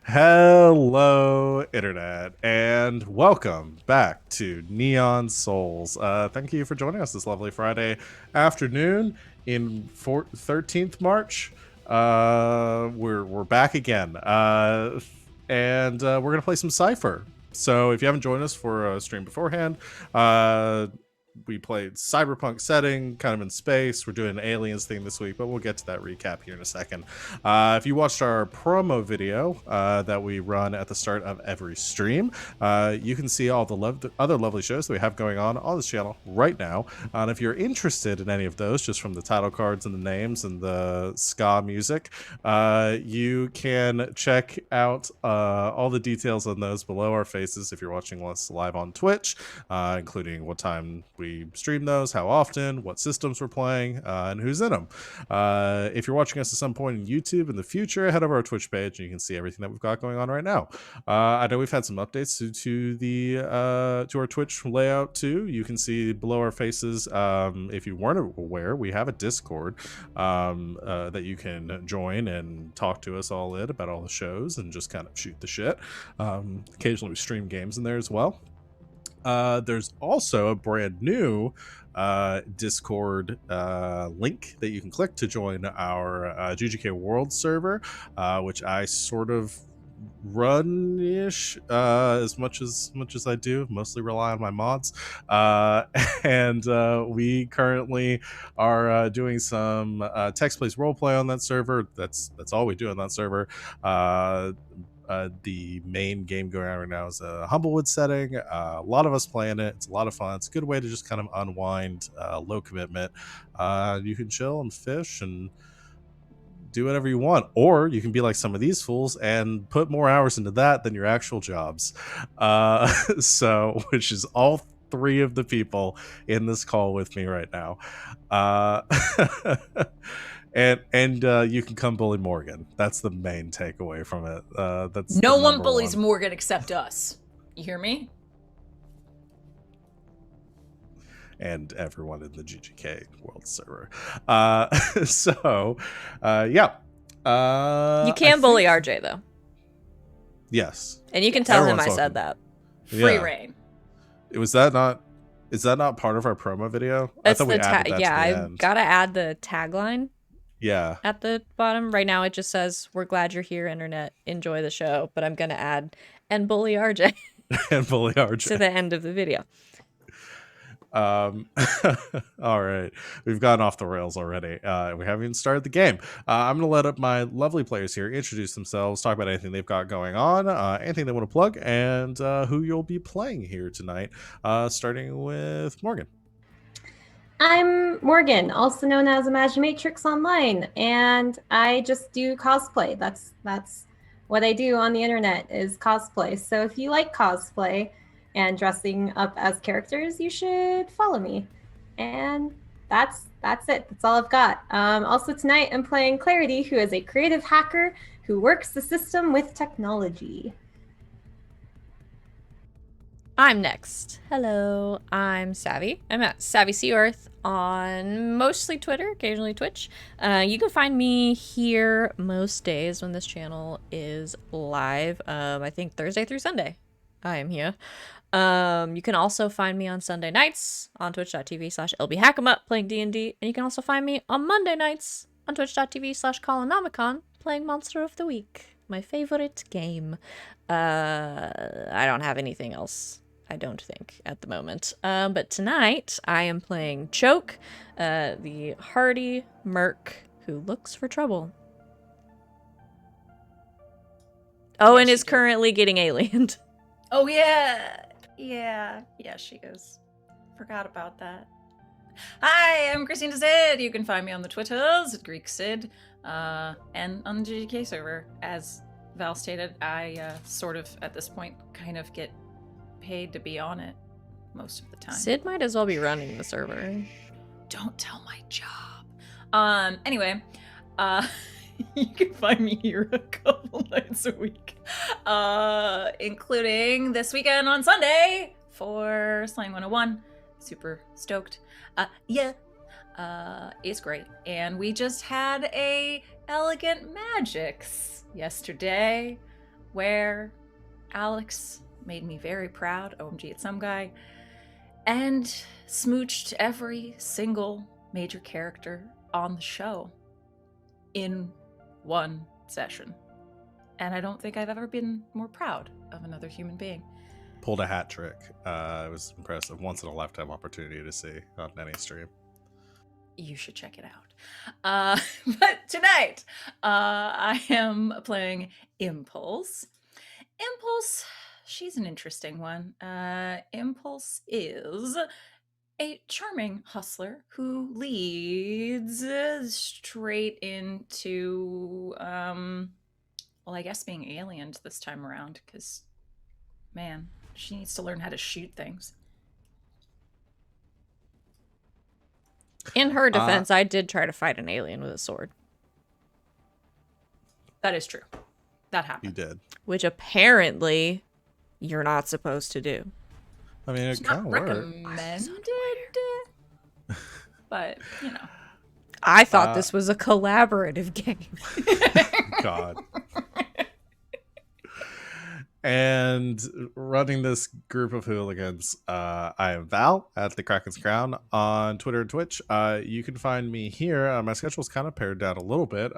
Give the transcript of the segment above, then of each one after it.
Hello, Internet, and welcome back to Neon Souls. Thank you for joining us this lovely Friday afternoon in 13th March. We're back again, and we're gonna play some Cypher. So if you haven't joined us for a stream beforehand, we played cyberpunk setting, kind of in space. We're doing an aliens thing this week, but we'll get to that recap here in a second. If you watched our promo video that we run at the start of every stream, you can see all the other lovely shows that we have going on this channel right now. And if you're interested in any of those, just from the title cards and the names and the ska music, you can check out all the details on those below our faces if you're watching us live on Twitch, including what time we stream those, how often, what systems we're playing, and who's in them. If you're watching us at some point in YouTube in the future, head over our Twitch page and you can see everything that we've got going on right now. I know we've had some updates to our Twitch layout too. You can see below our faces. If you weren't aware, we have a Discord that you can join and talk to us all about all the shows and just kind of shoot the shit. Occasionally we stream games in there as well. There's also a brand new Discord link that you can click to join our GGK World server, which I sort of run-ish as much as I do, mostly rely on my mods, and we currently are doing some text-based roleplay on that server. That's all we do on that server. The main game going on right now is a Humblewood setting. A lot of us playing it. It's a lot of fun. It's a good way to just kind of unwind, low commitment. You can chill and fish and do whatever you want, or you can be like some of these fools and put more hours into that than your actual jobs. So, which is all three of the people in this call with me right now. And you can come bully Morgan. That's the main takeaway from it. That's no one bullies Morgan except us. You hear me? And everyone in the GGK World server. Yeah. You can bully RJ though. Yes. And you can tell him I said that. Free reign. Is that not part of our promo video? That's I thought we added that to the I've end. gotta add the tagline. Yeah. At the bottom. Right now it just says, "We're glad you're here, Internet. Enjoy the show." But I'm gonna add and bully RJ. And bully RJ. To the end of the video. All right, we've gotten off the rails already. We haven't even started the game. I'm gonna let up my lovely players here introduce themselves, talk about anything they've got going on, anything they want to plug, and who you'll be playing here tonight, starting with Morgan. I'm Morgan, also known as Imaginatrix Online, and I just do cosplay. That's what I do on the internet, is cosplay. So if you like cosplay and dressing up as characters, you should follow me. And that's it. That's all I've got. Also tonight I'm playing Clarity, who is a creative hacker who works the system with technology. I'm next. Hello, I'm Savvy. I'm at Savvy Sea Earth on mostly Twitter, occasionally Twitch. You can find me here most days when this channel is live. I think Thursday through Sunday I am here. You can also find me on Sunday nights on twitch.tv/lbhackemup playing D&D, and you can also find me on Monday nights on twitch.tv/colonomicon playing Monster of the Week, my favorite game. I don't have anything else, I don't think, at the moment. But tonight I am playing Choke, the hardy merc who looks for trouble. Oh, and is currently getting aliened. Oh, yeah. Yeah, she is. Forgot about that. Hi, I'm Christina Sid. You can find me on the Twitters at Greek Sid, and on the GGK server. As Val stated, I sort of, at this point, kind of get paid to be on it most of the time. Sid might as well be running the server. Don't tell my job. Anyway, you can find me here a couple nights a week, including this weekend on Sunday for Slang 101. Super stoked. It's great. And we just had a Elegant Magics yesterday. where Alex made me very proud, OMG it's some guy, and smooched every single major character on the show in one session. And I don't think I've ever been more proud of another human being. Pulled a hat trick. It was impressive. Once in a lifetime opportunity to see on any stream. You should check it out. But tonight, I am playing Impulse. Impulse, she's an interesting one. Impulse is a charming hustler who leads straight into, well, I guess being aliened this time around, because, man, she needs to learn how to shoot things. In her defense, I did try to fight an alien with a sword. That is true. That happened. You did. Which apparently you're not supposed to do. I mean, It's it not kind of worked. recommended, but, you know. I thought this was a collaborative game. God. And running this group of hooligans, I am Val at the Kraken's Crown on Twitter and Twitch. You can find me here. My schedule's kind of pared down a little bit.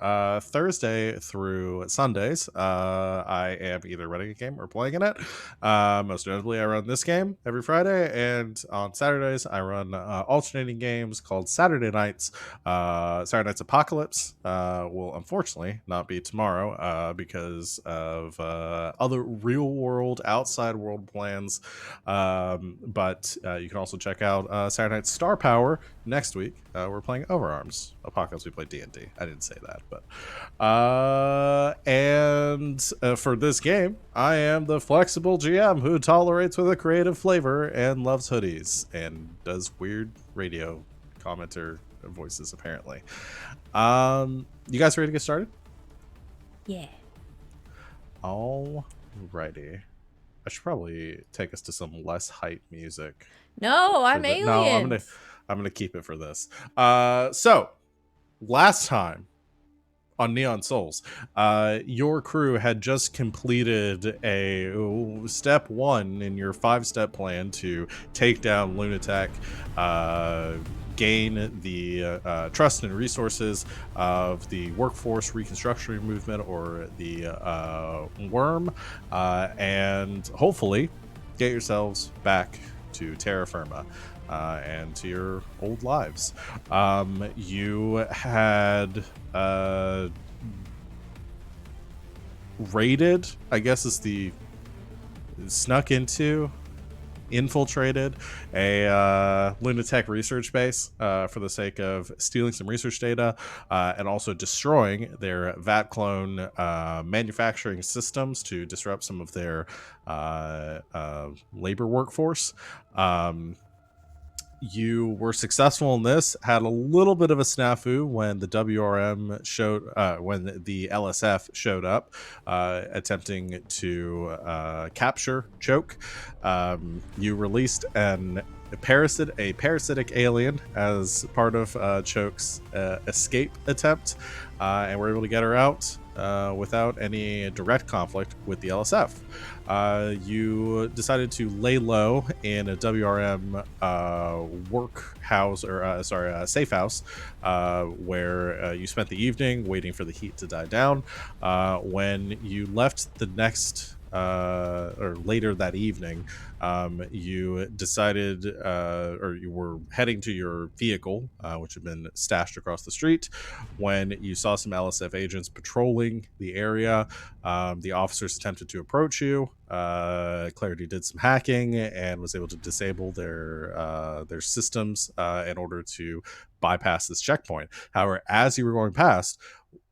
Thursday through Sundays, I am either running a game or playing in it. Most notably, I run this game every Friday, and on Saturdays, I run alternating games called Saturday Nights. Saturday Nights Apocalypse will unfortunately not be tomorrow because of other real world outside world plans, but you can also check out Saturday Night Star Power next week. We're playing Overarms Apocalypse. We play D&D. I didn't say that, but for this game, I am the flexible GM who tolerates with a creative flavor and loves hoodies and does weird radio commenter voices apparently. You guys ready to get started? Yeah. Alrighty. I should probably take us to some less hype music. No, I'm aliens. No, I'm gonna keep it for this. So last time on Neon Souls, your crew had just completed a step 1 in your 5-step plan to take down Lunatic, gain the trust and resources of the workforce reconstruction movement, or the worm, and hopefully get yourselves back to terra firma and to your old lives. You had raided, I guess is the infiltrated a Lunatic research base for the sake of stealing some research data and also destroying their VAT clone manufacturing systems to disrupt some of their labor workforce. You were successful in this, had a little bit of a snafu when the WRM showed, when the LSF showed up, attempting to capture Choke. You released a parasitic alien as part of Choke's escape attempt, and were able to get her out without any direct conflict with the LSF. You decided to lay low in a WRM safe house, where you spent the evening waiting for the heat to die down. When you left the next or later that evening, you decided, or you were heading to your vehicle, which had been stashed across the street, when you saw some LSF agents patrolling the area. The officers attempted to approach you. Clarity did some hacking and was able to disable their systems in order to bypass this checkpoint. However, as you were going past,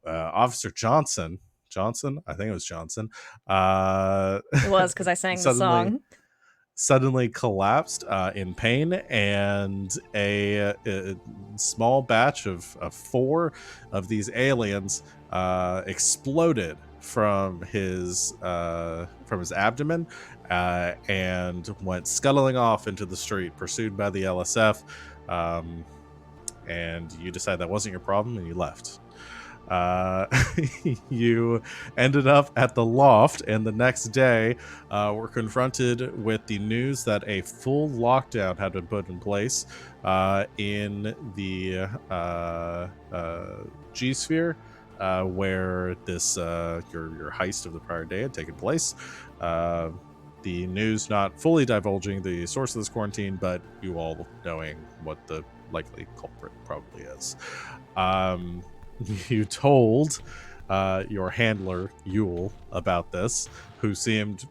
Officer Johnson, I think it was Johnson. It was because I sang the song. Suddenly collapsed in pain, and a small batch of 4 of these aliens exploded from his abdomen and went scuttling off into the street, pursued by the LSF. And you decided that wasn't your problem, and you left. You ended up at the loft, and the next day were confronted with the news that a full lockdown had been put in place in the G Sphere, where this your heist of the prior day had taken place. The news not fully divulging the source of this quarantine, but you all knowing what the likely culprit probably is. You told your handler, Yule, about this, who seemed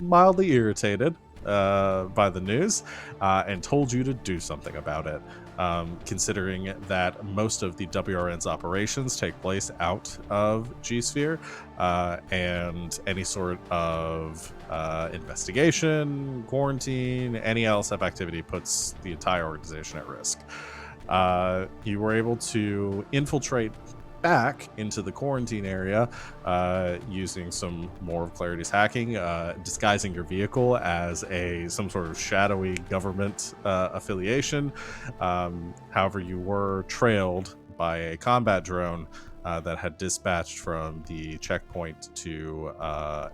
mildly irritated by the news and told you to do something about it. Considering that most of the WRN's operations take place out of G Sphere, and any sort of investigation, quarantine, any LSF activity puts the entire organization at risk. You were able to infiltrate back into the quarantine area using some more of Clarity's hacking, disguising your vehicle as some sort of shadowy government affiliation. However, you were trailed by a combat drone that had dispatched from the checkpoint to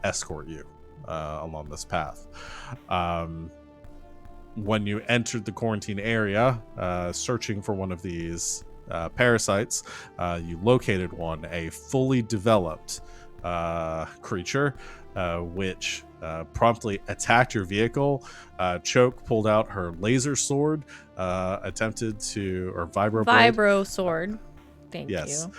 escort you along this path. When you entered the quarantine area, searching for one of these parasites, you located one, a fully developed creature, which promptly attacked your vehicle. Choke pulled out her laser sword, attempted to, or Vibro sword. Thank you.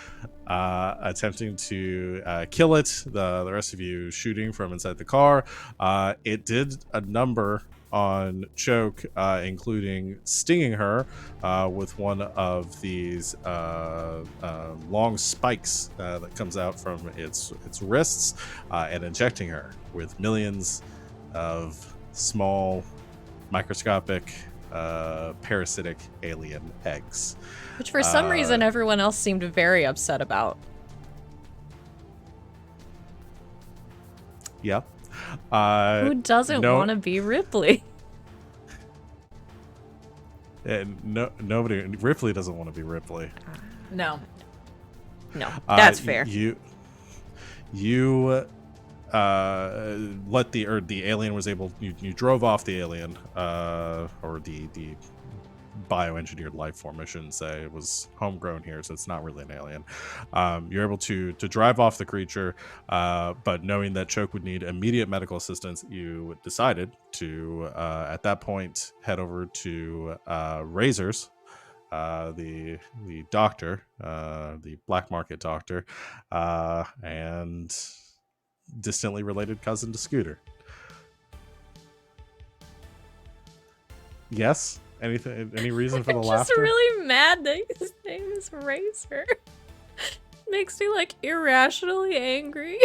Attempting to kill it. The rest of you shooting from inside the car. It did a number on Choke, including stinging her with one of these long spikes that comes out from its wrists, and injecting her with millions of small, microscopic, parasitic alien eggs. Which for some reason everyone else seemed very upset about. Yep. Who doesn't want to be Ripley? And nobody. Ripley doesn't want to be Ripley. No. No, that's fair. You let the alien was able. You drove off the alien, or the bioengineered life form. I shouldn't say it was homegrown here, so it's not really an alien. You're able to drive off the creature, but knowing that Choke would need immediate medical assistance, you decided to at that point head over to Razor's, the doctor, the black market doctor, and distantly related cousin to Scooter. Yes. Anything? Any reason for the I'm laughter? just really mad that his name is Razor. Makes me like irrationally angry.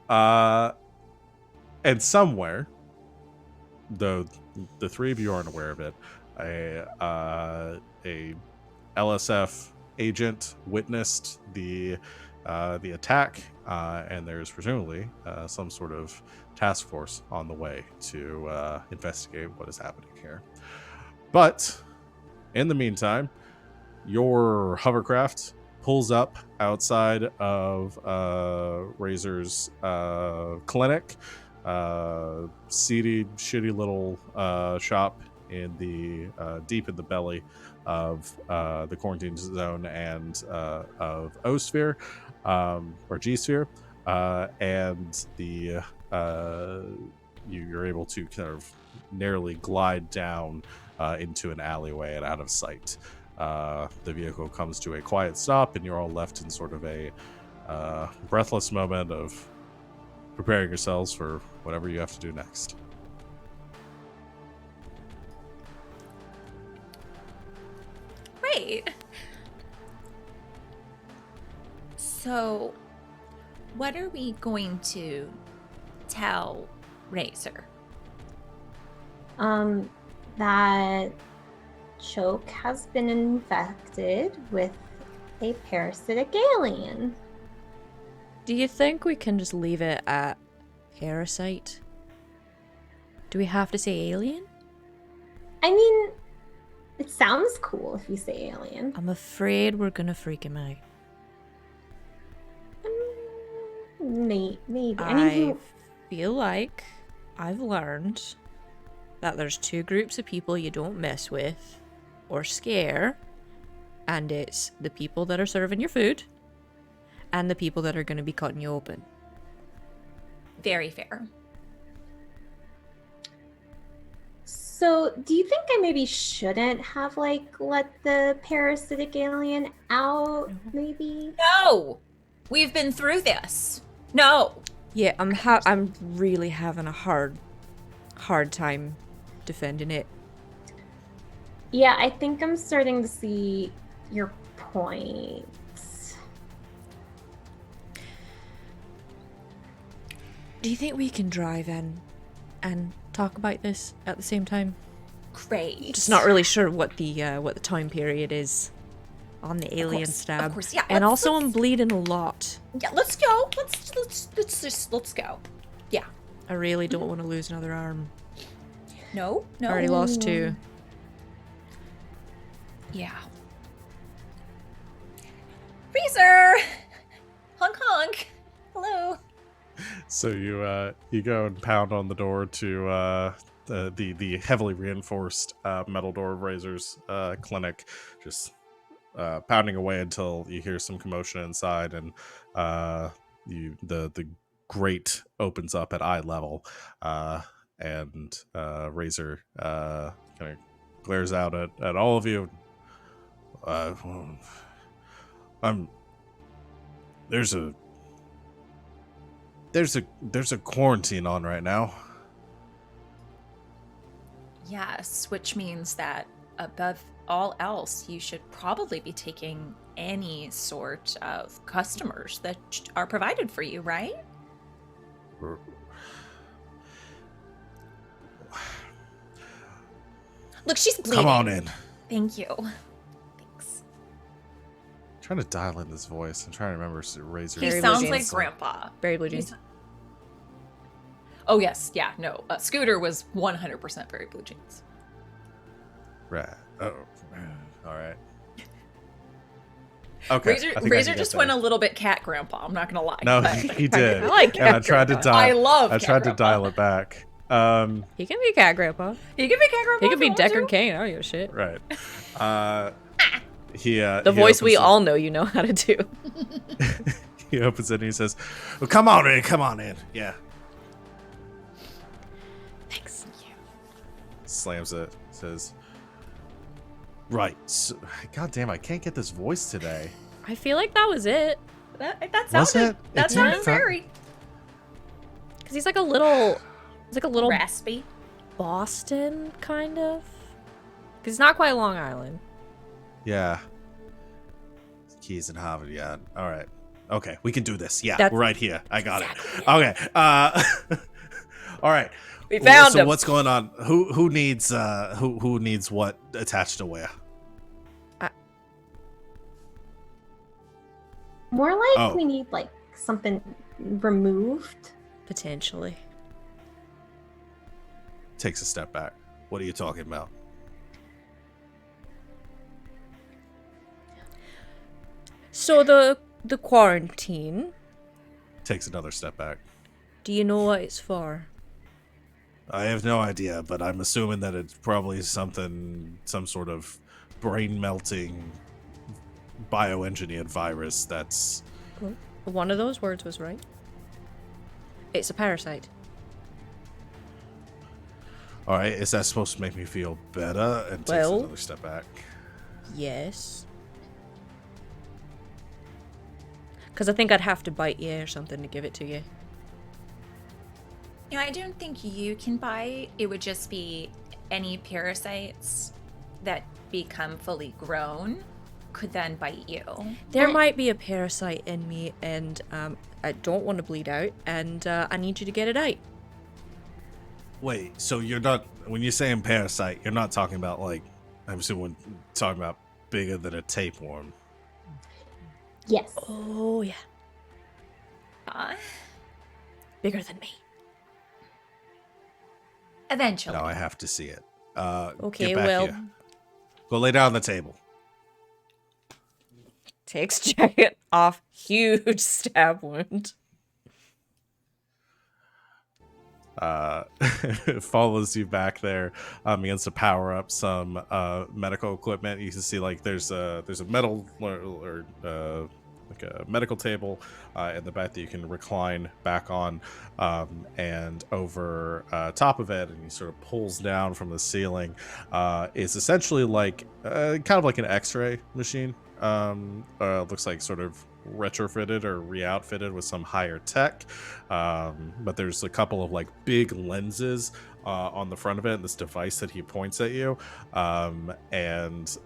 And somewhere, though the three of you aren't aware of it, a LSF agent witnessed the attack, and there's presumably some sort of task force on the way to investigate what is happening here. But in the meantime, your hovercraft pulls up outside of Razor's clinic, seedy, shitty little shop in the deep in the belly of the quarantine zone and of O-Sphere, or G-Sphere, and the you're able to kind of narrowly glide down into an alleyway and out of sight. The vehicle comes to a quiet stop, and you're all left in sort of a breathless moment of preparing yourselves for whatever you have to do next. Great. So, what are we going to tell Razor? That Choke has been infected with a parasitic alien. Do you think we can just leave it at parasite? Do we have to say alien? I mean, It sounds cool if you say alien. I'm afraid we're gonna freak him out. Maybe. I I mean, feel like I've learned that there's two groups of people you don't mess with or scare, and it's the people that are serving your food and the people that are going to be cutting you open. Very fair. So, do you think I maybe shouldn't have like let the parasitic alien out? Maybe. No! We've been through this. No! Yeah, I'm really having a hard time defending it. Yeah, I think I'm starting to see your point. Do you think we can drive in and talk about this at the same time? Great. Just not really sure what the time period is on the alien stab. Of course, yeah. And also I'm bleeding a lot. Yeah, let's go. Let's go. Yeah. I really don't want to lose another arm. No. I already lost 2. Yeah. Freezer! Honk honk. Hello. So you go and pound on the door to the heavily reinforced metal door of Razor's clinic, just pounding away until you hear some commotion inside, and the grate opens up at eye level, and Razor kind of glares out at all of you. There's a quarantine on right now. Yes, which means that above all else, you should probably be taking any sort of customers that are provided for you, right? Look, she's bleeding. Come on in. Thank you. Thanks. Trying to dial in this voice. I'm trying to remember Razor. He Very sounds blue like jeans. Grandpa. Very blue jeans. Oh, yes. Yeah, no. Scooter was 100% very blue jeans. Right. Oh, all right. Okay. Razor just went a little bit cat grandpa. I'm not gonna lie. No, but he did. I like and I cat tried to grandpa. dial. I tried to cat dial grandpa. it back. He can be cat grandpa. He can be cat grandpa. He can be if you want Deckard to. Cain. I don't give a shit. Right. He The voice we all know you know how to do. He opens it and he says, well, come on in. Yeah. Thanks. Slams it. Says, right. So, God damn, I can't get this voice today. I feel like that was it. That Was sounded. it? That It sounded didn't sound- very Cause he's like a little raspy. Boston kind of. Cause it's not quite Long Island. Yeah. Keys in Harvard, yeah. All right. Okay, we can do this. Yeah, That's- we're right here. I got it. Okay. All right. We found so him. what's going on? Who needs who needs what attached to where? More like Oh. we need like something removed. Potentially. Takes a step back. What are you talking about? So the quarantine. Takes another step back. Do you know what it's for? I have no idea, but I'm assuming that it's probably some sort of brain melting bioengineered virus that's One of those words was right. It's a parasite. all right. Is that supposed to make me feel better? And takes Well- another step back. Yes. Because I think I'd have to bite you or something to give it to you. I don't think you can bite. It would just be any parasites that become fully grown could then bite you. There might be a parasite in me, and I don't want to bleed out, and I need you to get it out. Wait, so you're not, when you're saying parasite, you're not talking about, like, I'm assuming talking about bigger than a tapeworm. Yes. Oh, yeah. Uh, Bigger than me. eventually. Now I have to see it. Okay, get back well, here. Go lay down on the table. Takes jacket off. Huge stab wound. Follows you back there, begins to power up some medical equipment. You can see like there's a metal or like a medical table in the back that you can recline back on, and over top of it, and he sort of pulls down from the ceiling, is essentially like kind of like an X-ray machine. Looks like sort of retrofitted or re-outfitted with some higher tech, but there's a couple of like big lenses on the front of it, and this device that he points at you, and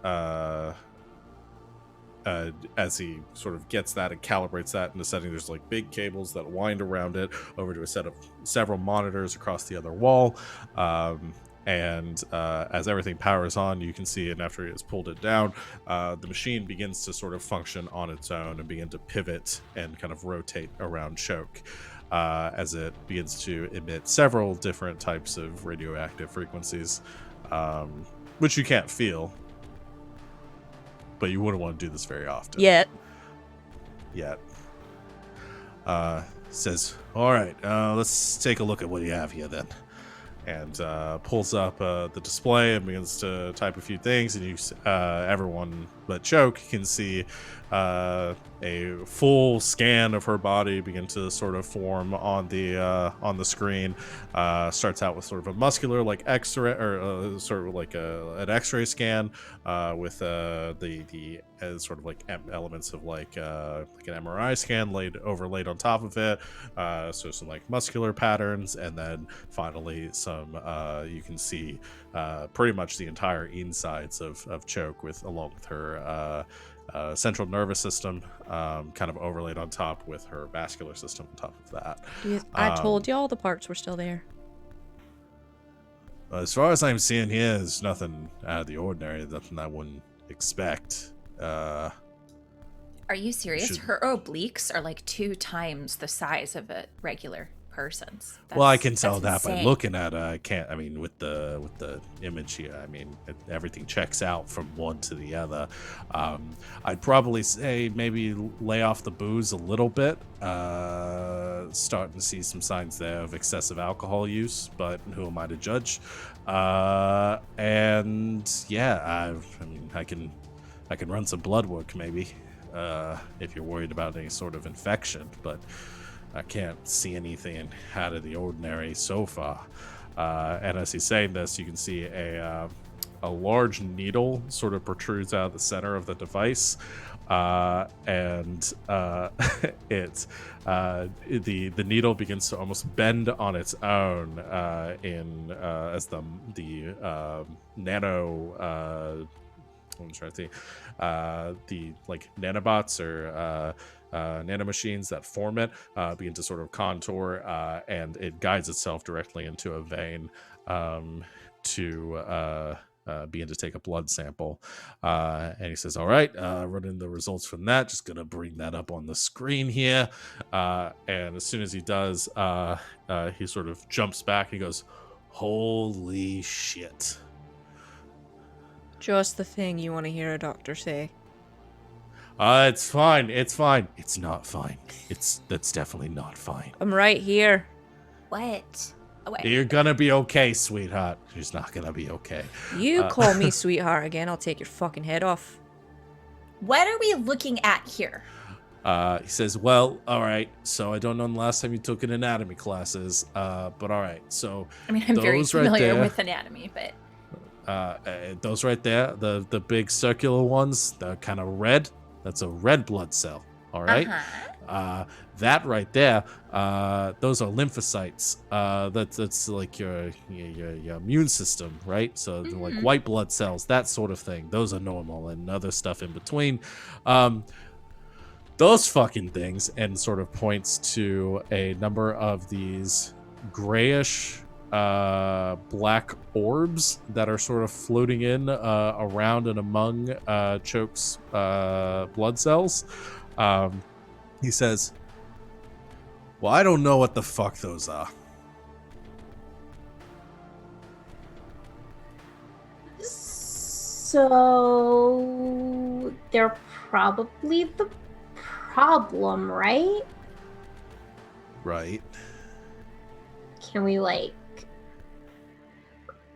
as he sort of gets that and calibrates that into setting, there's like big cables that wind around it over to a set of several monitors across the other wall. And as everything powers on, you can see, and after he has pulled it down, the machine begins to sort of function on its own and begin to pivot and kind of rotate around Choke, as it begins to emit several different types of radioactive frequencies, which you can't feel, but you wouldn't want to do this very often. Yet. Says, all right, let's take a look at what you have here then. And pulls up the display and begins to type a few things, and you, everyone but Choke can see a full scan of her body begin to sort of form on the screen. Starts out with sort of a muscular like X-ray, or sort of like an X-ray scan with the sort of like elements of like an MRI scan overlaid on top of it. So some like muscular patterns, and then finally some you can see pretty much the entire insides of Choke along with her central nervous system kind of overlaid on top with her vascular system on top of that. I told you all the parts were still there. As far as I'm seeing here, there's nothing out of the ordinary, nothing I wouldn't expect. Are you serious? Her obliques are like 2 times the size of a regular person's. Well, I can tell that insane. by looking at it. I can't. I mean, with the image here, I mean, everything checks out from one to the other. I'd probably say maybe lay off the booze a little bit. Starting to see some signs there of excessive alcohol use, but who am I to judge? And yeah, I mean, I can run some blood work maybe, if you're worried about any sort of infection, but I can't see anything out of the ordinary so far. And as he's saying this, you can see a large needle sort of protrudes out of the center of the device, and the needle begins to almost bend on its own as the nano. I'm trying to think. The like nanobots or nanomachines that form it begin to sort of contour, and it guides itself directly into a vein to begin to take a blood sample. And he says, all right, running the results from that, just gonna bring that up on the screen here. And as soon as he does, he sort of jumps back. He goes, holy shit. Just the thing you want to hear a doctor say. It's fine. It's fine. It's not fine. That's definitely not fine. I'm right here. What? Oh, wait. You're gonna be okay, sweetheart. She's not gonna be okay. You call me sweetheart again, I'll take your fucking head off. What are we looking at here? He says, well, all right, so I don't know the last time you took an anatomy classes, but all right, so I mean, I'm very familiar there, with anatomy, but those right there, the big circular ones, they're kind of red. That's a red blood cell. All right. That right there, those are lymphocytes. That's like your immune system, right? So like white blood cells, that sort of thing. Those are normal, and other stuff in between. Those fucking things, and sort of points to a number of these grayish black orbs that are sort of floating in around and among Choke's blood cells. He says, well, I don't know what the fuck those are. So So they're probably the problem, right? Right. Can we like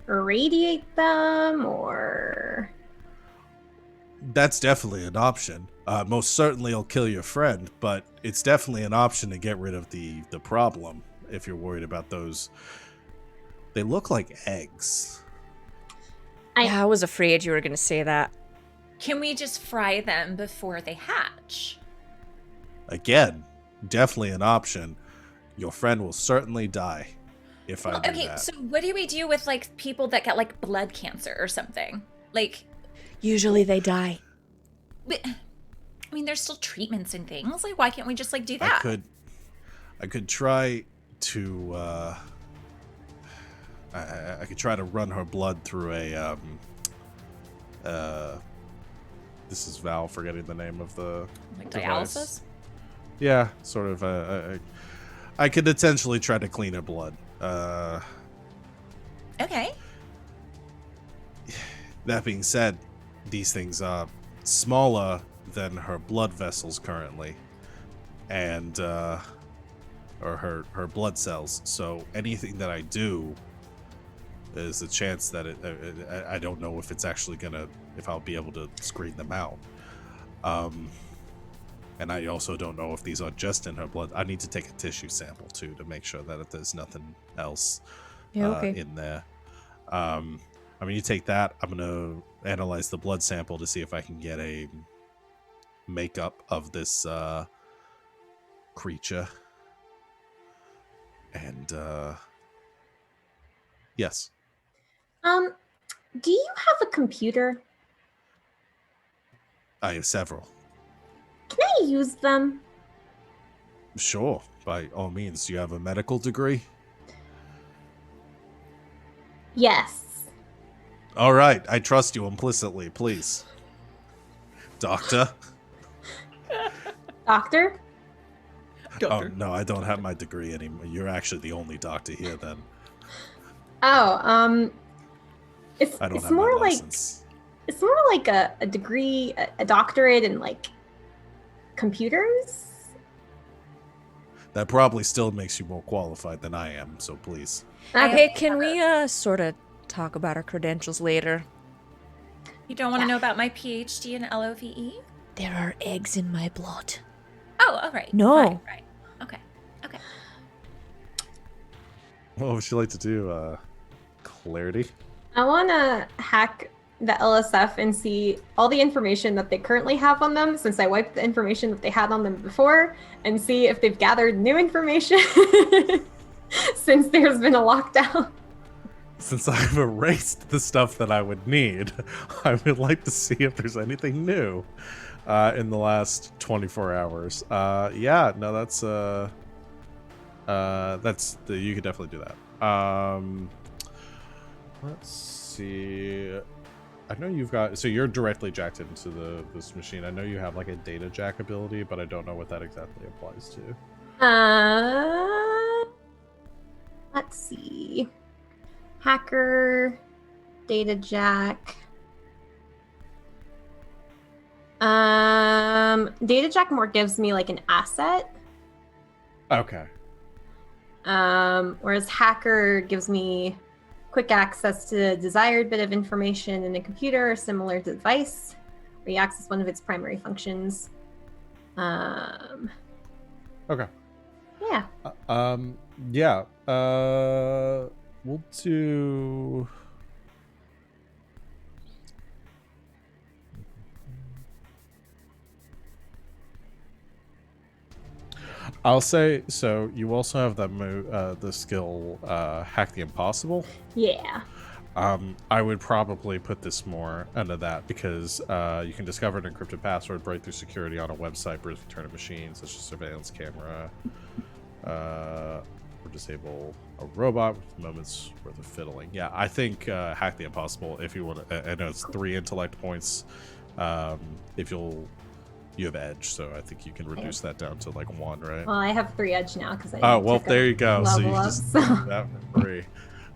irradiate them or That's definitely an option. Most certainly it'll kill your friend, but it's definitely an option to get rid of the problem if you're worried about those. They look like eggs. Yeah, I was afraid you were going to say that. Can we just fry them before they hatch? Again, definitely an option. Your friend will certainly die if I do Okay, that. so what do we do with like people that get like blood cancer or something? Like, Usually they die. I mean, there's still treatments and things. Like, why can't we just like do that? I could try to I could try to run her blood through a this is Val forgetting the name of the Like device. dialysis? Yeah, sort of I could potentially try to clean her blood. Okay. That being said, these things are smaller than her blood vessels currently, and or her blood cells. So anything that I do is a chance that I don't know if it's actually if I'll be able to screen them out. And I also don't know if these are just in her blood. I need to take a tissue sample too to make sure that there's nothing else in there. I mean, you take that. I'm gonna analyze the blood sample to see if I can get a makeup of this creature. And yes. do you have a computer? I have several. Can I use them? Sure, by all means. Do you have a medical degree? Yes. All right, I trust you implicitly, please. Doctor? Doctor? Oh, no, I don't have my degree anymore. You're actually the only doctor here, then. Oh, it's I don't it's have more my like license. it's more like a degree, a doctorate in like computers. That probably still makes you more qualified than I am, so please. Okay, can we sort of talk about our credentials later? You don't want to know about my PhD in LOVE? There are eggs in my blood. Oh, all right. No. Right. Okay. Okay. What would you like to do, Clarity? I want to hack the LSF and see all the information that they currently have on them, since I wiped the information that they had on them before, and see if they've gathered new information since there's been a lockdown. Since I've erased the stuff that I would need, I would like to see if there's anything new in the last 24 hours. Yeah, no, you could definitely do that. Let's see. I know you've got, so you're directly jacked into this machine. I know you have like a data jack ability, but I don't know what that exactly applies to. Let's see. Hacker, data jack. Data jack more gives me like an asset. Okay. Whereas hacker gives me quick access to a desired bit of information in a computer or similar device, where you access one of its primary functions. Okay. Yeah. Yeah. We'll do. I'll say so. You also have that the skill, hack the impossible. Yeah. I would probably put this more under that because you can discover an encrypted password, break through security on a website, return a machine such as surveillance camera, or disable a robot with moments worth of fiddling. Yeah, I think hack the impossible. If you want to, I know it's 3 intellect points. If you have edge, so I think you can reduce that down to like 1, right? Well, I have 3 edge now because I. Oh well, there you go. So you level just up, so. that for free.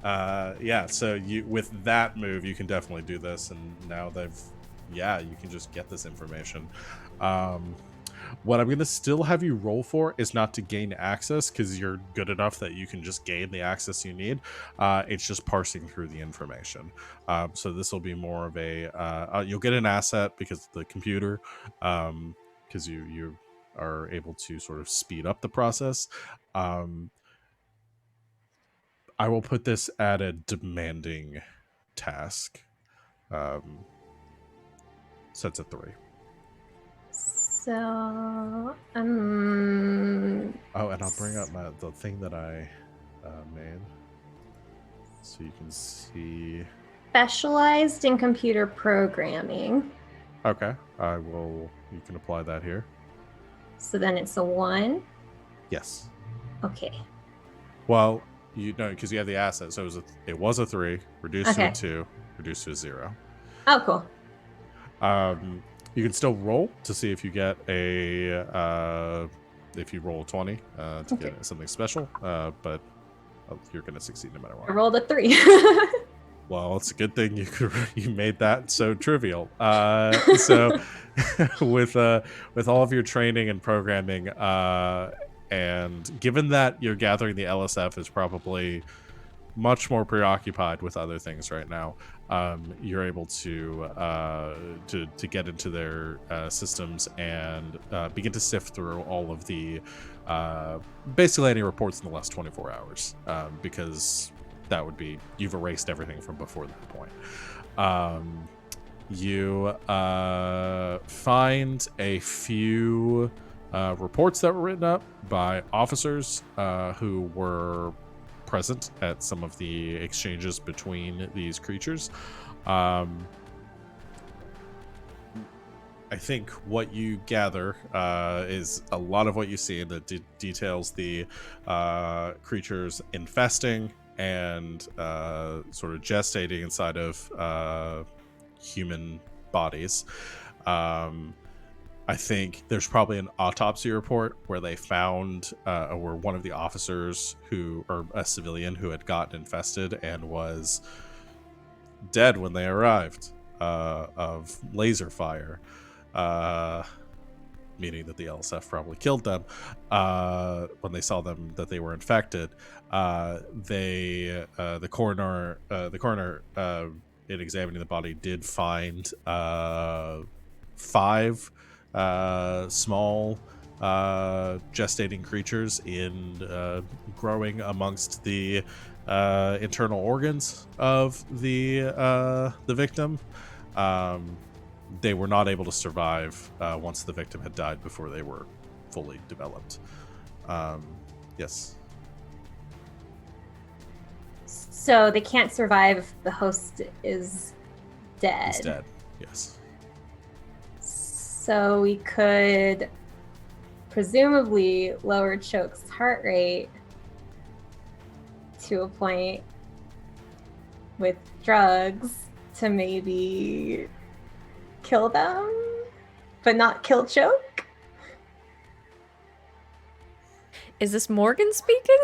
Yeah, so you with that move, you can definitely do this, and now you can just get this information. What I'm gonna still have you roll for is not to gain access, because you're good enough that you can just gain the access you need. It's just parsing through the information. So this will be more of you'll get an asset because the computer, because you are able to sort of speed up the process. I will put this at a demanding task. So it's a 3. So, Oh, and I'll bring up the thing that I made, so you can see. specialized in computer programming. Okay, I will. You can apply that here. So then it's a 1. Yes. Okay. Well, you know, because you have the asset, so it was a 3, reduced to a 2, reduced to a 0. Oh, cool. You can still roll to see if you get if you roll a 20 to get something special, but you're going to succeed no matter what. I rolled a 3. Well, it's a good thing you made that so trivial. So with all of your training and programming, and given that you're gathering the LSF is probably much more preoccupied with other things right now, you're able to get into their systems and begin to sift through all of the basically any reports in the last 24 hours, because that would be, you've erased everything from before that point. You find a few reports that were written up by officers who were present at some of the exchanges between these creatures. I think what you gather is a lot of what you see that details the creatures infesting and sort of gestating inside of human bodies. I think there's probably an autopsy report where they found where one of the officers or a civilian who had gotten infested and was dead when they arrived of laser fire, meaning that the LSF probably killed them when they saw them that they were infected. The coroner in examining the body did find 5 small gestating creatures growing amongst the internal organs of the victim. They were not able to survive once the victim had died before they were fully developed. Yes. So they can't survive if the host is dead. He's dead, yes. So we could presumably lower Choke's heart rate to a point with drugs to maybe kill them, but not kill Choke. Is this Morgan speaking?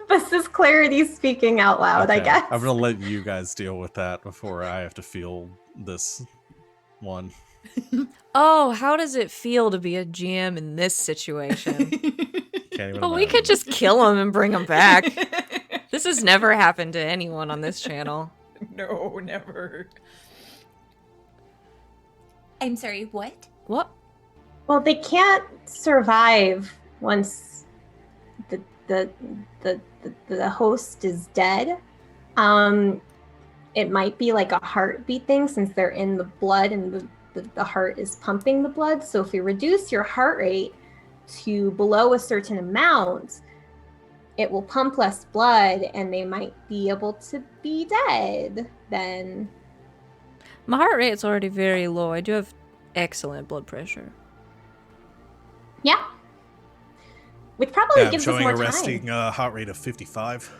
This is Clarity speaking out loud, Okay. I guess. I'm gonna let you guys deal with that before I have to field this one. Oh, how does it feel to be a GM in this situation? Can't even Oh, we could imagine. just kill him and bring him back. This has never happened to anyone on this channel. No, never. I'm sorry, what? What? Well, they can't survive once the host is dead. It might be like a heartbeat thing since they're in the blood and the heart is pumping the blood. So if you reduce your heart rate to below a certain amount, it will pump less blood and they might be able to be dead then. My heart rate's already very low. I do have excellent blood pressure. Yeah. Which probably I'm gives us showing more a time. resting heart rate of 55.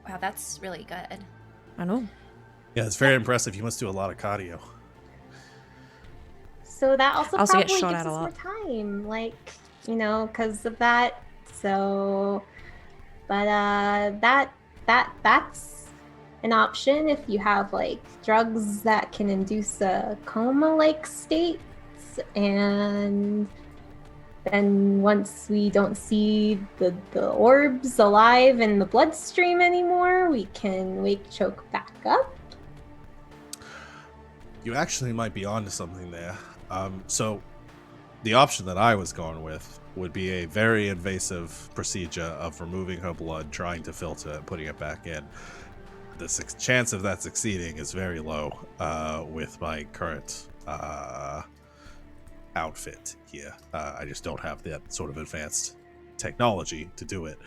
Wow, that's really good. I know. Yeah, it's very impressive. You must do a lot of cardio. So that also get probably shot gives at a us more lot. time, like, because of that. So, but that that's an option if you have like drugs that can induce a coma-like state, and then once we don't see the orbs alive in the bloodstream anymore, we can wake choke back up. You actually might be onto something there. So the option that I was going with would be a very invasive procedure of removing her blood, trying to filter it, putting it back in. The chance of that succeeding is very low with my current outfit here. I just don't have that sort of advanced technology to do it.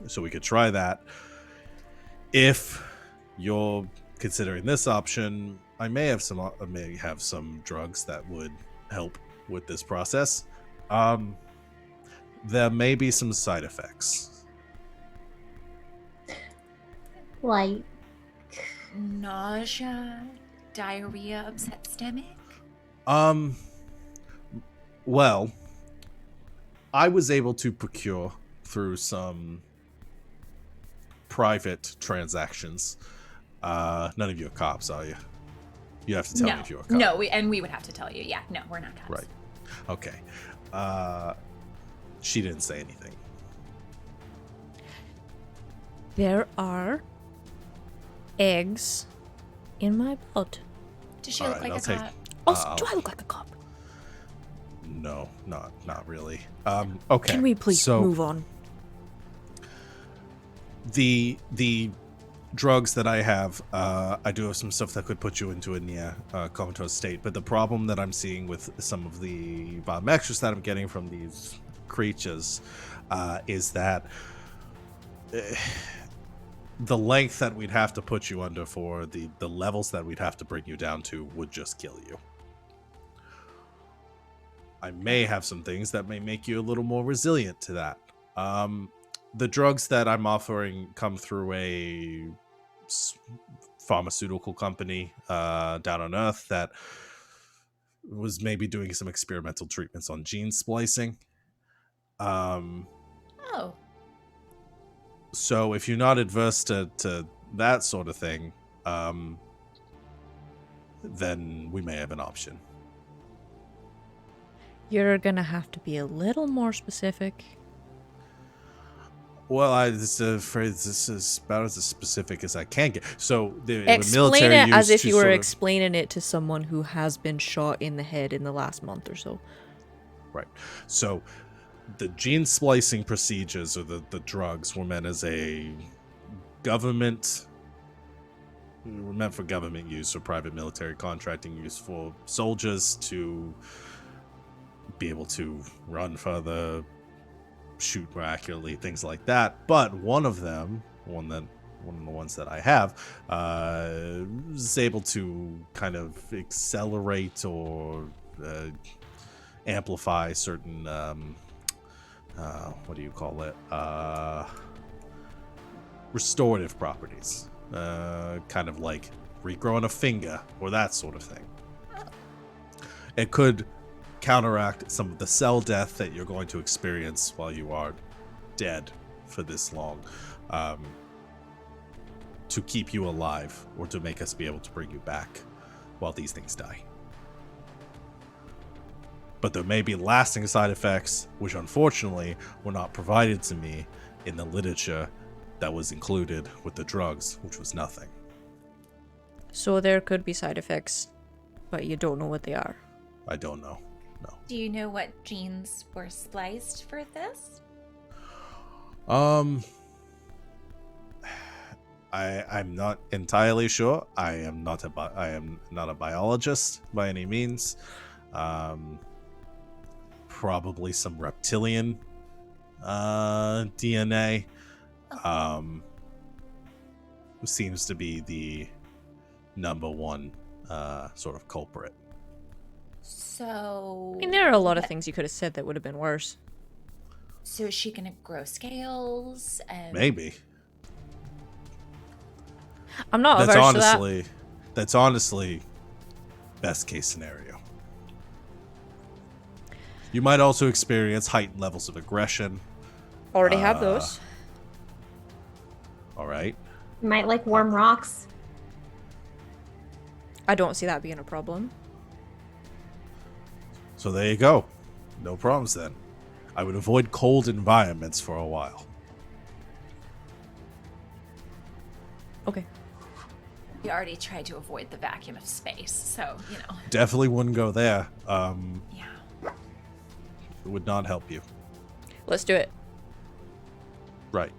So we could try that. If you're considering this option, I may have some drugs that would help with this process. There may be some side effects. Like nausea, diarrhea, upset stomach. Well, I was able to procure through some private transactions. None of you are cops, are you? You have to tell me if you're a cop. No, we would have to tell you. Yeah, no, we're not cops. Right. Okay. She didn't say anything. There are eggs in my blood. Does she All look right, like I'll a take- cop? Also, do I look like a cop? No, not really. Okay. Can we please move on? The drugs that I have, I do have some stuff that could put you into a near comatose state, but the problem that I'm seeing with some of the biometrics that I'm getting from these creatures is that the length that we'd have to put you under for the levels that we'd have to bring you down to would just kill you. I may have some things that may make you a little more resilient to that. The drugs that I'm offering come through a pharmaceutical company down on Earth that was maybe doing some experimental treatments on gene splicing. Oh. So if you're not adverse to that sort of thing, then we may have an option. You're gonna have to be a little more specific. Well, I'm afraid this is about as specific as I can get. So the Explain military it as used if you to were sort of- explaining it to someone who has been shot in the head in the last month or so. Right. So the gene splicing procedures or the drugs were meant as a government, were meant for government use or private military contracting use for soldiers to be able to run further, shoot more accurately, things like that. But one of them, one of the ones that I have, is able to kind of accelerate or amplify certain what do you call it? Restorative properties. Kind of like regrowing a finger or that sort of thing. It could counteract some of the cell death that you're going to experience while you are dead for this long, to keep you alive or to make us be able to bring you back while these things die. But there may be lasting side effects, which unfortunately were not provided to me in the literature that was included with the drugs, which was nothing. So there could be side effects, but you don't know what they are. I don't know. No. Do you know what genes were spliced for this? I'm not entirely sure. I am not a biologist by any means. Probably some reptilian DNA. Seems to be the number one sort of culprit. So... I mean, there are a lot of things you could have said that would have been worse. So is she gonna grow scales? And... Maybe. I'm not averse to that. That's honestly best case scenario. You might also experience heightened levels of aggression. Already have those. All right. You might like warm rocks. I don't see that being a problem. So there you go. No problems then. I would avoid cold environments for a while. Okay. We already tried to avoid the vacuum of space, so, you know. Definitely wouldn't go there. Yeah. It would not help you. Let's do it. Right.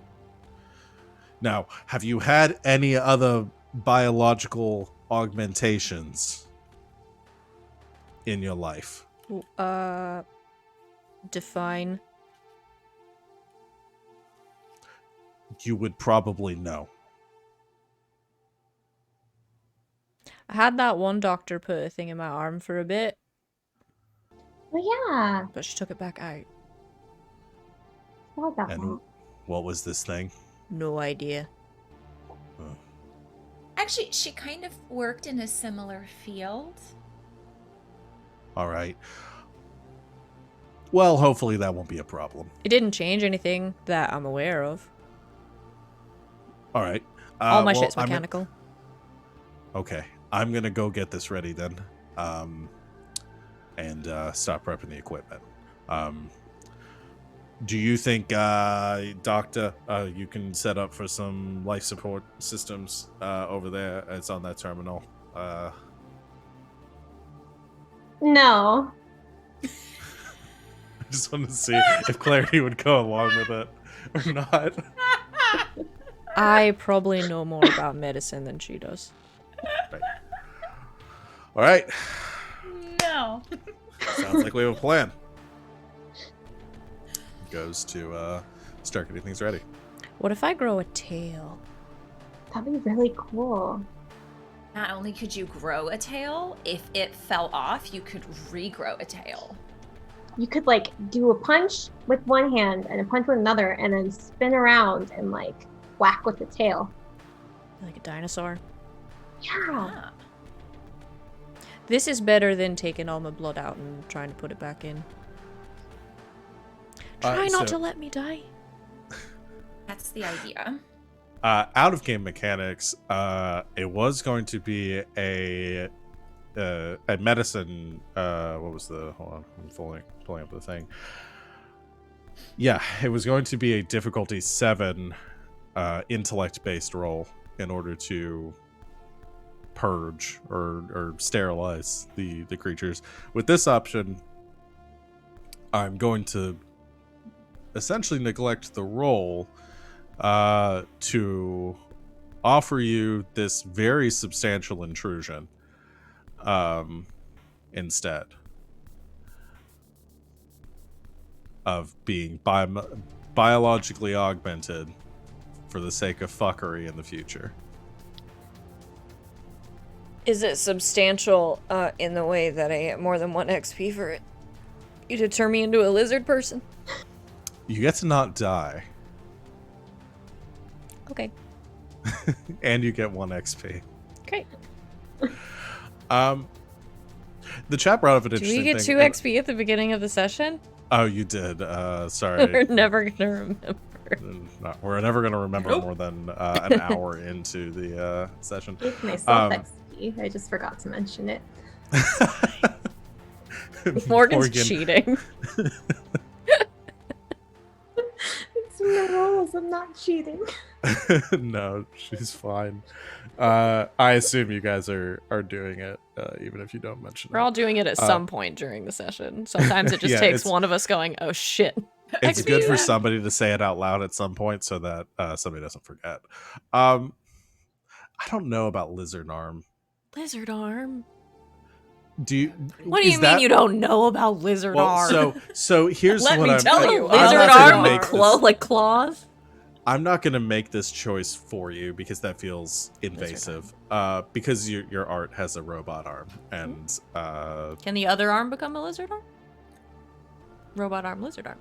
Now, have you had any other biological augmentations in your life? Define. You would probably know. I had that one doctor put a thing in my arm for a bit, Oh yeah, but she took it back out. not that And long. what was this thing? No idea. Actually, she kind of worked in a similar field. All right. Well, hopefully that won't be a problem. It didn't change anything that I'm aware of. All right. All my well, shit's mechanical. Okay. I'm going to go get this ready then. And start prepping the equipment. Do you think, Doctor, you can set up for some life support systems over there? It's on that terminal. No. I just wanted to see if Clarity would go along with it or not. I probably know more about medicine than she does. Right. All right. No. Sounds like we have a plan. Goes to start getting things ready. What if I grow a tail? That'd be really cool. Not only could you grow a tail, if it fell off, you could regrow a tail. You could like do a punch with one hand and a punch with another, and then spin around and like whack with the tail. Like a dinosaur. Yeah. Ah. This is better than taking all my blood out and trying to put it back in. Try not to let me die. That's the idea. Out of game mechanics, it was going to be a medicine. What was the? Hold on, I'm pulling up the thing. Yeah, it was going to be a difficulty 7, intellect-based roll in order to purge or sterilize the creatures. With this option, I'm going to essentially neglect the roll to offer you this very substantial intrusion instead of being biologically augmented for the sake of fuckery in the future. Is it substantial in the way that I get more than 1 XP for it? You to turn me into a lizard person? You get to not die, Okay. and you get 1 XP. Great. The chat brought up an Do interesting we get thing. 2 XP at the beginning of the session? Oh, you did. Sorry. We're never gonna remember. No, we're never going to remember Nope. more than an hour into the session. Gave myself XP. I just forgot to mention it. Morgan's cheating. It's my rules. I'm not cheating. No, she's fine. I assume you guys are doing it, even if you don't mention We're it. all doing it at some point during the session. Sometimes it just Yeah, takes it's- one of us going, oh shit. It's XP, good for yeah. somebody to say it out loud at some point so that somebody doesn't forget. I don't know about lizard arm. Lizard arm? Do you? What do you mean you don't know about lizard Well, arm? so here's Let what me I'm. tell you, I'm Lizard not gonna arm make with this- like claws? I'm not going to make this choice for you because that feels invasive. Because your art has a robot arm, and Can the other arm become a lizard arm? Robot arm, lizard arm.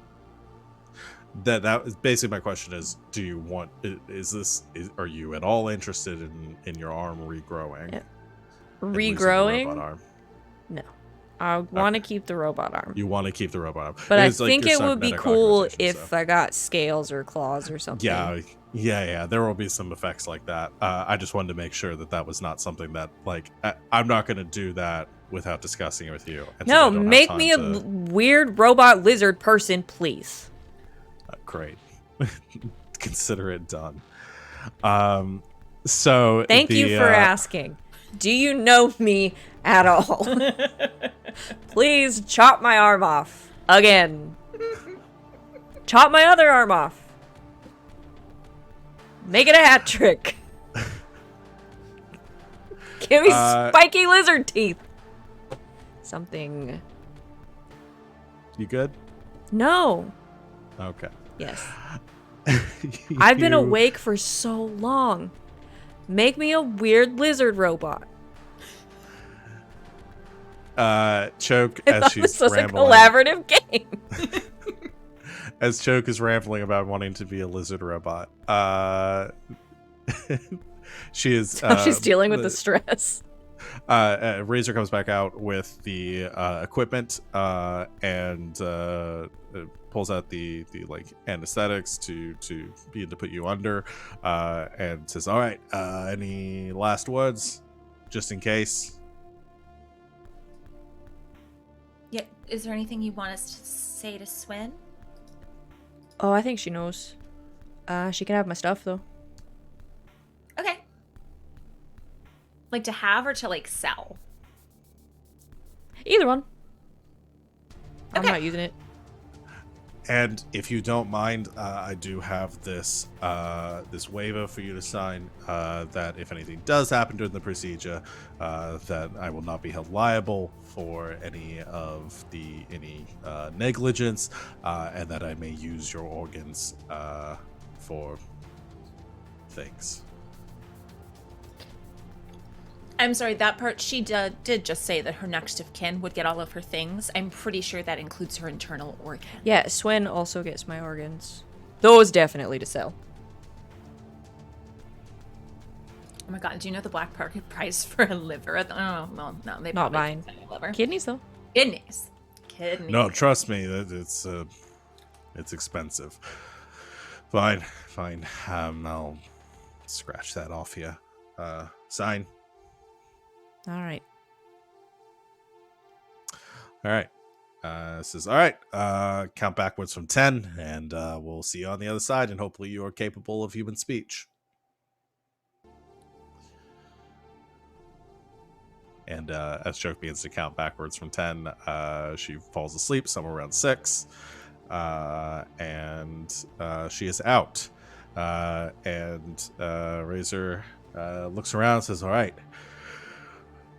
that was basically my question: is do you want? Are you at all interested in your arm regrowing? Yeah. and losing the Regrowing? robot arm? No. I want to keep the robot arm. You want to keep the robot arm. But I It's like think your it would be cybernetic cool augmentation, if so. I got scales or claws or something. Yeah. There will be some effects like that. I just wanted to make sure that was not something that, like, I'm not going to do that without discussing it with you. And No, since I don't have make time me a to- weird robot lizard person, please. Great. Consider it done. So Thank you for asking. Do you know me at all? Please chop my arm off. Again. Chop my other arm off. Make it a hat trick. Give me spiky lizard teeth. Something. You good? No. Okay. Yes. I've been awake for so long. Make me a weird lizard robot. Choke I as thought she's this was rambling. a collaborative game. As Choke is rambling about wanting to be a lizard robot. She is. She's dealing with the stress. Razor comes back out with the equipment and pulls out the like anesthetics to begin to put you under, and says, "All right, any last words, just in case?" Yeah. Is there anything you want us to say to Swin? Oh, I think she knows. She can have my stuff though. Okay. Like to have or to like sell? Either one. I'm Okay. not using it. And if you don't mind, I do have this this waiver for you to sign, that if anything does happen during the procedure, that I will not be held liable for any negligence, and that I may use your organs for things. I'm sorry, that part, she did just say that her next of kin would get all of her things. I'm pretty sure that includes her internal organ. Yeah, Swin also gets my organs. Those definitely to sell. Oh my god, do you know the black market price for a liver? Oh, well, no, they Not probably mine. can't sell a liver. Kidneys though. Kidneys. No, trust me, it's expensive. Fine. I'll scratch that off here. Sign. All right. All right. Says, all right, count backwards from 10, and we'll see you on the other side, and hopefully you are capable of human speech. And as Choke begins to count backwards from 10, she falls asleep somewhere around 6, and she is out. And Razor looks around and says, all right,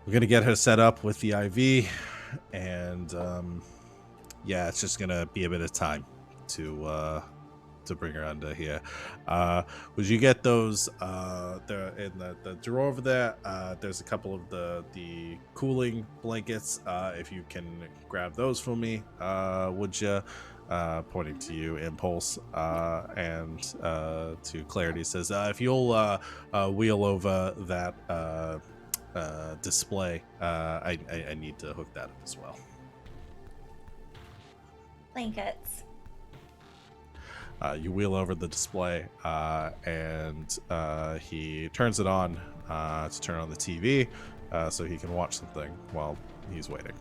we're going to get her set up with the IV, and yeah, it's just going to be a bit of time to bring her under here. Would you get those there in the drawer over there? There's a couple of the cooling blankets. If you can grab those for me, would you? Pointing to you, Impulse, and to Clarity says, if you'll wheel over that display, I need to hook that up as well. Blankets. You wheel over the display, and he turns it on to turn on the TV, so he can watch something while he's waiting.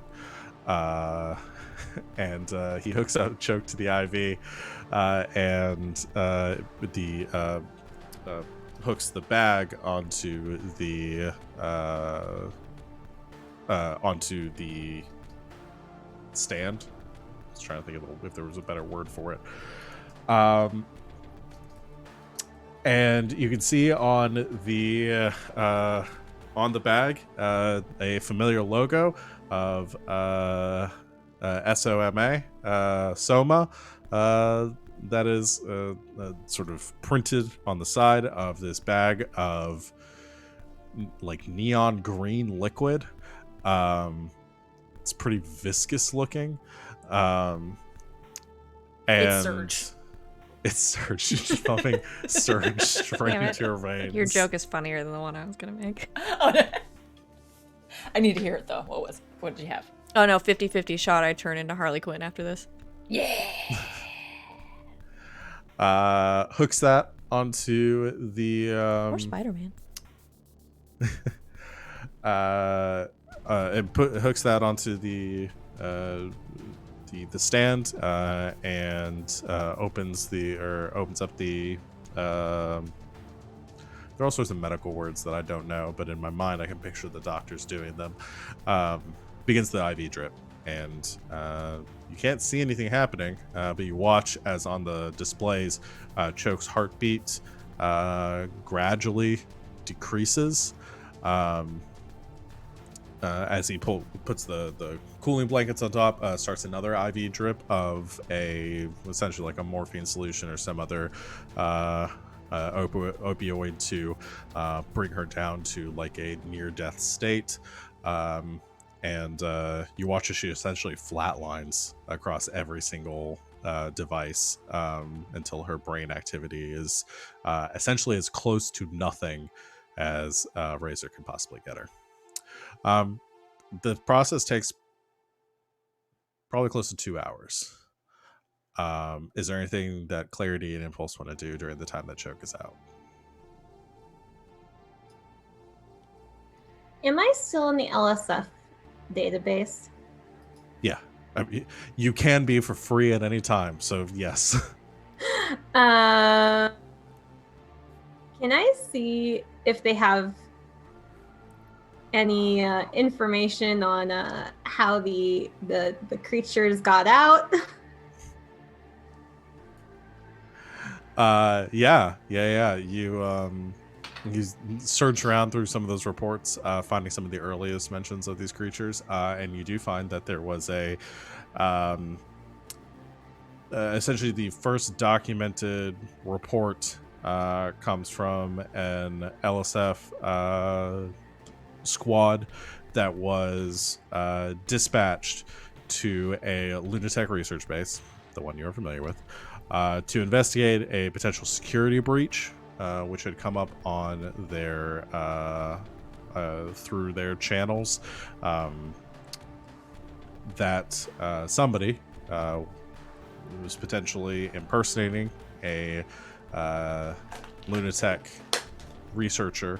And he hooks up Choke to the IV, and hooks the bag onto the stand. I was trying to think of if there was a better word for it. And you can see on the bag a familiar logo of SOMA, Soma, that is sort of printed on the side of this bag of like neon green liquid. It's pretty viscous looking. And It's Surge. It's Surge. Just pumping Surge straight Damn it. into your veins. Your joke is funnier than the one I was gonna make. Oh, no. I need to hear it though. What did you have? Oh no, 50-50 shot I turn into Harley Quinn after this. Yeah. Hooks that onto the Or Spider-Man. hooks that onto the stand and opens up the there are all sorts of medical words that I don't know, but in my mind I can picture the doctors doing them. Begins the IV drip, and you can't see anything happening, but you watch as on the displays, Choke's heartbeat gradually decreases as he puts the cooling blankets on top. Starts another IV drip of essentially like a morphine solution or some other opioid to bring her down to like a near-death state. And you watch as she essentially flatlines across every single device until her brain activity is essentially as close to nothing as Razor can possibly get her. The process takes probably close to 2 hours. Is there anything that Clarity and Impulse want to do during the time that Choke is out? Am I still in the LSF database? Yeah. I mean, you can be for free at any time, so yes. Can I see if they have any information on how the creatures got out? Yeah. You search around through some of those reports, finding some of the earliest mentions of these creatures, and you do find that there was essentially the first documented report comes from an LSF squad that was dispatched to a lunatic research base, the one you're familiar with, to investigate a potential security breach which had come up on their through their channels, that somebody was potentially impersonating a lunatic researcher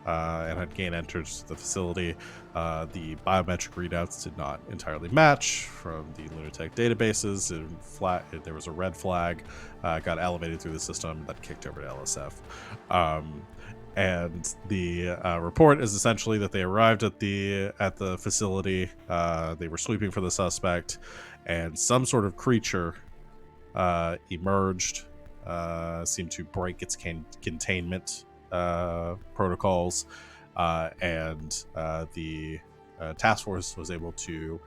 and had gained entrance to the facility. The biometric readouts did not entirely match from the lunatic databases. There was a red flag, got elevated through the system that kicked over to LSF. And the report is essentially that they arrived at the facility. They were sweeping for the suspect, and some sort of creature emerged, seemed to break its containment protocols, and the task force was able to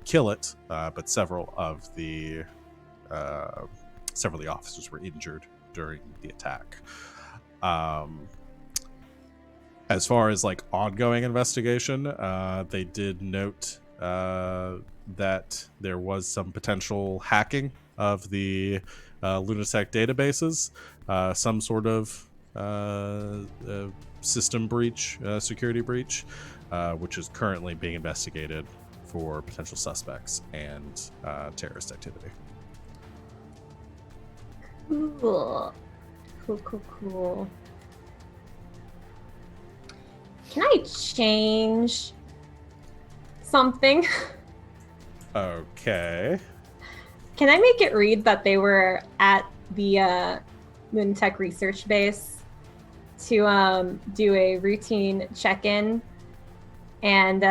kill it, but several of the officers were injured during the attack. As far as like ongoing investigation, they did note that there was some potential hacking of the lunatic databases, some sort of system breach, security breach, which is currently being investigated for potential suspects and terrorist activity. Cool. Can I change something? Okay. Can I make it read that they were at the Lunatic research base to do a routine check-in, and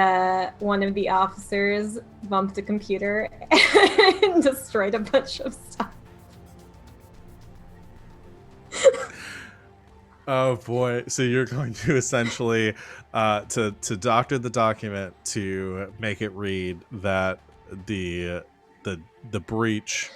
one of the officers bumped a computer and destroyed a bunch of stuff? Oh boy! So you're going to essentially to doctor the document to make it read that the breach,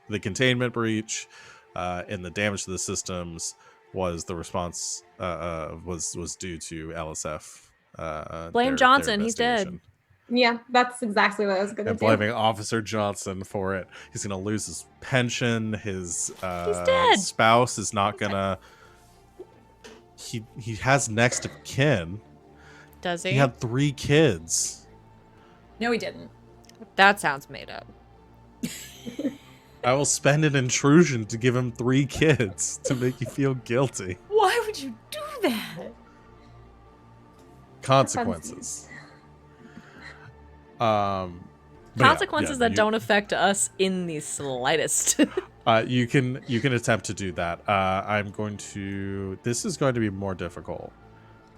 the containment breach, and the damage to the systems was the response was due to LSF. Blame Johnson. He's dead. Yeah, that's exactly what I was going to do. And blaming Officer Johnson for it. He's going to lose his pension. His spouse is not going to... He has next of kin. Does he? He had 3 kids. No, he didn't. That sounds made up. I will spend an intrusion to give him 3 kids to make you feel guilty. Why would you do that? Consequences. But Consequences yeah, that don't affect us in the slightest. you can attempt to do that. I'm going to. This is going to be more difficult.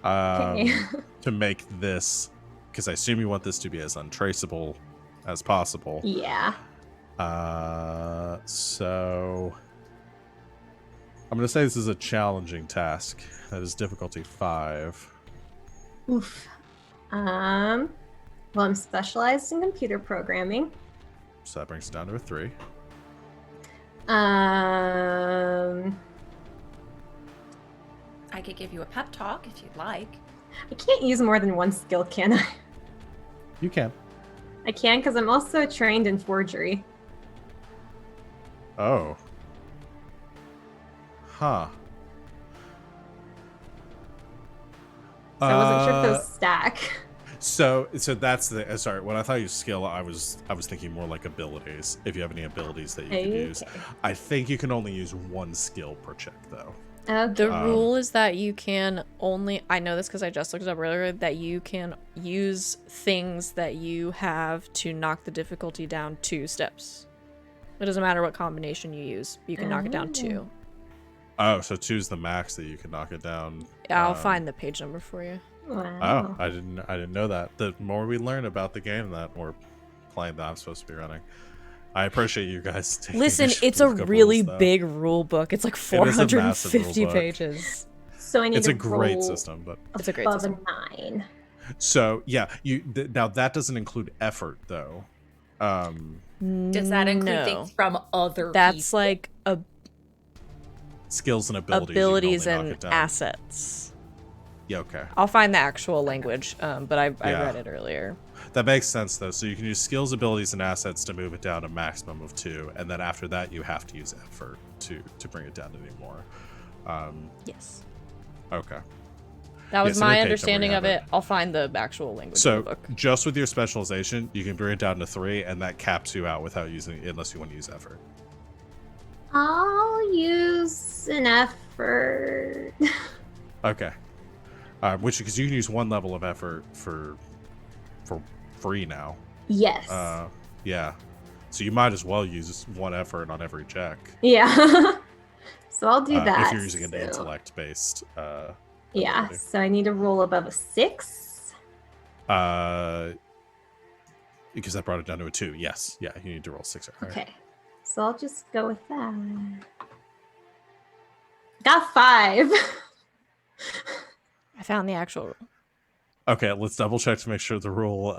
Okay. To make this, because I assume you want this to be as untraceable as possible. Yeah. So I'm going to say this is a challenging task. That is difficulty 5. Oof. Well, I'm specialized in computer programming. So that brings it down to a 3. I could give you a pep talk if you'd like. I can't use more than 1 skill, can I? You can. I can because I'm also trained in forgery. Oh. Huh. So I wasn't sure if those stack. So that's the sorry. When I thought you skill, I was thinking more like abilities. If you have any abilities that you could use, I think you can only use 1 skill per check though. Okay. The rule is that you can only, I know this because I just looked it up earlier, that you can use things that you have to knock the difficulty down 2 steps. It doesn't matter what combination you use. You can knock it down 2. Oh, so 2 is the max that you can knock it down. I'll find the page number for you. Wow. Oh, I didn't know that. The more we learn about the game that we're playing that I'm supposed to be running. I appreciate you guys taking Listen, the it's a look up really rules, though. big rule book. It's like It is a massive 450 rule book. pages. So I need It's to a great roll system, but It's a great above system. a 9. so yeah, now that doesn't include effort though. Does that include No. things from other That's people? like Skills and abilities. abilities you can only knock and it down. assets. Yeah, okay. I'll find the actual language, but I Yeah. read it earlier. That makes sense though. So you can use skills, abilities, and assets to move it down a maximum of 2, and then after that you have to use effort to bring it down anymore. Yes. Okay. That was Yes, in the my page number understanding you of have it. I'll find the actual language So of the book. just with your specialization, you can bring it down to 3, and that caps you out without using, unless you want to use effort. I'll use an effort. Okay. Which, because you can use 1 level of effort for free now. Yes. Yeah. So you might as well use 1 effort on every check. Yeah. So I'll do that. If you're using an so- intellect-based. Yeah. ability. So I need to roll above a 6. Because that brought it down to a 2. Yes. Yeah. You need to roll 6. All right. Okay. So I'll just go with that. Got 5. I found the actual rule. Okay. Let's double check to make sure the rule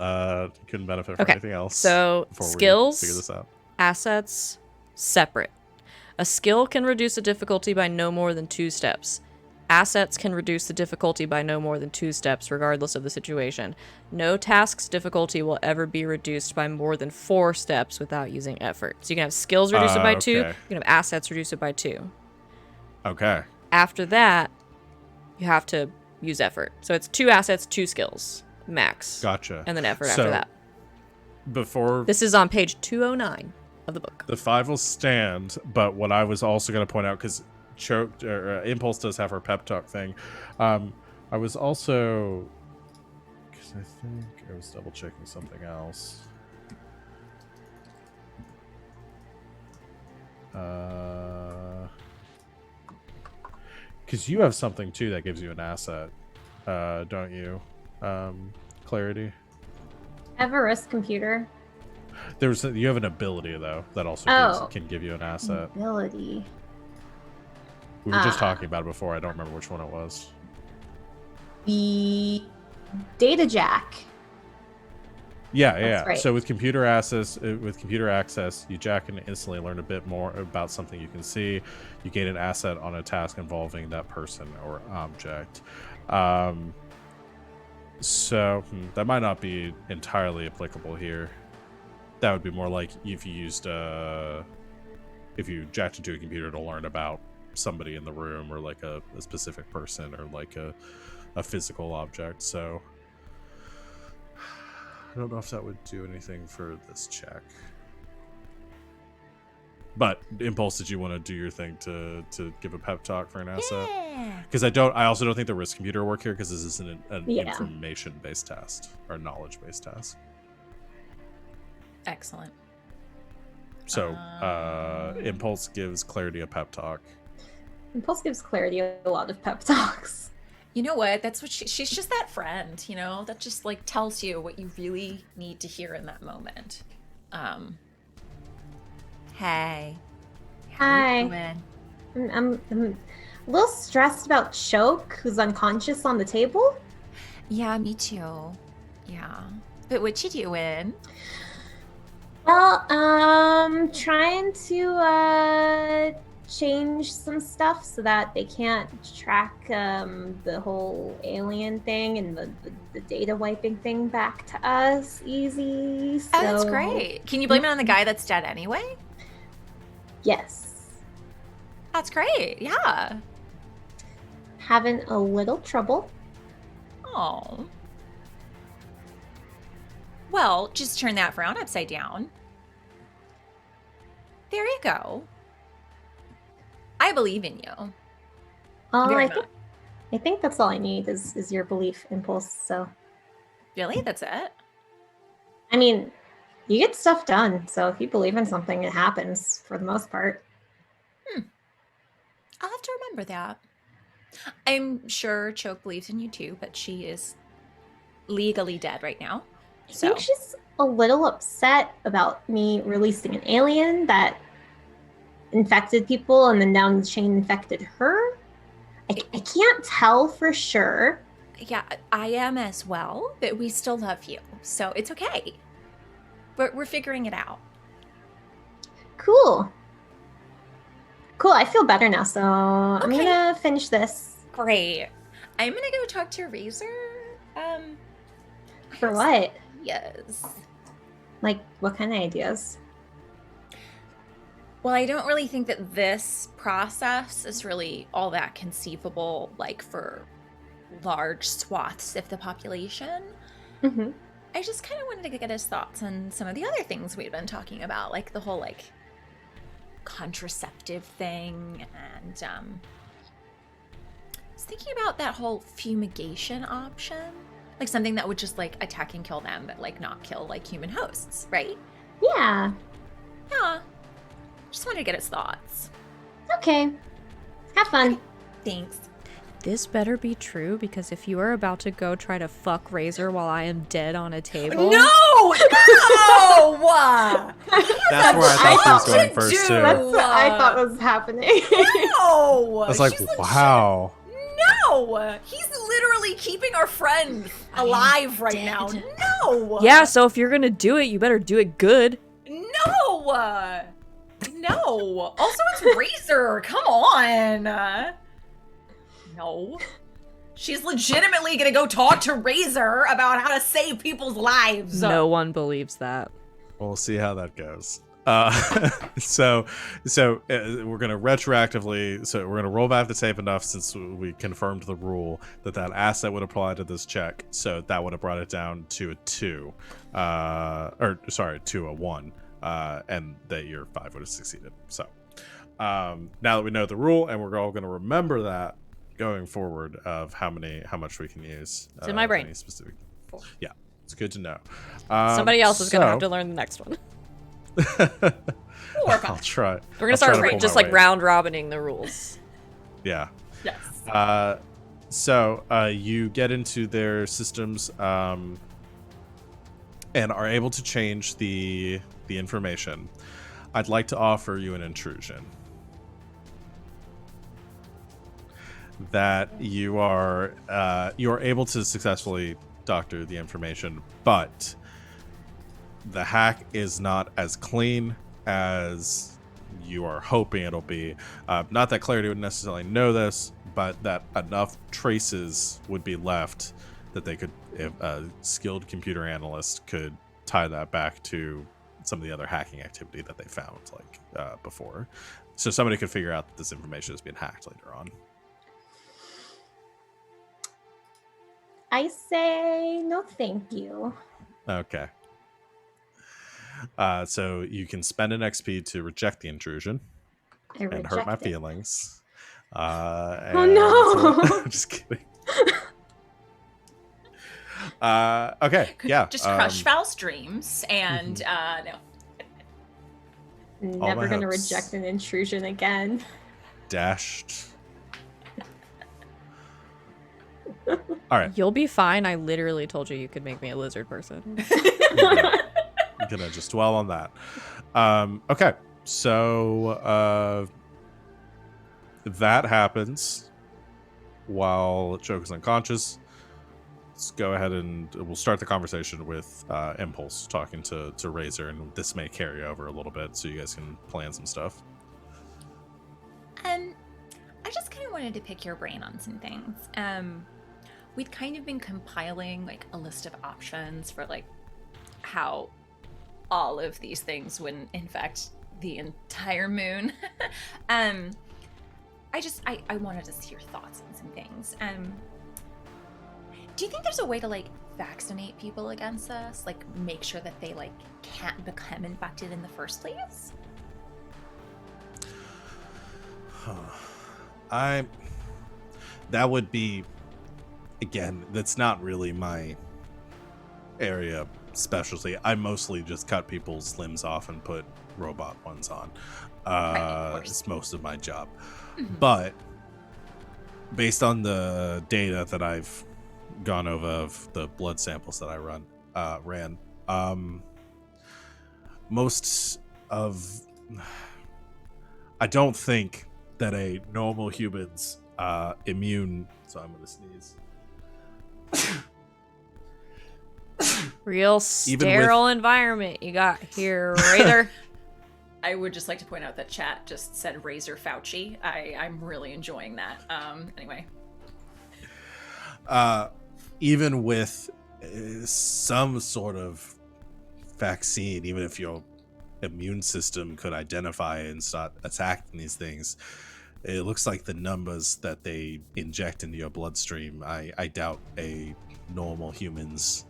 couldn't benefit from Okay, anything else. so before we skills- figure this out. Assets, separate. A skill can reduce the difficulty by no more than 2 steps. Assets can reduce the difficulty by no more than 2 steps, regardless of the situation. No task's difficulty will ever be reduced by more than 4 steps without using effort. So you can have skills reduce it by 2, okay. you can have assets reduce it by 2. Okay. After that, you have to use effort. So it's 2 assets, 2 skills, max. Gotcha. And then effort So, after that. Before This is on page 209 of the book. the 5 will stand, but what I was also going to point out, because Impulse does have her pep talk thing, I was also, because I think I was double checking something else. Because you have something too that gives you an asset, don't you? Clarity. Everest computer. You have an ability though that also can give you an asset. Ability. We were just talking about it before. I don't remember which one it was. The data jack. Yeah, yeah. That's right. So with computer access, you jack can instantly learn a bit more about something you can see. You gain an asset on a task involving that person or object. So that might not be entirely applicable here. That would be more like if you used if you jacked into a computer to learn about somebody in the room, or like a specific person, or like a physical object. So I don't know if that would do anything for this check. But Impulse, did you want to do your thing to give a pep talk for an asset? Yeah. Because I also don't think the risk computer will work here because this isn't an Yeah. information-based test or knowledge-based test. Excellent. So Impulse gives Clarity a pep talk. Impulse gives Clarity a lot of pep talks. You know what? That's what she's just that friend, you know, that just like tells you what you really need to hear in that moment. Hey. Hi. You doing? I'm a little stressed about Choke, who's unconscious on the table. Yeah, me too. Yeah. But what you doing? Well, trying to change some stuff so that they can't track the whole alien thing and the data wiping thing back to us easy. So... Oh, that's great. Can you blame it on the guy that's dead anyway? Yes. That's great. Yeah. Having a little trouble. Oh. Well, just turn that frown upside down. There you go. I believe in you. Very much. I think that's all I need is your belief, Impulse. So, Really? That's it? I mean, you get stuff done. So if you believe in something, it happens for the most part. I'll have to remember that. I'm sure Choke believes in you too, but she is legally dead right now. I So think she's a little upset about me releasing an alien that infected people and then down the chain infected her. I can't tell for sure. yeah, I am as well, but we still love you. So it's okay. We're figuring it out. Cool. Cool, I feel better now, so I'm Okay. gonna finish this. Great. I'm gonna go talk to Razor. For what? Yes. Like, what kind of ideas? Well, I don't really think that this process is really all that conceivable, like for large swaths of the population. Mm-hmm. I just kind of wanted to get his thoughts on some of the other things we've been talking about, like the whole like contraceptive thing, and I was thinking about that whole fumigation option, like something that would just like attack and kill them, but like not kill like human hosts, right? Yeah. Yeah. Just wanted to get his thoughts. Okay. Have fun. Thanks. This better be true, because if you are about to go try to fuck Razor while I am dead on a table... No! No! That's where I thought she was going first too. That's what I thought was happening. No! I was like, She's wow. No! He's literally keeping our friend alive right now. No! Yeah, so if you're gonna do it, you better do it good. No! No! Also, it's Razor. Come on. No. She's legitimately gonna go talk to Razor about how to save people's lives. No one believes that. We'll see how that goes. So we're gonna retroactively. So we're gonna roll back the tape enough since we confirmed the rule that asset would apply to this check. So that would have brought it down to a 2, to a 1, and that your 5 would have succeeded. So now that we know the rule, and we're all gonna remember that going forward of how much we can use. It's in my brain. Any specific. Yeah, it's good to know. Somebody else is gonna have to learn the next one. I'll try. We're gonna start just like round robining the rules. Yeah. Yes. So you get into their systems and are able to change the information. I'd like to offer you an intrusion. That you are able to successfully doctor the information, but the hack is not as clean as you are hoping it'll be. Not that Clarity would necessarily know this, but that enough traces would be left that they could, if a skilled computer analyst could tie that back to some of the other hacking activity that they found before. So somebody could figure out that this information has been hacked later on. I say no thank you. Okay. So you can spend an XP to reject the intrusion I and hurt my reject it. feelings. Oh no! Just kidding. Okay, yeah. Just crush Val's dreams and no. All my Never gonna hopes. reject an intrusion again. Dashed. All right. You'll be fine. I literally told you could make me a lizard person. I'm gonna just dwell on that. Okay, so that happens while Choke is unconscious. Let's go ahead and we'll start the conversation with Impulse talking to Razor, and this may carry over a little bit, so you guys can plan some stuff. I just kind of wanted to pick your brain on some things. We'd kind of been compiling like a list of options for like how all of these things when in fact the entire moon. I wanted to see your thoughts on some things. Do you think there's a way to like vaccinate people against this? Like make sure that they like can't become infected in the first place? That would be, again, that's not really my area of specialty. I mostly just cut people's limbs off and put robot ones on. It's most of my job. Mm-hmm. But based on the data that I've gone over of the blood samples that I ran, most of, I don't think that a normal human's immune. So I'm gonna sneeze. Real sterile environment you got here, Razor. I would just like to point out that chat just said Razor Fauci. I'm really enjoying that. Anyway. Even with some sort of vaccine, even if your immune system could identify and start attacking these things, it looks like the numbers that they inject into your bloodstream, I doubt a normal human's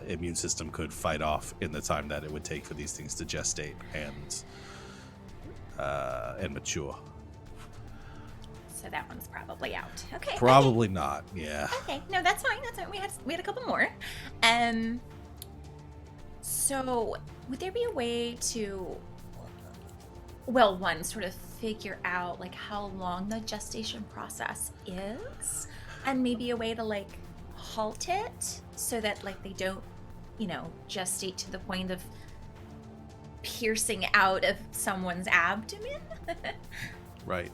immune system could fight off in the time that it would take for these things to gestate and mature. So that one's probably out. Okay. Probably not. Yeah. Okay. No, that's fine. That's fine. We had a couple more. So would there be a way to, well, one, sort of figure out like how long the gestation process is, and maybe a way to like halt it so that like they don't, gestate to the point of piercing out of someone's abdomen? Right.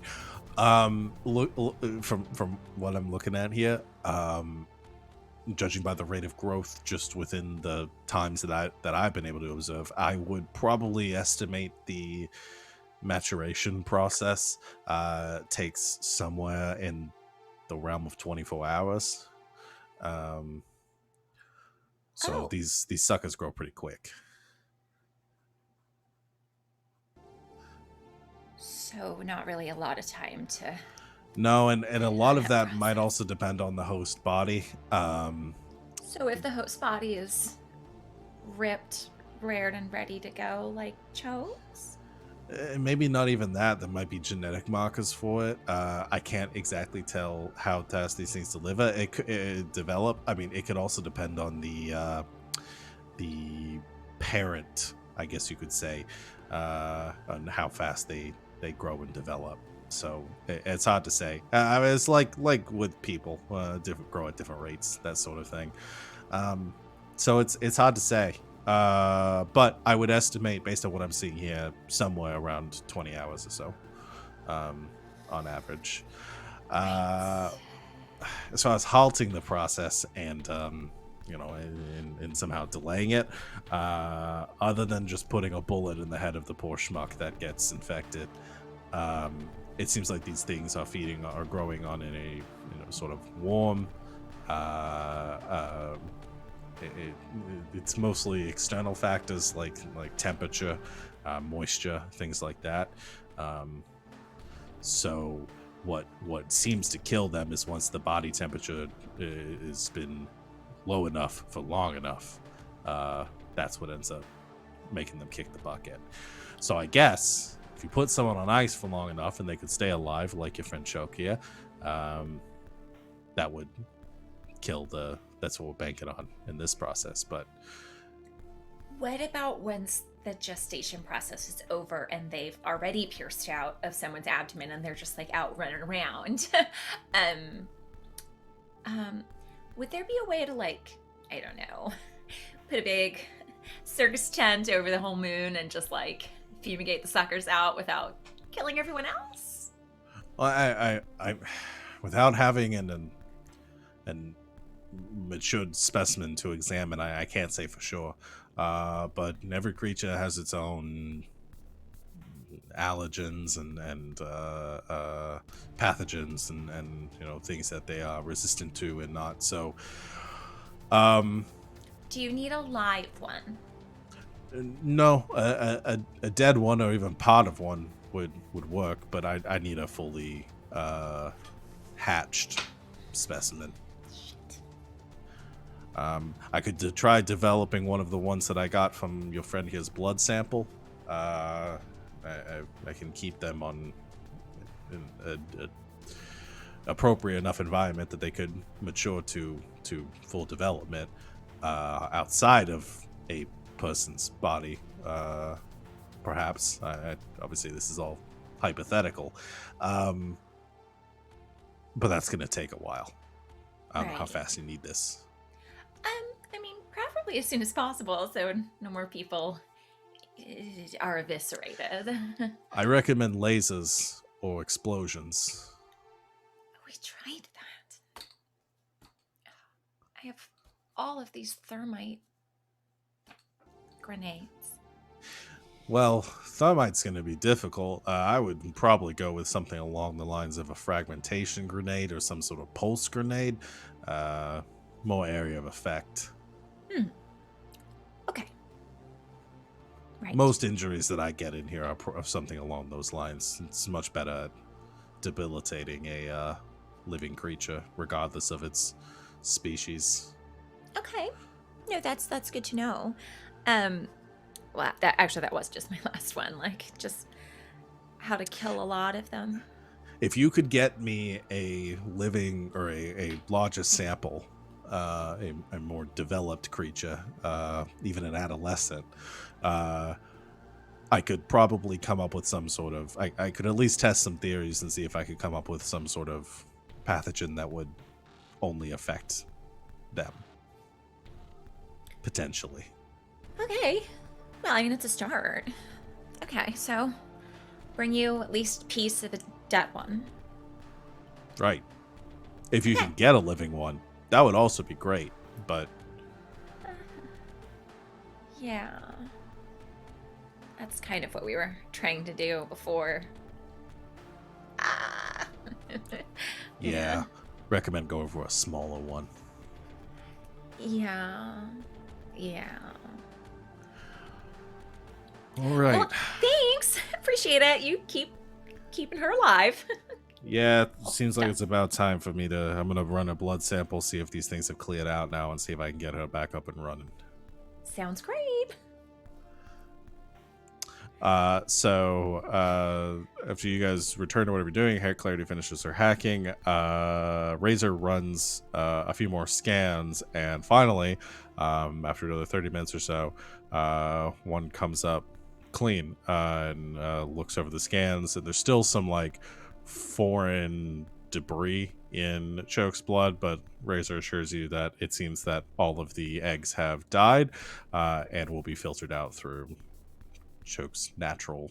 Look from what I'm looking at here, judging by the rate of growth just within the times that I've been able to observe, I would probably estimate the maturation process takes somewhere in the realm of 24 hours. So these suckers grow pretty quick. So not really a lot of time to... No, and a lot of that might also depend on the host body. So if the host body is ripped, reared, and ready to go, like Cho's? Maybe not even that. There might be genetic markers for it. I can't exactly tell how fast these things deliver. It could develop. I mean, it could also depend on the parent, I guess you could say, on how fast they grow and develop. So it's hard to say. It's like with people, grow at different rates, that sort of thing. So it's hard to say. But I would estimate, based on what I'm seeing here, somewhere around 20 hours or so, on average. As far as halting the process and and somehow delaying it, other than just putting a bullet in the head of the poor schmuck that gets infected, it seems like these things are growing on in a sort of warm, it's mostly external factors like temperature, moisture, things like that. So what seems to kill them is once the body temperature has been low enough for long enough, that's what ends up making them kick the bucket. So I guess if you put someone on ice for long enough and they could stay alive, like your friend Chokia, that would kill the. That's what we're banking on in this process. But what about once the gestation process is over and they've already pierced out of someone's abdomen and they're just like out running around? Would there be a way to, like, I don't know, put a big circus tent over the whole moon and just like fumigate the suckers out without killing everyone else? Well, I without having an matured specimen to examine, I can't say for sure. But every creature has its own allergens and pathogens and things that they are resistant to and not. So, do you need a live one? No, a dead one or even part of one would work, but I need a fully hatched specimen. I could try developing one of the ones that I got from your friend here's blood sample. I can keep them on a appropriate enough environment that they could mature to full development outside of a person's body. Perhaps. Obviously, this is all hypothetical, but that's going to take a while. I don't know how fast you need this. I mean, preferably as soon as possible, so no more people are eviscerated. I recommend lasers or explosions. We tried that. I have all of these thermite grenades. Well, thermite's going to be difficult. I would probably go with something along the lines of a fragmentation grenade or some sort of pulse grenade. More area of effect. Okay. Right. Most injuries that I get in here are of something along those lines. It's much better at debilitating a living creature, regardless of its species. Okay. No, that's good to know. Well, that was just my last one. Like, just how to kill a lot of them. If you could get me a living or a larger sample, a more developed creature, even an adolescent, I could probably come up with some sort of... I could at least test some theories and see if I could come up with some sort of pathogen that would only affect them. Potentially. Okay. Well, I mean, it's a start. Okay, so bring you at least a piece of a dead one. Right. If you can get a living one, that would also be great, but... Yeah. That's kind of what we were trying to do before. Yeah. Recommend going for a smaller one. Yeah. All right. Well, thanks. Appreciate it. You keeping her alive. Yeah, it seems like it's about time for me to... I'm going to run a blood sample, see if these things have cleared out now, and see if I can get her back up and running. Sounds great. So after you guys return to whatever you're doing, Clarity finishes her hacking. Razor runs a few more scans, and finally, after another 30 minutes or so, one comes up clean and looks over the scans, and there's still some like foreign debris in Choke's blood, but Razor assures you that it seems that all of the eggs have died and will be filtered out through Choke's natural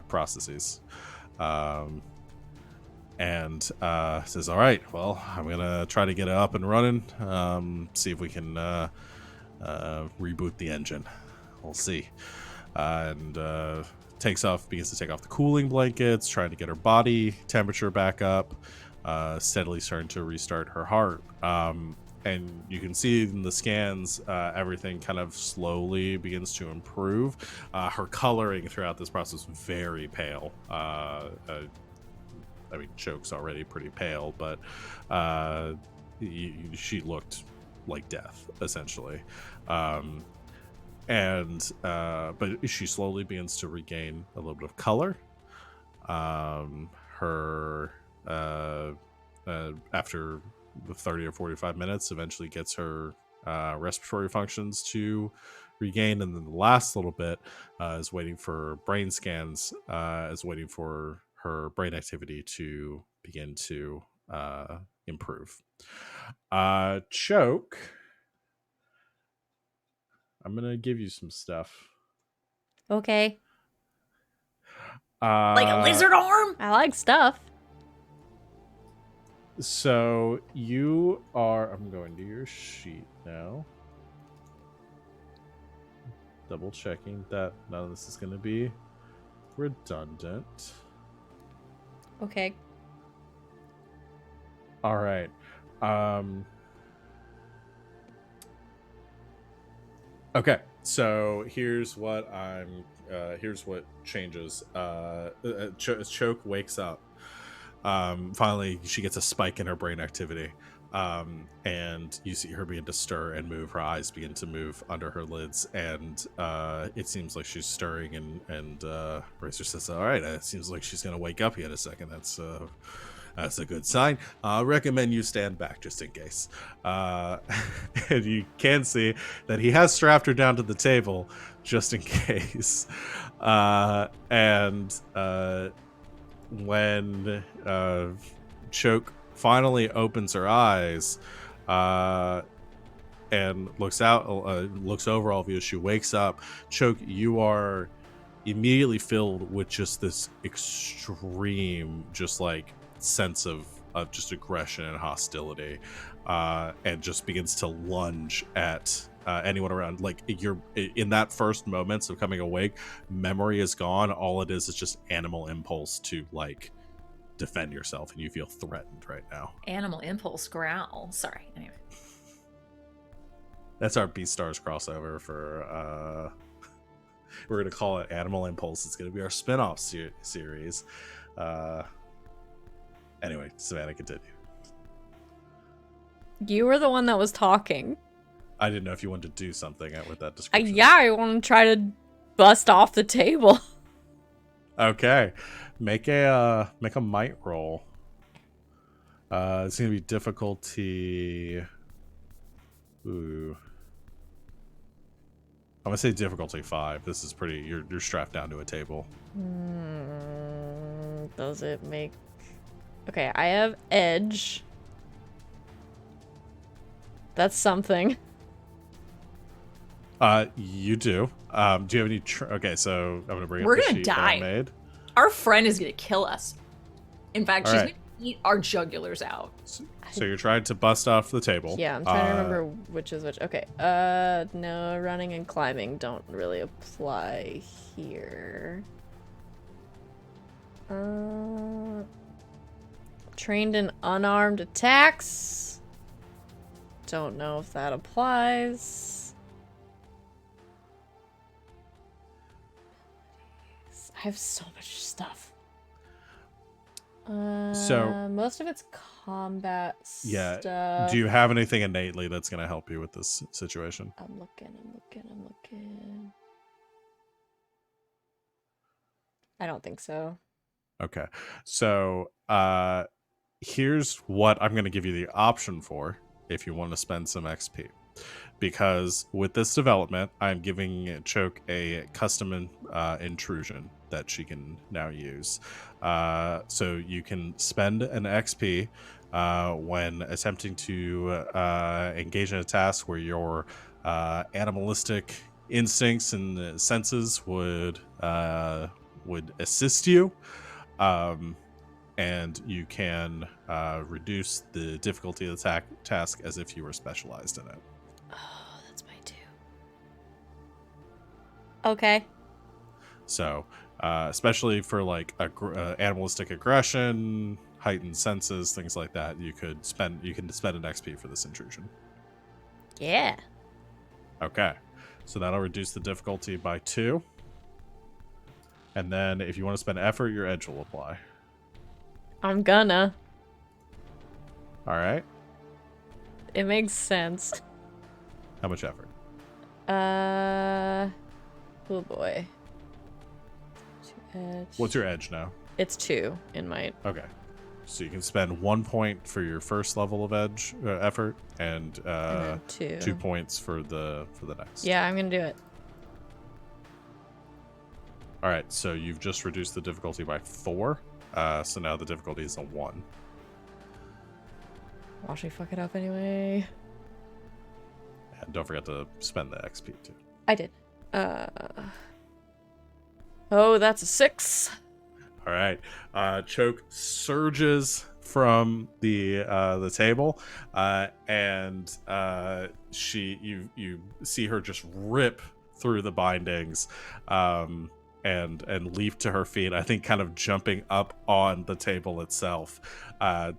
processes. And says, all right, well, I'm gonna try to get it up and running, see if we can reboot the engine. We'll see. And begins to take off the cooling blankets, trying to get her body temperature back up, steadily starting to restart her heart. And you can see in the scans, everything kind of slowly begins to improve. Her coloring throughout this process was very pale. I mean, Choke's already pretty pale, but she looked like death, essentially. But she slowly begins to regain a little bit of color. Her after the 30 or 45 minutes, eventually gets her respiratory functions to regain, and then the last little bit is waiting for brain scans, is waiting for her brain activity to begin to improve. Choke, I'm gonna give you some stuff. Okay. Like a lizard arm? I like stuff. So you are. I'm going to your sheet now. Double checking that none of this is going to be redundant. Okay. All right. Okay. So here's what here's what changes. Choke wakes up. Finally, she gets a spike in her brain activity. And you see her begin to stir and move. Her eyes begin to move under her lids, and it seems like she's stirring. And Razor says, "All right, it seems like she's gonna wake up here in a second. That's a good sign. I recommend you stand back just in case." And you can see that he has strapped her down to the table just in case. When Choke finally opens her eyes and looks over all of you as she wakes up, Choke, you are immediately filled with just this extreme, just like sense of just aggression and hostility, and just begins to lunge at anyone around. Like, you're in that first moments of coming awake, memory is gone. All it is just animal impulse to like defend yourself, and you feel threatened right now. Animal impulse growl. Sorry. Anyway. That's our Beastars crossover for we're gonna call it Animal Impulse. It's gonna be our spin-off series. Anyway, Savannah, continue. You were the one that was talking. I didn't know if you wanted to do something with that description. Yeah, I want to try to bust off the table. Okay, make a might roll. It's gonna be difficulty. Ooh, I'm gonna say difficulty 5. This is pretty. You're strapped down to a table. Does it make? Okay, I have edge. That's something. You do. Do you have any? Okay, so I'm gonna bring. We're up the gonna sheet that I die. made. Our friend is gonna kill us. In fact, she's All right. gonna eat our jugulars out. So you're trying to bust off the table. Yeah, I'm trying to remember which is which. Okay. No, running and climbing don't really apply here. Trained in unarmed attacks. Don't know if that applies. I have so much stuff. Most of it's combat Yeah. stuff. Do you have anything innately that's gonna help you with this situation? I'm looking. I don't think so. Okay. So here's what I'm going to give you the option for if you want to spend some XP. Because with this development, I'm giving Choke a custom intrusion that she can now use. So you can spend an XP when attempting to engage in a task where your animalistic instincts and senses would assist you. And you can reduce the difficulty of the task as if you were specialized in it. Oh, that's my 2. Okay. So, especially for like animalistic aggression, heightened senses, things like that, you can spend an XP for this intrusion. Yeah. Okay, so that'll reduce the difficulty by 2. And then if you want to spend effort, your edge will apply. I'm gonna. All right. It makes sense. How much effort? Oh boy. Edge. What's your edge now? It's 2 in my. Okay. So you can spend 1 point for your first level of edge effort, and then 2. 2 points for the next. Yeah, I'm gonna do it. All right. So you've just reduced the difficulty by 4. So now the difficulty is a 1. Watch me fuck it up anyway. And don't forget to spend the XP too. I did. Oh, that's a 6. All right. Choke surges from the table, and you see her just rip through the bindings, and leap to her feet. I think kind of jumping up on the table itself,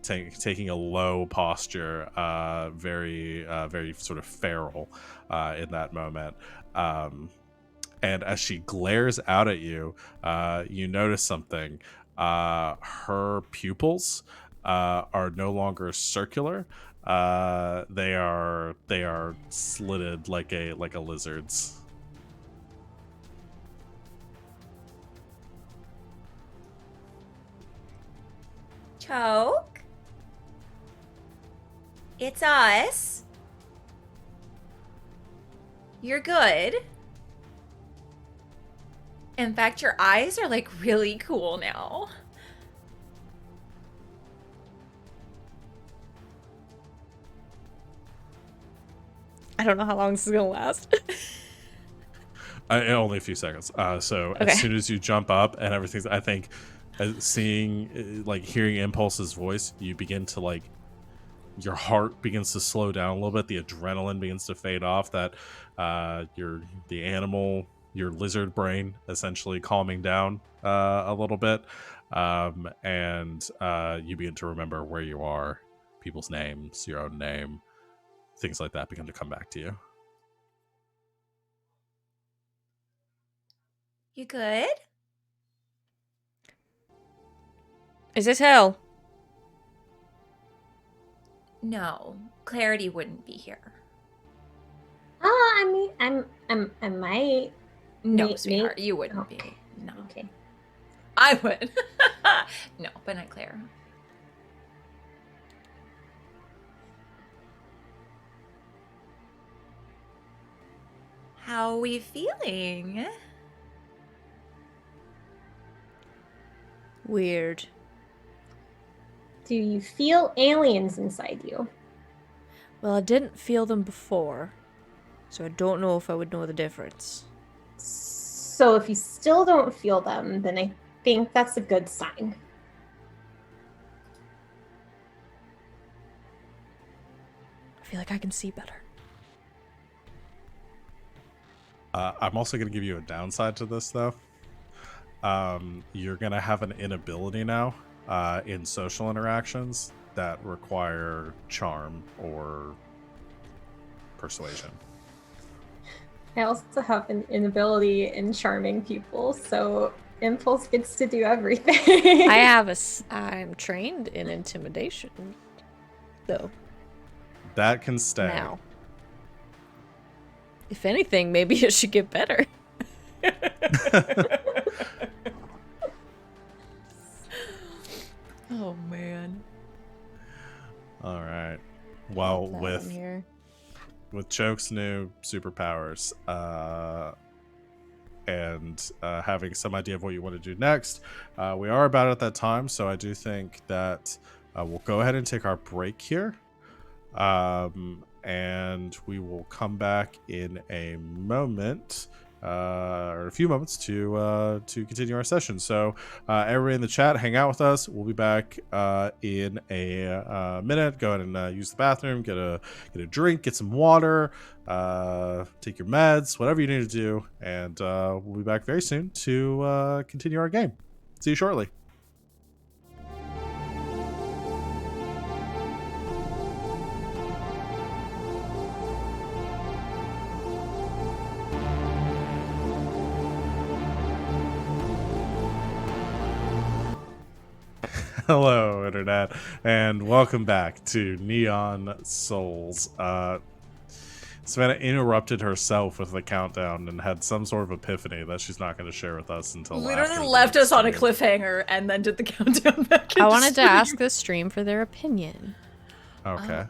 taking a low posture, very sort of feral in that moment. And as she glares out at you, you notice something. Her pupils are no longer circular. They are slitted like a lizard's. Choke? It's us. You're good. In fact, your eyes are like really cool now. I don't know how long this is gonna last. Only a few seconds. So Okay. as soon as you jump up and everything's, I think, hearing Impulse's voice, you begin to like, your heart begins to slow down a little bit. The adrenaline begins to fade off. That your lizard brain essentially calming down a little bit, and you begin to remember where you are, people's names, your own name, things like that begin to come back to you. You good? Is this hell? No, Clarity wouldn't be here. I mean, I might. No, sweetheart, you wouldn't okay. be. No. Okay. I would. No, but not Claire. How are we feeling? Weird. Do you feel aliens inside you? Well, I didn't feel them before, so I don't know if I would know the difference. So if you still don't feel them, then I think that's a good sign. I feel like I can see better. I'm also going to give you a downside to this, though. You're going to have an inability now in social interactions that require charm or persuasion. I also have an inability in charming people, so Impulse gets to do everything. I'm trained in intimidation, though. That can stay. Now. If anything, maybe it should get better. Oh, man. All right. Well, with Choke's new superpowers and having some idea of what you want to do next, we are about at that time, so I do think that we'll go ahead and take our break here, and we will come back in a moment, or a few moments, to continue our session. So everybody in the chat, hang out with us. We'll be back in a minute. Go ahead and use the bathroom, get a drink, get some water, take your meds, whatever you need to do, and we'll be back very soon to continue our game. See you shortly. Hello, Internet, and welcome back to Neon Souls. Savannah interrupted herself with the countdown and had some sort of epiphany that she's not going to share with us until Literally after the left us on a stream. cliffhanger and then did the countdown back. I wanted to ask the stream for their opinion. Okay.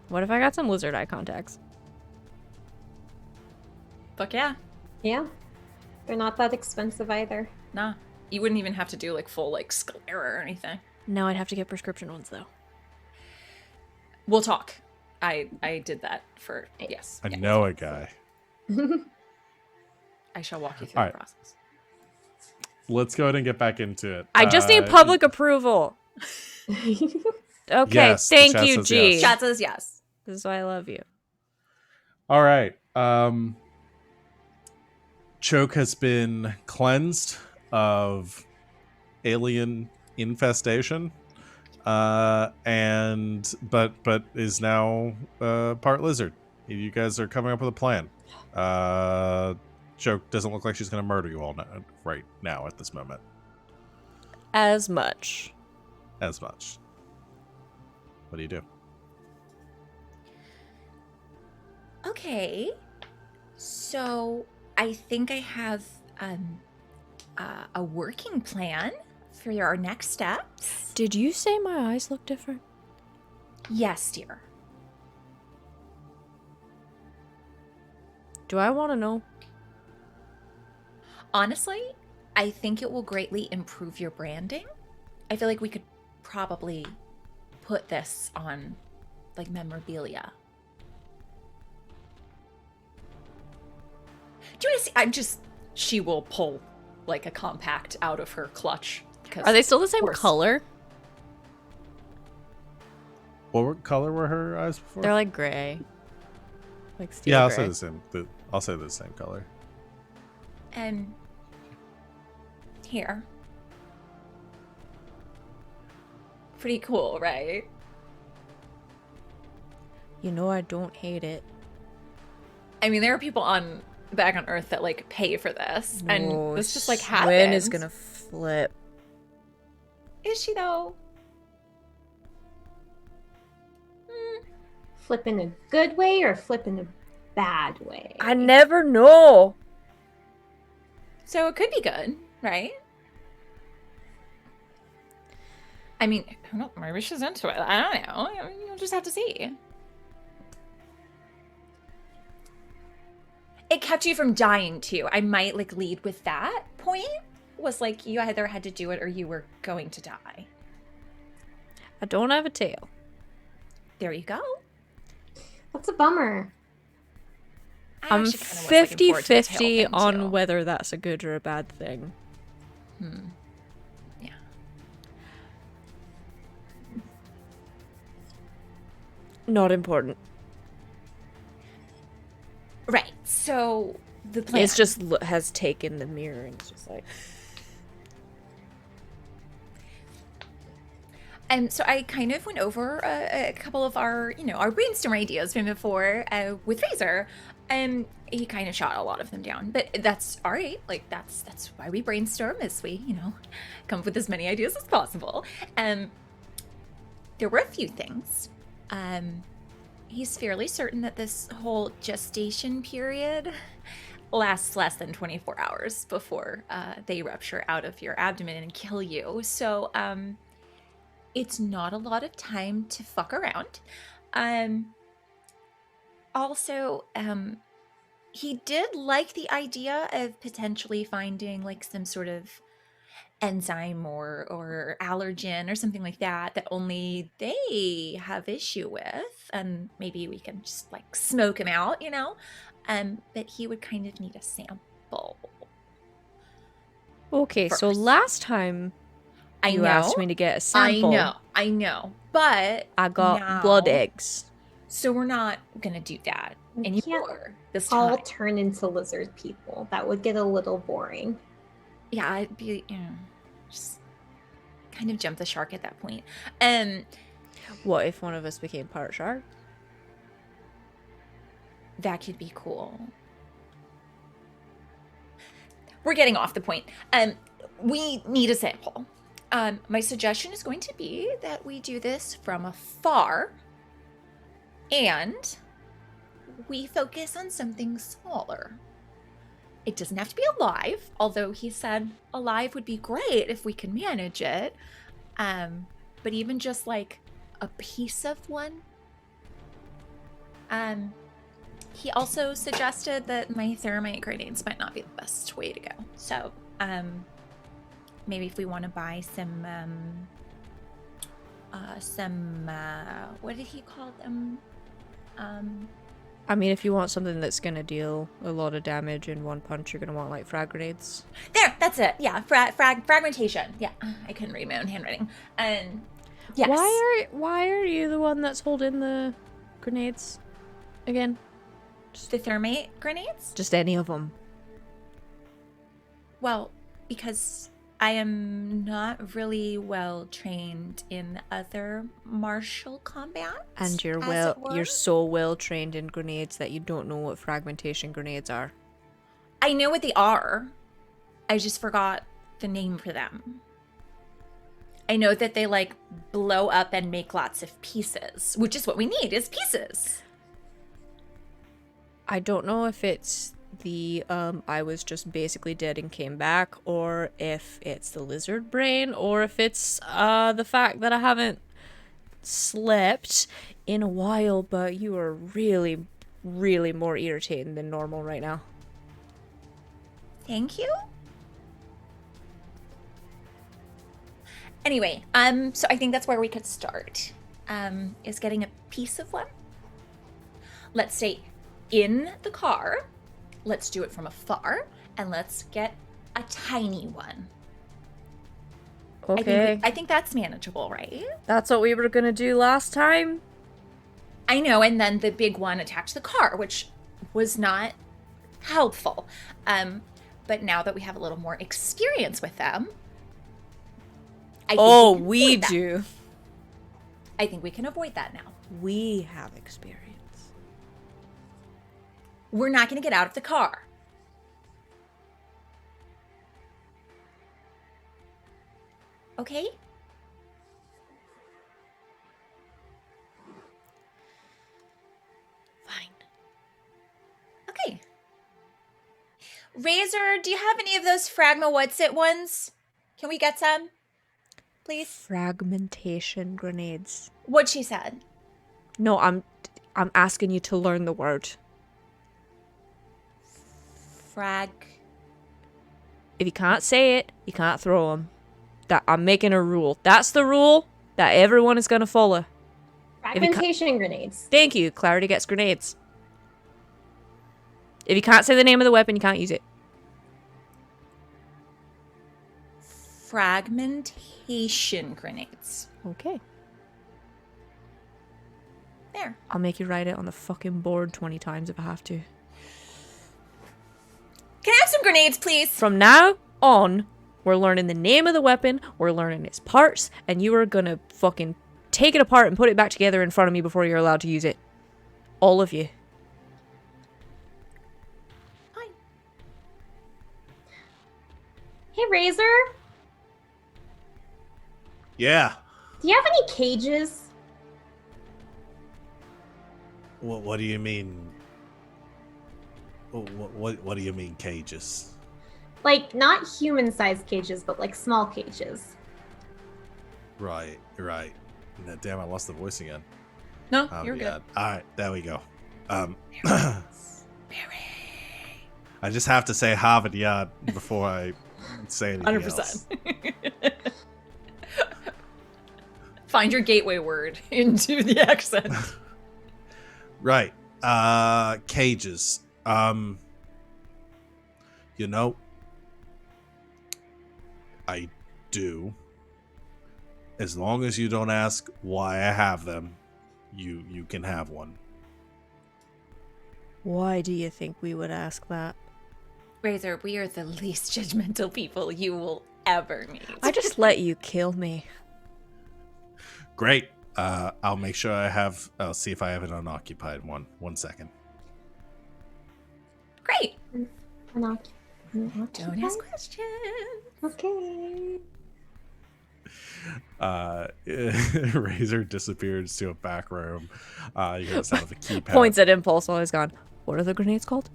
What if I got some lizard eye contacts? Fuck yeah. Yeah. They're not that expensive either. Nah. You wouldn't even have to do like full like sclera or anything. No, I'd have to get prescription ones though. We'll talk. I did that for yes. I yeah. know a guy. I shall walk you through All the right. process. Let's go ahead and get back into it. I just need public approval. Okay, Yes, the thank chat you, says G. yes. Chat says yes. This is why I love you. All right. Choke has been cleansed of alien infestation, and but is now part lizard. You guys are coming up with a plan. Choke doesn't look like she's going to murder you all right now at this moment. As much. As much. What do you do? Okay. So I think I have a working plan for our next steps. Did you say my eyes look different? Yes, dear. Do I want to know? Honestly, I think it will greatly improve your branding. I feel like we could probably put this on like memorabilia. Do you want to see? She will pull like a compact out of her clutch. Are they still the same course. color? What color were her eyes before? They're like gray. Like steel yeah, I'll gray. say the same. I'll say the same color. Here. Pretty cool, right? You know I don't hate it. I mean, there are people back on Earth that like pay for this, and this just like happens. Swin is gonna flip. Is she though? Flip in a good way or flip in a bad way? I never know. So it could be good, right? I mean, who knows? Maybe she's into it. I don't know. I mean, you'll just have to see. It kept you from dying too. I might like lead with that point. Was like you either had to do it or you were going to die. I don't have a tail. There you go. That's a bummer. I I'm actually kinda was looking forward to the tail 50-50 thing, on too. whether that's a good or a bad thing. Yeah. Not important. Right. So the plan. It's just has taken the mirror and it's just like... So I kind of went over a couple of our, our brainstorm ideas from before with Razor. He kind of shot a lot of them down, but that's all right. Like that's why we brainstorm, is we, come up with as many ideas as possible. There were a few things. He's fairly certain that this whole gestation period lasts less than 24 hours before they rupture out of your abdomen and kill you. So, it's not a lot of time to fuck around. Also, he did like the idea of potentially finding like some sort of enzyme or allergen or something like that only they have issue with, and maybe we can just like smoke him out, but he would kind of need a sample. Okay, so First. last time you asked me to get a sample. I know, but I got now- blood eggs. So we're not gonna do that We anymore this All time. turn into lizard people. That would get a little boring. Yeah, I'd be, just kind of jump the shark at that point. What if one of us became part shark? That could be cool. We're getting off the point. We need a sample. My suggestion is going to be that we do this from afar, and we focus on something smaller. It doesn't have to be alive, although he said alive would be great if we can manage it. But even just like a piece of one. He also suggested that my thermite grenades might not be the best way to go. So, maybe if we want to buy some, what did he call them? I mean, if you want something that's gonna deal a lot of damage in one punch, you're gonna want like frag grenades. There, that's it. Yeah, fragmentation. Yeah, I couldn't read my own handwriting. And yes. Why are you the one that's holding the grenades again? The thermite grenades? Just any of them. Well, because I am not really well trained in other martial combat. And you're so well trained in grenades that you don't know what fragmentation grenades are. I know what they are. I just forgot the name for them. I know that they like blow up and make lots of pieces, which is what we need, is pieces. I don't know if it's the I was just basically dead and came back, or if it's the lizard brain, or if it's the fact that I haven't slept in a while, but you are really, really more irritating than normal right now. Thank you. Anyway, so I think that's where we could start. Is getting a piece of one. Let's stay in the car. Let's do it from afar, and let's get a tiny one. Okay. I think that's manageable, right? That's what we were gonna do last time. I know, and then the big one attached the car, which was not helpful. But now that we have a little more experience with them, I think we do. I think we can avoid that now. We have experience. We're not going to get out of the car. Okay? Fine. Okay. Razor, do you have any of those Fragma What's It ones? Can we get some? Please? Fragmentation grenades. What she said. No, I'm asking you to learn the word. If you can't say it, you can't throw them. That I'm making a rule. That's the rule that everyone is gonna follow. Fragmentation grenades. Thank you. Clarity gets grenades. If you can't say the name of the weapon, you can't use it. Fragmentation grenades. Okay. There. I'll make you write it on the fucking board 20 times if I have to. Can I have some grenades, please? From now on, we're learning the name of the weapon, we're learning its parts, and you are gonna fucking take it apart and put it back together in front of me before you're allowed to use it. All of you. Fine. Hey, Razor. Yeah. Do you have any cages? What do you mean? What do you mean cages? Like, not human-sized cages, but like small cages. Right. No, damn, I lost the voice again. No, you're good. All right, there we go. I just have to say Harvard Yard before I say anything 100%. else. Find your gateway word into the accent. Right. Cages. You know, I do. As long as you don't ask why I have them, you can have one. Why do you think we would ask that? Razor, we are the least judgmental people you will ever meet. I just let you kill me. Great. I'll make sure I'll see if I have an unoccupied one. 1 second. Great. Don't Don't ask questions. Okay. Razor disappears to a back room. You hear the sound of a keypad. Points at Impulse while he's gone. What are the grenades called?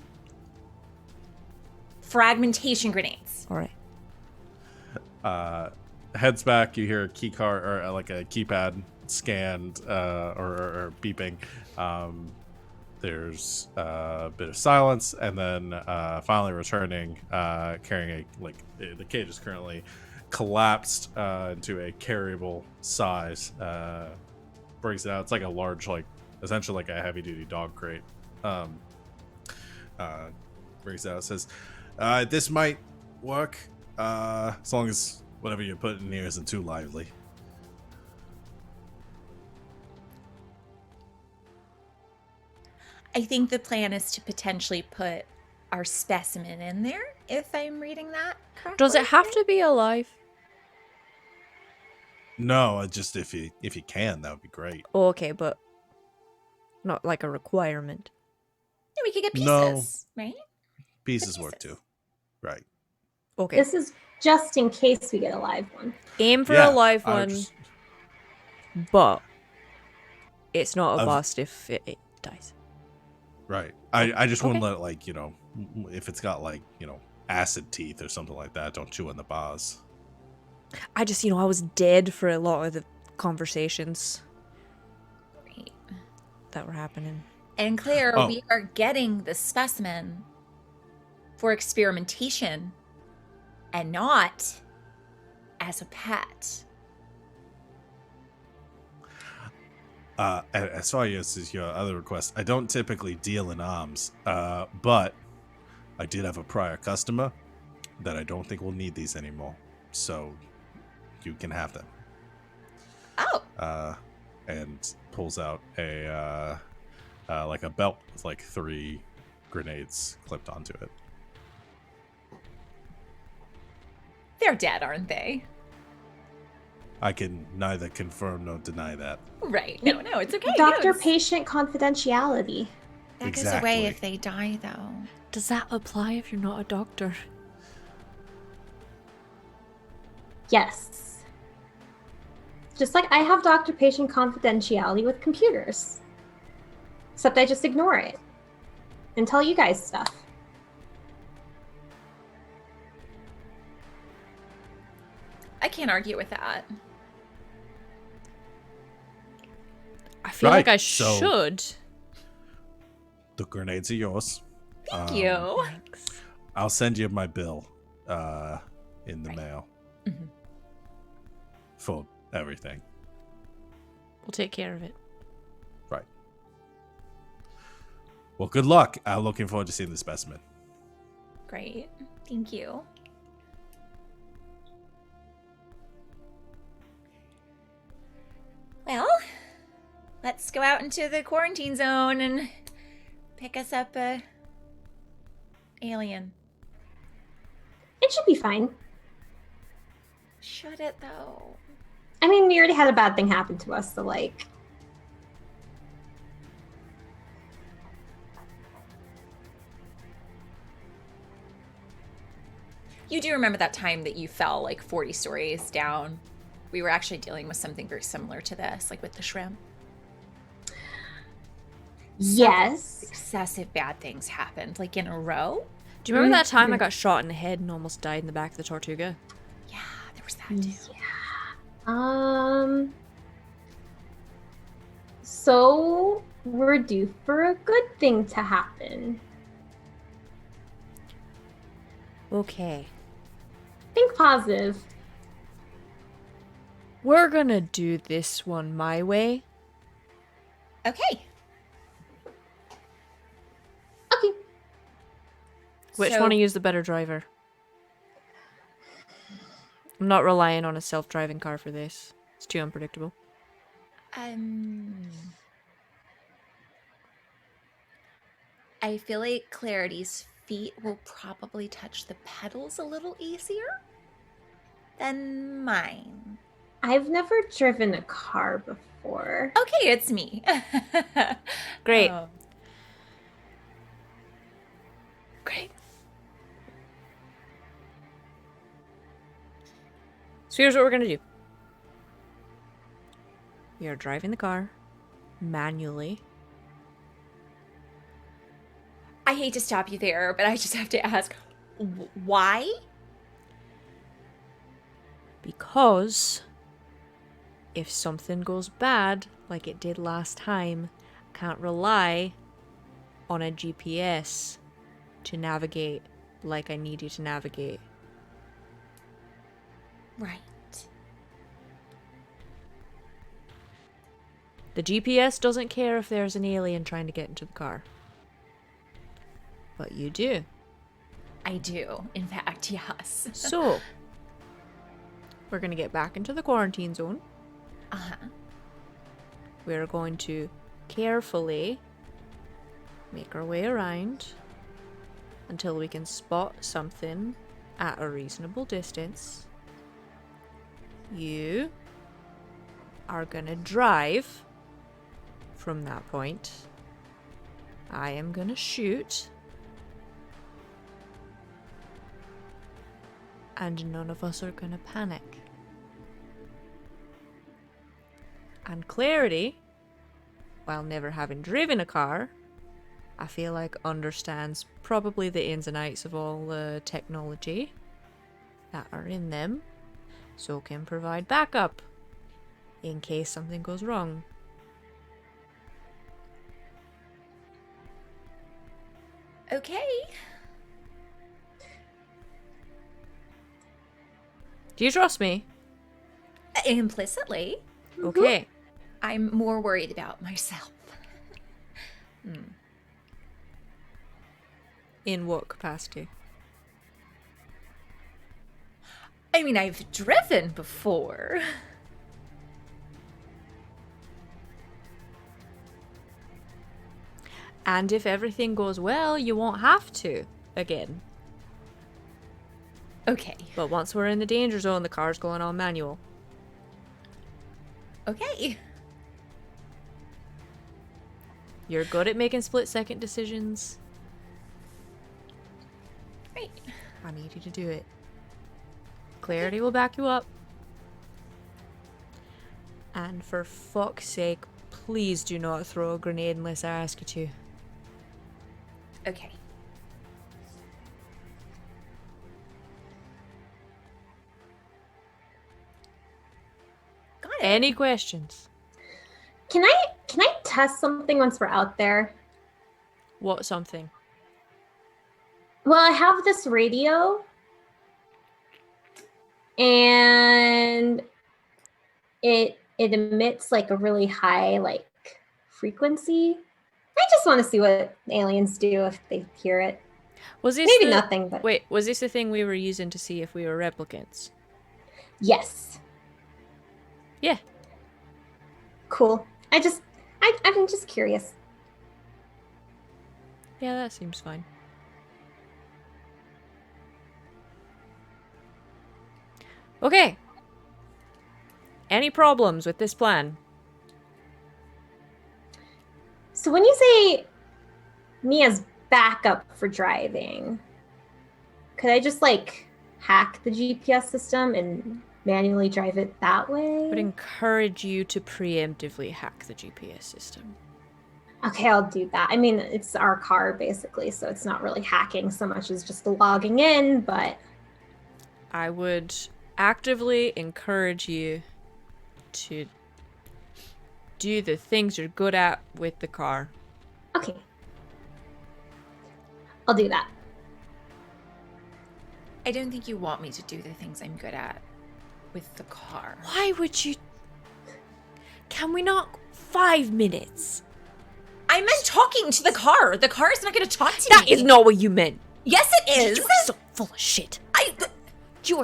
Fragmentation grenades. All right. Heads back. You hear a key card or like a keypad scanned or beeping. There's a bit of silence, and then finally returning, carrying the cage is currently collapsed into a carryable size. Brings it out. It's like a large, essentially like a heavy-duty dog crate. Brings it out. Says, "This might work, as long as whatever you put in here isn't too lively." I think the plan is to potentially put our specimen in there, if I'm reading that correctly. Does it have to be alive? No, just if you can, that would be great. Oh, okay, but not like a requirement. Yeah, we could get pieces, No. right? Pieces work too, right? Okay. This is just in case we get a live one. Aim for Yeah, a live I one, just- but it's not a I've- bust if it dies. Right. I just wouldn't Okay. let it, if it's got acid teeth or something like that, don't chew on the bars. I just, I was dead for a lot of the conversations Right. that were happening. And Claire, Oh. we are getting the specimen for experimentation and not as a pet. As far as your other request, I don't typically deal in arms, but I did have a prior customer that I don't think will need these anymore, so you can have them. Oh, And pulls out a belt with 3 grenades clipped onto it. they're dead, aren't they? I can neither confirm nor deny that. Right. No, it's okay. Doctor-patient confidentiality. That goes away Exactly. if they die, though. Does that apply if you're not a doctor? Yes. Just like I have doctor-patient confidentiality with computers. Except I just ignore it. And tell you guys stuff. I can't argue with that. I feel like Right, I so- should. The grenades are yours. Thank you. I'll send you my bill in the Right. mail Mhm. for everything. We'll take care of it. Right. Well, good luck. I'm looking forward to seeing the specimen. Great. Thank you. Well, let's go out into the quarantine zone and pick us up a alien. It should be fine. Should it though? I mean, we already had a bad thing happen to us, so You do remember that time that you fell 40 stories down? We were actually dealing with something very similar to this, with the shrimp. yes. Excessive bad things happened, in a row. Do you remember that time I got shot in the head and almost died in the back of the Tortuga? Yeah, there was that too. So we're due for a good thing to happen. Okay. Think positive. We're gonna do this one my way. Okay. Okay. Which So- one of you is the better driver? I'm not relying on a self-driving car for this. It's too unpredictable. I feel like Clarity's feet will probably touch the pedals a little easier than mine. I've never driven a car before. Okay, it's me. Great. Oh. Great. So here's what we're gonna do. We are driving the car manually. I hate to stop you there, but I just have to ask, why? Because if something goes bad, like it did last time, I can't rely on a GPS to navigate like I need you to navigate. Right. The GPS doesn't care if there's an alien trying to get into the car. But you do. I do, in fact, yes. So, we're going to get back into the quarantine zone. Uh-huh. We're going to carefully make our way around until we can spot something at a reasonable distance. You are going to drive from that point. I am going to shoot. And none of us are going to panic. And Clarity, while never having driven a car, I feel like understands probably the ins and outs of all the technology that are in them, so can provide backup in case something goes wrong. Okay. Do you trust me? Implicitly. Okay. I'm more worried about myself. In what capacity? I mean, I've driven before. And if everything goes well, you won't have to again. Okay. But once we're in the danger zone, the car's going on manual. Okay. You're good at making split-second decisions. Great. I need you to do it. Clarity will back you up. And for fuck's sake, please do not throw a grenade unless I ask you to. Okay. Got it. Any questions? Can I test something once we're out there? What something? Well, I have this radio, and it emits like a really high like frequency. I just want to see what aliens do if they hear it. Was this Maybe the- nothing, but Wait, was this the thing we were using to see if we were replicants? yes, Yeah. cool. I'm just curious. Yeah, that seems fine. Okay. Any problems with this plan? So when you say me as backup for driving, could I just like hack the GPS system and manually drive it that way? I would encourage you to preemptively hack the GPS system. Okay, I'll do that. I mean, it's our car basically, so it's not really hacking so much as just logging in, but I would actively encourage you to do the things you're good at with the car. okay. I'll do that. I don't think you want me to do the things I'm good at with the car. Why would you? Can we not? 5 minutes. I meant talking to the car. The car is not going to talk to me. That is not what you meant. Yes, it is. You're so full of shit.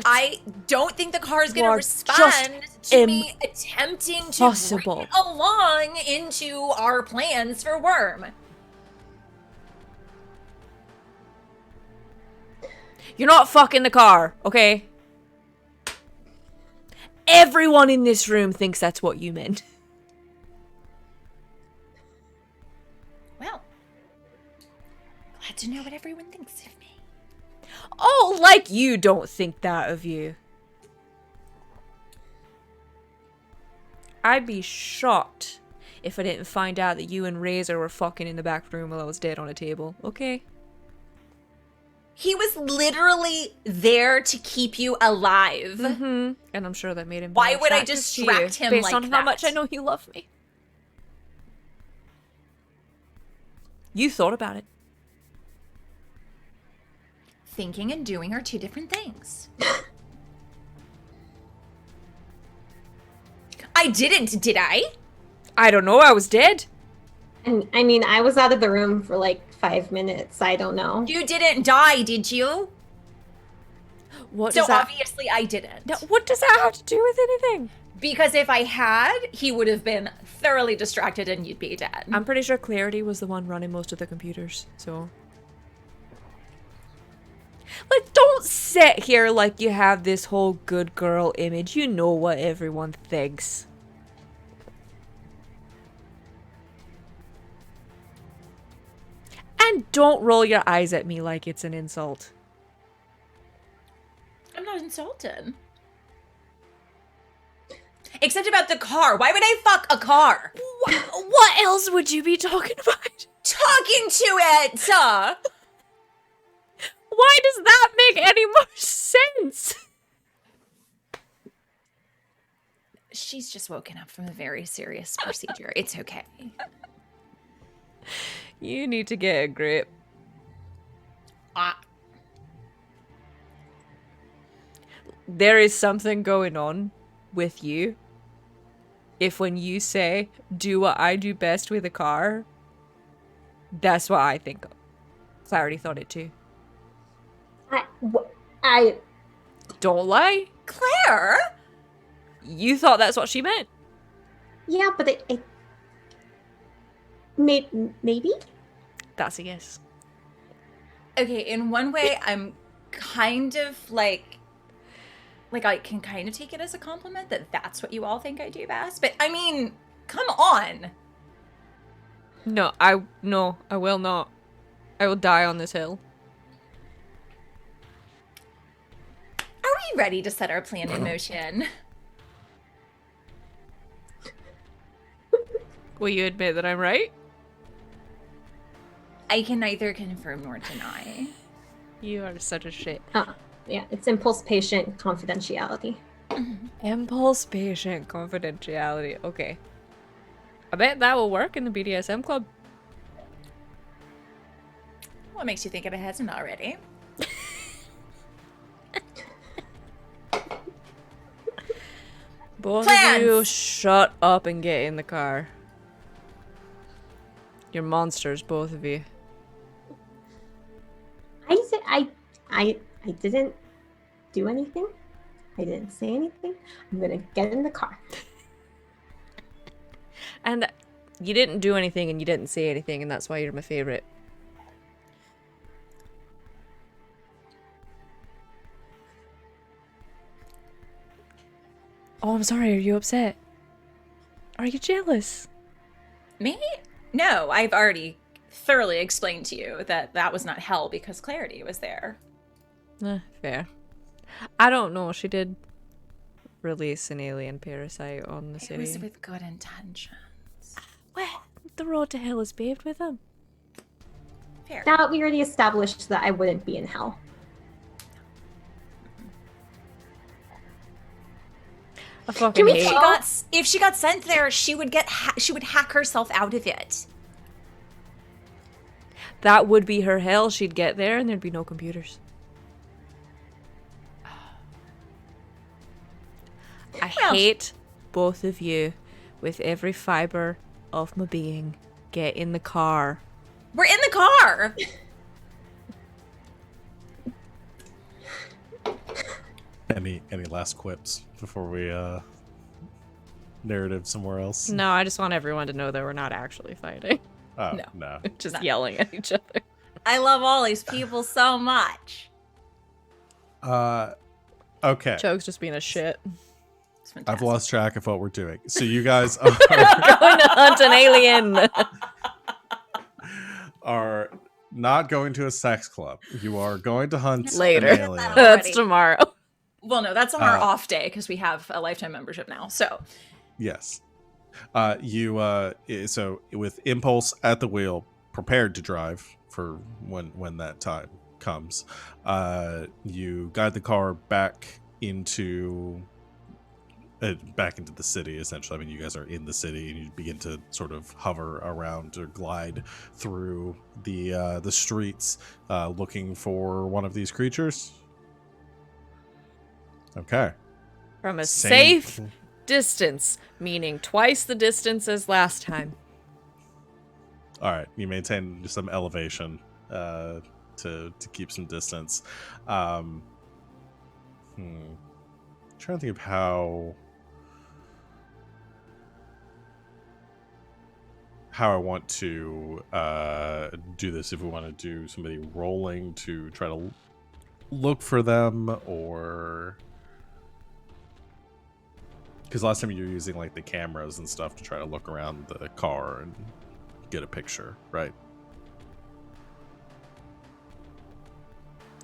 I don't think the car is going to are respond just to me attempting to bring impossible. it along into our plans for Worm. You're not fucking the car, okay? Everyone in this room thinks that's what you meant. Well, glad to know what everyone thinks of me. Oh, like you don't think that of you. I'd be shocked if I didn't find out that you and Razor were fucking in the back room while I was dead on a table. Okay? He was literally there to keep you alive. Mm-hmm. And I'm sure that made him. Why more would I attractive to distract you, him based like on how much that? I know you love me? You thought about it. Thinking and doing are two different things. I didn't, did I? I don't know. I was dead. And I mean, I was out of the room for like 5 minutes. I don't know. You didn't die, did you? What So does that? obviously I didn't. No, what does that have to do with anything? Because if I had, he would have been thoroughly distracted and you'd be dead. I'm pretty sure Clarity was the one running most of the computers. So. Like, don't sit here like you have this whole good girl image. You know what everyone thinks. And don't roll your eyes at me like it's an insult. I'm not insulted. Except about the car. Why would I fuck a car? What else would you be talking about? Talking to it! Why does that make any more sense? She's just woken up from a very serious procedure. It's okay. You need to get a grip. There is something going on with you. If when you say, do what I do best with a car, that's what I think of. Clarity thought it too. I Don't lie. Claire? You thought that's what she meant. yeah, but it maybe? That's a yes. Okay, in one way, I'm kind of like I can kind of take it as a compliment that that's what you all think I do best. But I mean, come on. No, I will not. I will die on this hill. Are we ready to set our plan in motion? Will you admit that I'm right? I can neither confirm nor deny. You are such a shit. Yeah, it's impulse patient confidentiality. Impulse patient confidentiality. Okay. I bet that will work in the BDSM club. What makes you think it hasn't already? Both Plans! of you shut up and get in the car. You're monsters, both of you. I didn't do anything. I didn't say anything. I'm gonna get in the car. And you didn't do anything and you didn't say anything, and that's why you're my favorite. Oh, I'm sorry. Are you upset? Are you jealous? Me? No, I've already thoroughly explained to you that that was not hell because Clarity was there. Fair. I don't know. She did release an alien parasite on the It city. was with good intentions. Well, the road to hell is paved with them. Fair. Now we already established that I wouldn't be in hell. I fucking Can we hate. talk? If she got sent there, she would she would hack herself out of it. That would be her hell. She'd get there and there'd be no computers. I Well- hate both of you with every fiber of my being. Get in the car. We're in the car. Any last quips before we narrative somewhere else? No, I just want everyone to know that we're not actually fighting. Oh, No. no. Just No. yelling at each other. I love all these people so much. Okay. Choke's just being a shit. It's fantastic. I've lost track of what we're doing. So you guys are, Going to hunt an alien. are not going to a sex club. You are going to hunt Later. an alien. That's tomorrow. Well, no, that's on our Uh, off day because we have a lifetime membership now. So Yes. So with impulse at the wheel, prepared to drive for when that time comes, you guide the car back into the city, essentially. I mean, you guys are in the city, and you begin to sort of hover around or glide through the streets, looking for one of these creatures. Okay. From a Same- safe distance, meaning twice the distance as last time. All right, you maintain some elevation to keep some distance. Trying to think of how I want to do this. If we want to do somebody rolling to try to look for them, or because last time you were using like the cameras and stuff to try to look around the car and get a picture, right?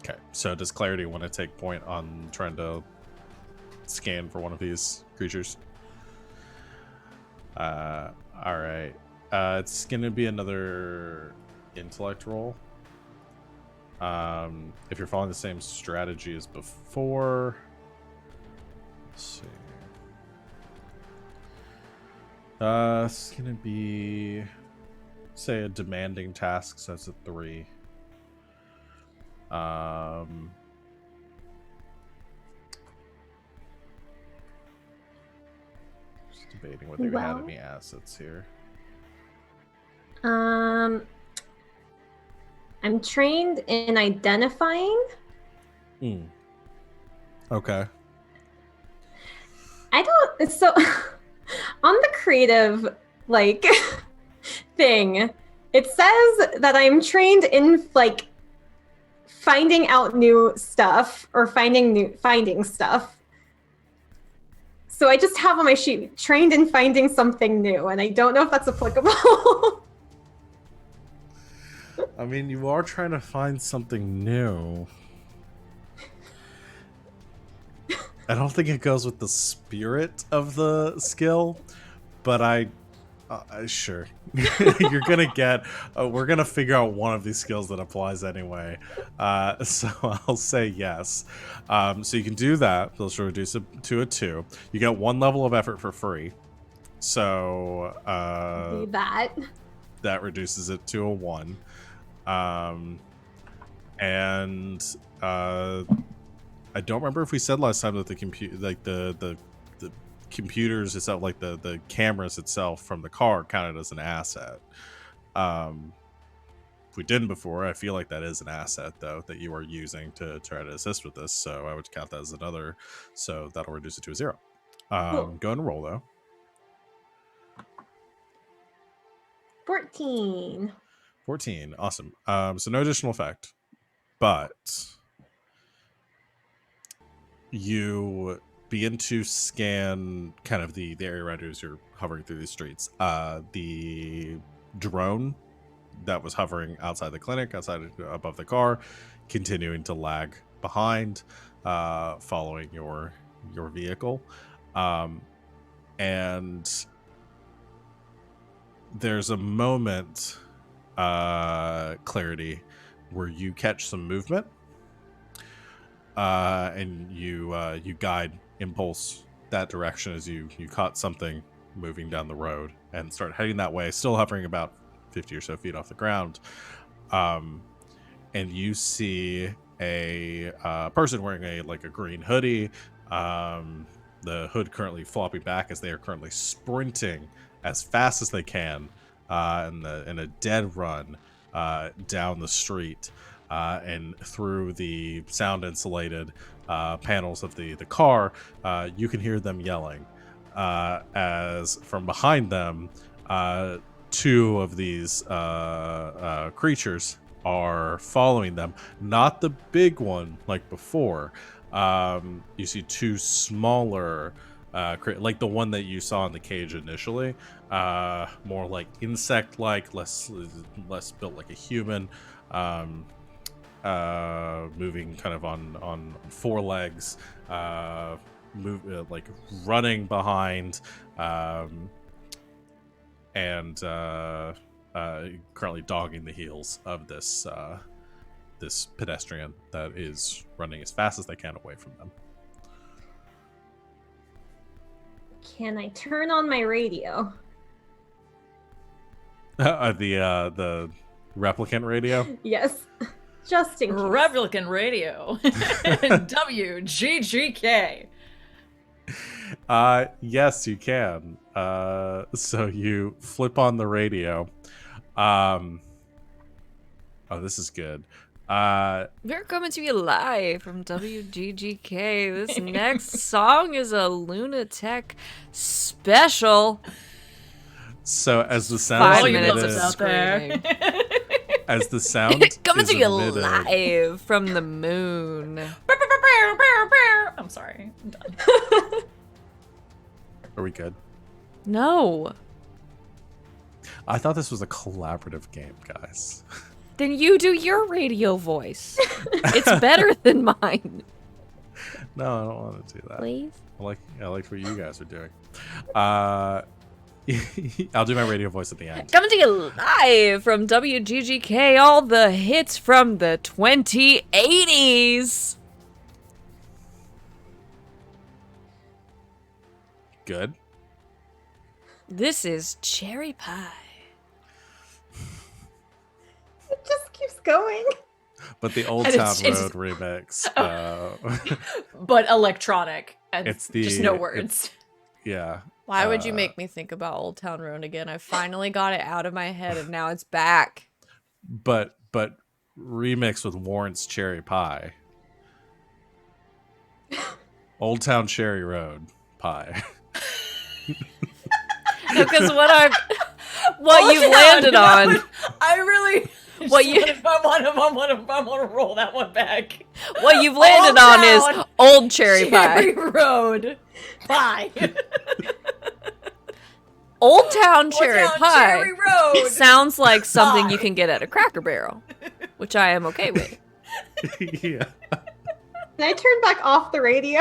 Okay, so does Clarity want to take point on trying to scan for one of these creatures? All right. It's gonna be another intellect roll. If you're following the same strategy as before, let's see. It's gonna be, say, a demanding task, so that's a 3. Just debating whether you had Well. any assets here. I'm trained in identifying. Okay. I don't. So on the creative thing, it says that I'm trained in finding out new stuff or finding stuff. So I just have on my sheet trained in finding something new, and I don't know if that's applicable. I mean, you are trying to find something new. I don't think it goes with the spirit of the skill, but sure. You're gonna get. We're gonna figure out one of these skills that applies anyway. So I'll say yes. So you can do that. Those will reduce it to a 2. You get 1 level of effort for free. So Do that. that reduces it to a 1. And I don't remember if we said last time that the the computers itself, like the cameras itself from the car, counted as an asset. If we didn't before, I feel like that is an asset though that you are using to try to assist with this. So I would count that as another. So that'll reduce it to a 0. Cool. Go and roll though. 14. 14. Awesome. So no additional effect, but you begin to scan kind of the area around you as you're hovering through these streets. The drone that was hovering outside the clinic, above the car, continuing to lag behind, following your vehicle. And there's a moment, Clarity, where you catch some movement, and you guide Impulse that direction as you caught something moving down the road and start heading that way, still hovering about 50 or so feet off the ground. And you see a person wearing a green hoodie, the hood currently flopping back as they are currently sprinting as fast as they can in a dead run down the street and through the sound insulated panels of the car. You can hear them yelling as from behind them 2 of these creatures are following them. Not the big one like before. You see 2 smaller, like the one that you saw in the cage initially, more like insect-like, less built like a human, moving kind of on 4 legs, like running behind and currently dogging the heels of this this pedestrian that is running as fast as they can away from them. Can I turn on my radio? The replicant radio. Yes. Just in case. Replicant Radio. WGGK. Yes, you can. So you flip on the radio. Oh, this is good. We're coming to you live from WGGK. This next song is a Lunatech special. So as the sound 5 All you minutes love of is out there. screaming. as the sound Coming is to you emitted- live from the moon. I'm sorry. I'm done. Are we good? No. I thought this was a collaborative game, guys. Then you do your radio voice. It's better than mine. No, I don't want to do that. Please? I like what you guys are doing. I'll do my radio voice at the end. Coming to you live from WGGK, all the hits from the 2080s. Good. This is Cherry Pie. It just keeps going. But the Old And Town it's- Road remix. But electronic. And It's the- just no it- words. Yeah. Why would you make me think about Old Town Road again? I finally got it out of my head and now it's back. But remix with Warrant's Cherry Pie. Old Town Cherry Road Pie. Because what Oh, you've yeah, landed that on, one- I really. What you- I want to roll that one back. what you've landed on is Town Old Cherry Cherry Pie. Road Pie. Old Town Cherry Town Pie Cherry Road. sounds like something Pie. you can get at a Cracker Barrel, which I am okay with. Yeah. Can I turn back off the radio?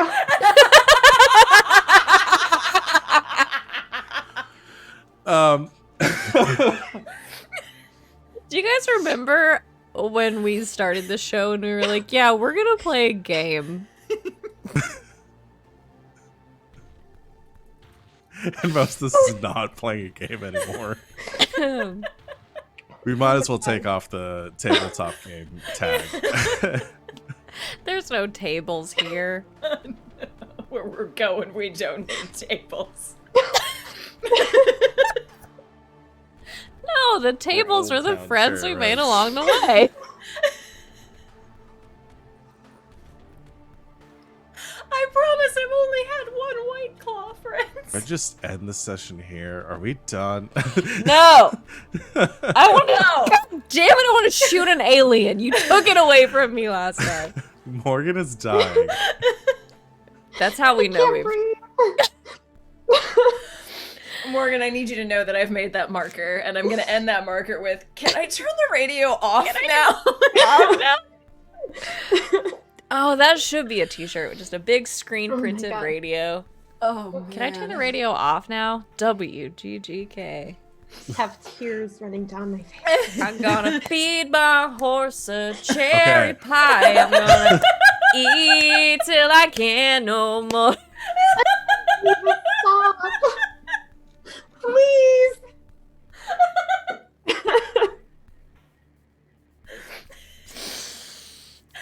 Do you guys remember when we started the show and we were like, yeah, we're going to play a game? And most of this is not playing a game anymore. We might as well take off the tabletop game tag. There's no tables here. Where we're going, we don't need tables. No, the tables Old are the Town friends Cherry we made Road. along the way. I promise I've only had one White Claw, friends. I just end the session here. Are we done? No! I want to. No. God damn it! I want to shoot an alien. You took it away from me last time. Morgan is dying. That's how we know Can't we've. breathe. Morgan, I need you to know that I've made that marker, and I'm gonna end that marker with, can I turn the radio off now? Oh, that should be a T-shirt with just a big screen Oh my printed God. radio. Oh, Can I turn the radio off now? WGGK. Have tears running down my face. I'm gonna feed my horse a cherry pie. I'm gonna eat till I can't no more. Stop. Please.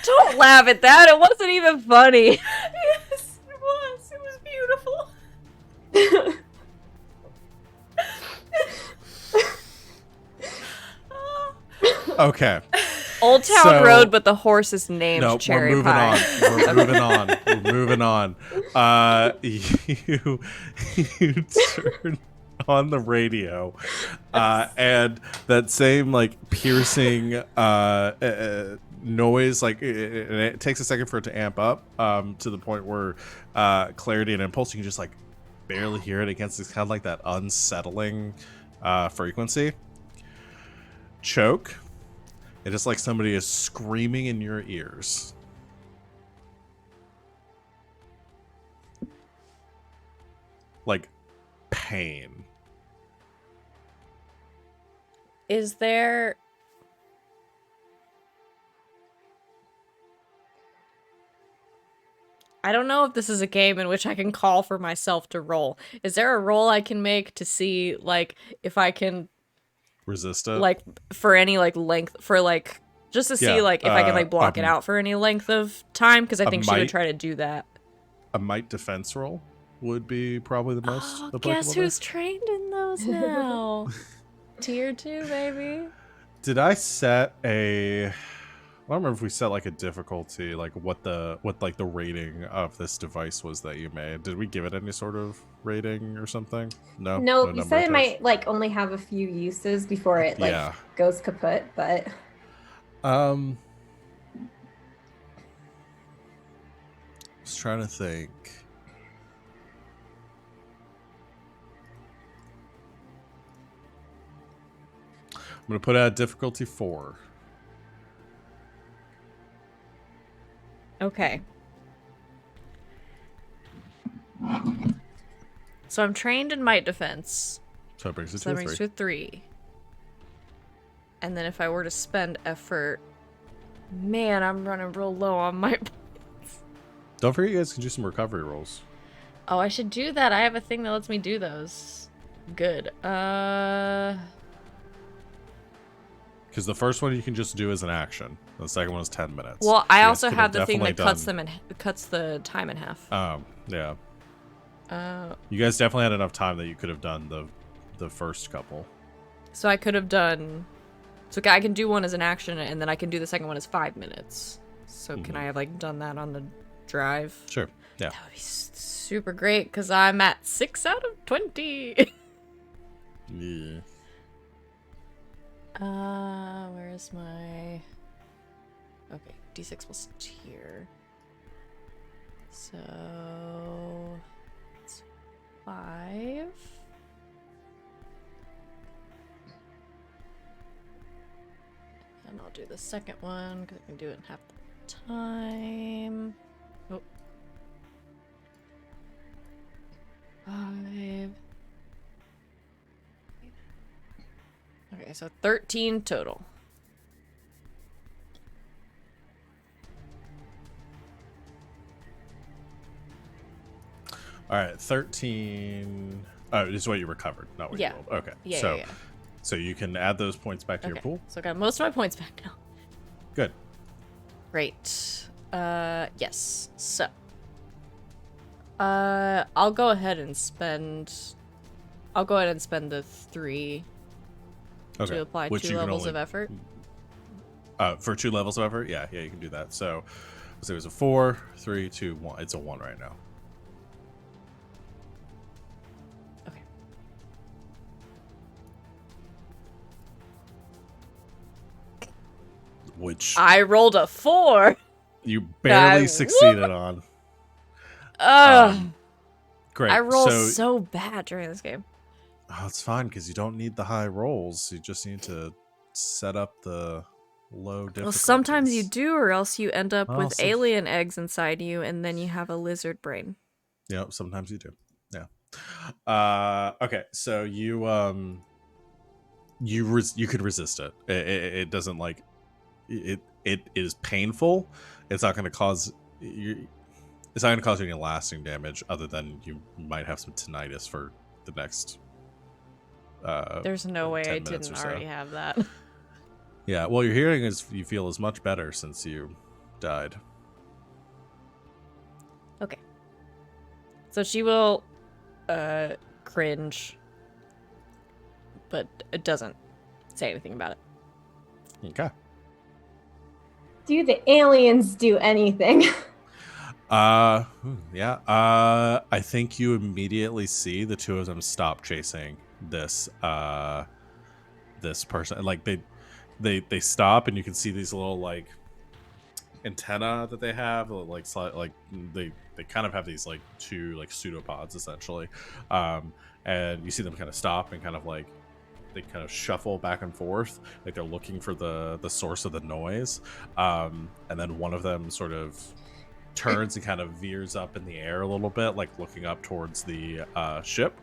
Don't laugh at that. It wasn't even funny. Yes, it was. It was beautiful. Okay. Old Town So- Road, but the horse is named Nope, Cherry we're moving Pie. on. We're moving on. We're moving on. You turn on the radio, and that same like piercing noise, like it takes a second for it to amp up to the point where clarity and impulse, you can just like barely hear it against this kind of like that unsettling frequency. Choke. It is like somebody is screaming in your ears. Like pain. Is there... I don't know if this is a game in which I can call for myself to roll. Is there a roll I can make to see, like, if I can, Resist it. like, for any, like, length, for, like, just to see, Yeah, like, if I can, like, block it out for any length of time? Because I think she would might- try to do that. A might defense roll would be probably the most Oh, applicable guess there. who's trained in those now? Tier 2, baby. Did I set a... I don't remember if we set like a difficulty, like what the rating of this device was that you made. Did we give it any sort of rating or something? No. No, you number said it attached? might like only have a few uses before it like Yeah. goes kaput, but I was trying to think. I'm gonna put out difficulty 4. Okay. So I'm trained in might defense. So it brings it So that to a brings 3. to a 3. And then if I were to spend effort... Man, I'm running real low on my... Don't forget you guys can do some recovery rolls. Oh, I should do that. I have a thing that lets me do those. Good. Because the first one you can just do as an action. The second one is 10 minutes. Well, I You guys also could have the thing that definitely cuts the time in half. Yeah. Uh, You guys definitely had enough time that you could have done the first couple. so I could have done... So I can do one as an action, and then I can do the second one as 5 minutes. So can I have, like, done that on the drive? Sure. Yeah. That would be super great, because I'm at 6 out of 20. Yeah. Where is my... Okay, D6 plus tier. So... It's 5. And I'll do the second one, because I can do it in half the time. Oh. 5. Okay, so 13 total. All right, 13. Oh, this is what you recovered, not what Yeah. you rolled. Okay. Yeah, so, yeah. so you can add those points back to your Okay, pool. so I got most of my points back now. Good. Great. Yes. So, I'll go ahead and spend. I'll go ahead and spend the 3 Okay. to apply Which 2 you can levels only- of effort. For 2 levels of effort, yeah, you can do that. So it was a 4, 3, 2, 1. It's a 1 right now. Okay. Which I rolled a 4. you barely I- succeeded on. Ugh. Great. I roll so bad during this game. Oh, it's fine because you don't need the high rolls. You just need to set up the low difficulties. Well, sometimes you do, or else you end up Well, with some- alien eggs inside you, and then you have a lizard brain. Yeah, sometimes you do. Yeah. Okay, so you could resist it. It doesn't like it is painful. It's not going to cause you. It's not going to cause you any lasting damage, other than you might have some tinnitus for the next. There's no way 10 I minutes didn't or so. already have that. Yeah, well, your hearing you feel is much better since you died. Okay. So she will cringe, but it doesn't say anything about it. Okay. do the aliens do anything? Yeah. I think you immediately see the two of them stop chasing this this person. Like they stop, and you can see these little like antenna that they have, like they kind of have these like 2 like pseudopods essentially, and you see them kind of stop and kind of like they kind of shuffle back and forth like they're looking for the source of the noise, and then one of them sort of turns and kind of veers up in the air a little bit, like looking up towards the ship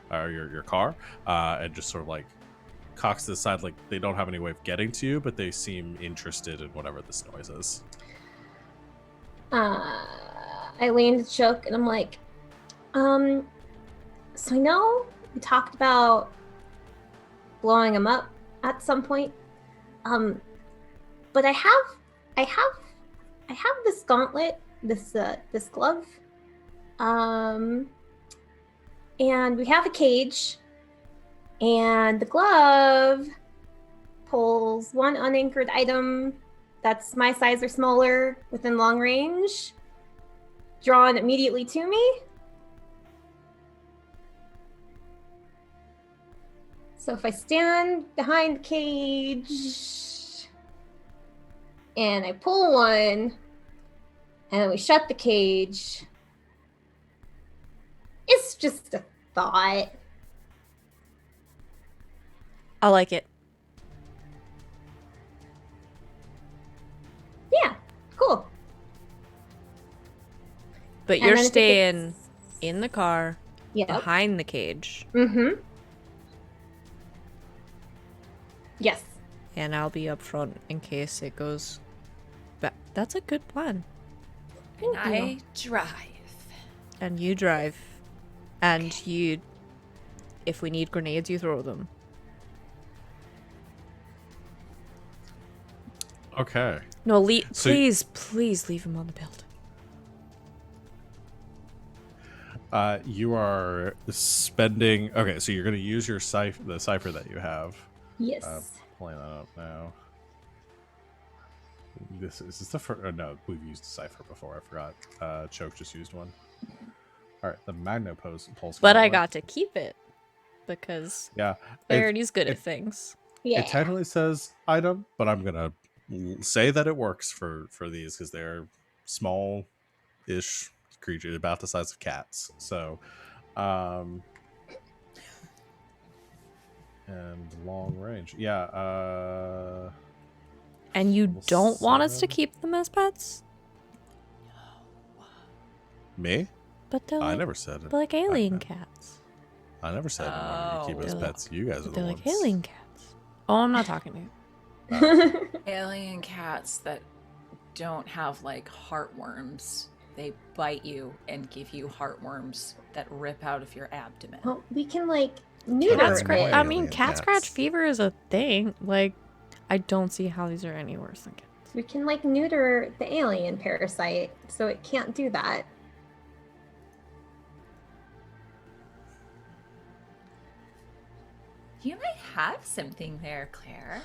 or your car, and just sort of like cocks to the side like they don't have any way of getting to you, but they seem interested in whatever this noise is. I lean to Choke and I'm like, so I know we talked about blowing him up at some point. But I have this gauntlet, this glove. And we have a cage. And the glove pulls one unanchored item that's my size or smaller within long range, drawn immediately to me. So if I stand behind the cage and I pull one and we shut the cage, it's just a thought. I like it. Yeah, cool. But And you're then if it staying gets- in the car Yep. behind the cage, Mm-hmm. Yes. and I'll be up front in case it goes back. That's a good plan. And Thank you. I drive. And you drive. And you, if we need grenades, you throw them. Okay. No, So- please leave him on the build. You are spending. Okay, so you're going to use your the cipher that you have. Yes. Pulling that up now. Is this the first? No, we've used a cipher before. I forgot. Choke just used one. All right, the Magno Pulse. But I Gauntlet. got to keep it because Yeah. Clarity's good at things. Yeah. It technically says item, but I'm gonna say that it works for these because they're small-ish creatures, about the size of cats. So, and long range. Yeah. And you Level don't want us to 7. keep them as pets? Me? But they're I like, never said it. they're like alien cats. I never said we wanted to keep it as Oh. pets. You guys are But the they're ones. like alien cats. Oh, I'm not talking to you. Alien cats that don't have like heartworms. They bite you and give you heartworms that rip out of your abdomen. Well, we can like neuter Cat Cat scratch. it. I mean, Alien cat cats. scratch fever is a thing. Like, I don't see how these are any worse than cats. We can like neuter the alien parasite, so it can't do that. You might have something there, Claire.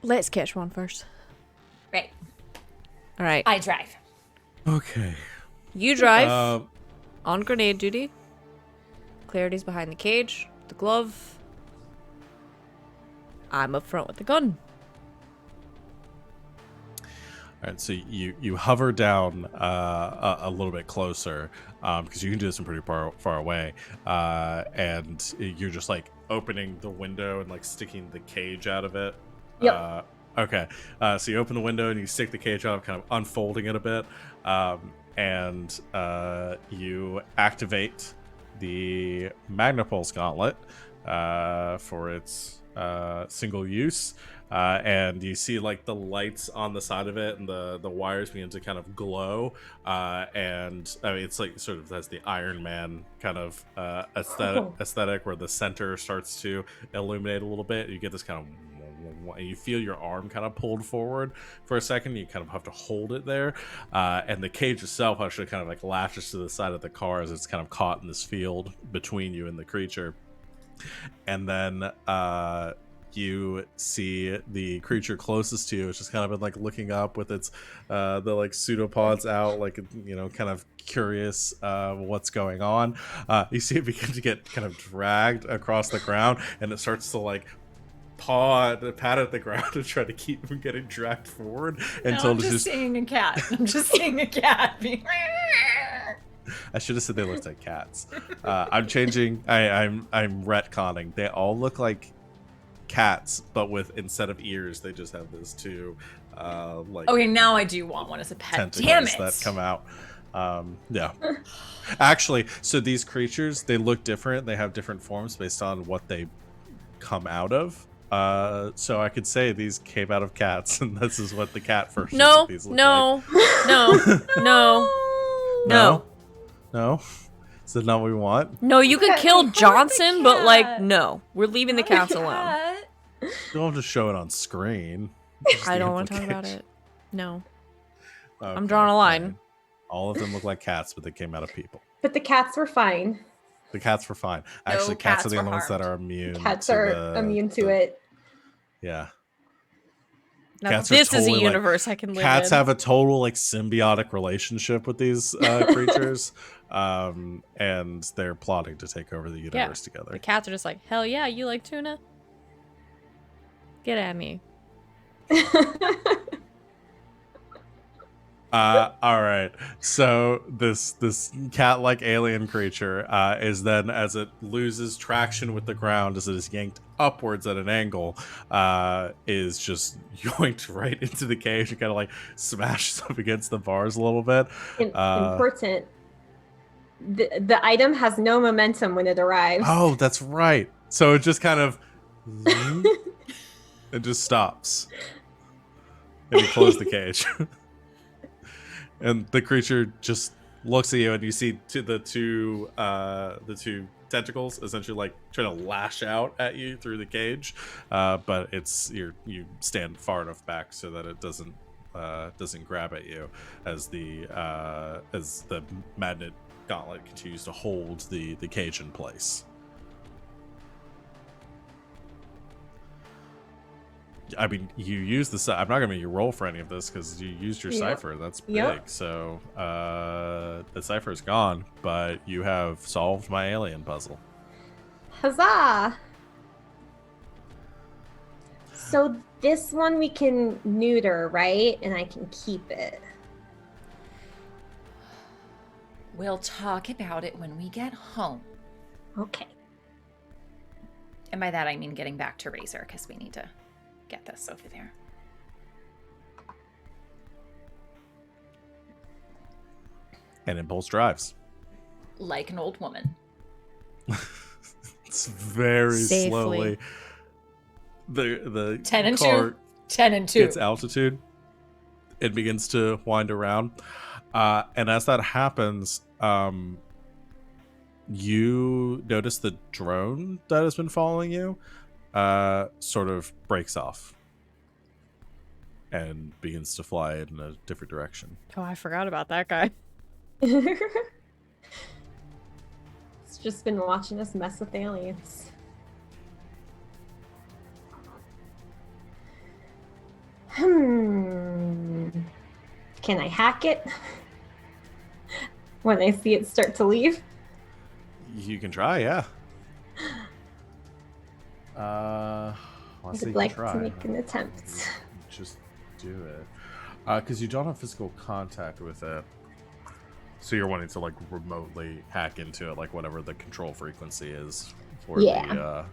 Let's catch one first. Right. All right. I drive. Okay. You drive Um, on grenade duty. Clarity's behind the cage, the glove. I'm up front with the gun. All right, so you hover down a little bit closer because you can do this from pretty far away, and you're just like opening the window and like sticking the cage out of it. Yep. Okay, so you open the window and you stick the cage out, kind of unfolding it a bit, and you activate the Magnapulse Gauntlet for its single use. And you see like the lights on the side of it and the wires begin to kind of glow, and I mean it's like sort of has the Iron Man kind of aesthetic where the center starts to illuminate a little bit. You get this kind of and you feel your arm kind of pulled forward for a second. You kind of have to hold it there, and the cage itself actually kind of like lashes to the side of the car as it's kind of caught in this field between you and the creature. And then you see the creature closest to you. It's just kind of been like looking up with its the like pseudopods out, like, you know, kind of curious what's going on. You see it begin to get kind of dragged across the ground, and it starts to like pat at the ground to try to keep from getting dragged forward until I'm it's just just. seeing a cat. I'm just seeing a cat being. I should have said they looked like cats. I'm changing. I'm retconning. They all look like cats, but with instead of ears, they just have those two like Okay, now I do want one as a pet. tentacles Damn it! that come out. Yeah. Actually, so these creatures, they look different. They have different forms based on what they come out of. So I could say these came out of cats, and this is what the cat versions No, of these look no, like. no, no, no. No? Is that not what we want? No, you could kill Harm the Johnson, but like, cat. no. We're leaving the cats alone. You don't have to show it on screen. Just I the don't want to talk about implication. it. No. Okay, I'm drawing a line. fine. All of them look like cats, but they came out of people. But the cats were fine. The cats were fine. No Actually, cats are cats the were only ones that harmed. are immune. Cats to are immune to the- it. Yeah. Now, Cats are this is a totally, like- universe I can live Cats in. have a total like symbiotic relationship with these creatures, and they're plotting to take over the universe together. The cats are just like, hell yeah, you like tuna? Get at me. All right. So this cat-like alien creature is then, as it loses traction with the ground, as it is yanked upwards at an angle, is just yoinked right into the cage and kind of like smashes up against the bars a little bit. Important. The item has no momentum when it arrives. Oh, that's right. So it just kind of it just stops, and you close the cage. And the creature just looks at you, and you see the two tentacles essentially like trying to lash out at you through the cage, but you stand far enough back so that it doesn't grab at you as the magnet gauntlet continues to hold the cage in place. I mean, you use the. I'm not gonna make you roll for any of this because you used your cipher. That's big. Yep. So the cipher is gone, but you have solved my alien puzzle. Huzzah! So this one we can neuter, right? And I can keep it. We'll talk about it when we get home. Okay. And by that I mean getting back to Razor, because we need to get this over there. And Impulse drives. Like an old woman. It's very Safely. slowly. The 10 and car 2. 10 and 2. gets altitude. It begins to wind around, and as that happens, you notice the drone that has been following you sort of breaks off and begins to fly in a different direction. Oh, I forgot about that guy. It's just been watching us mess with aliens. Can I hack it? When I see it start to leave? You can try, yeah. I Let's see, would you like try. to make an attempt. Just do it. Because you don't have physical contact with it. So you're wanting to like remotely hack into it, like whatever the control frequency is for Yeah.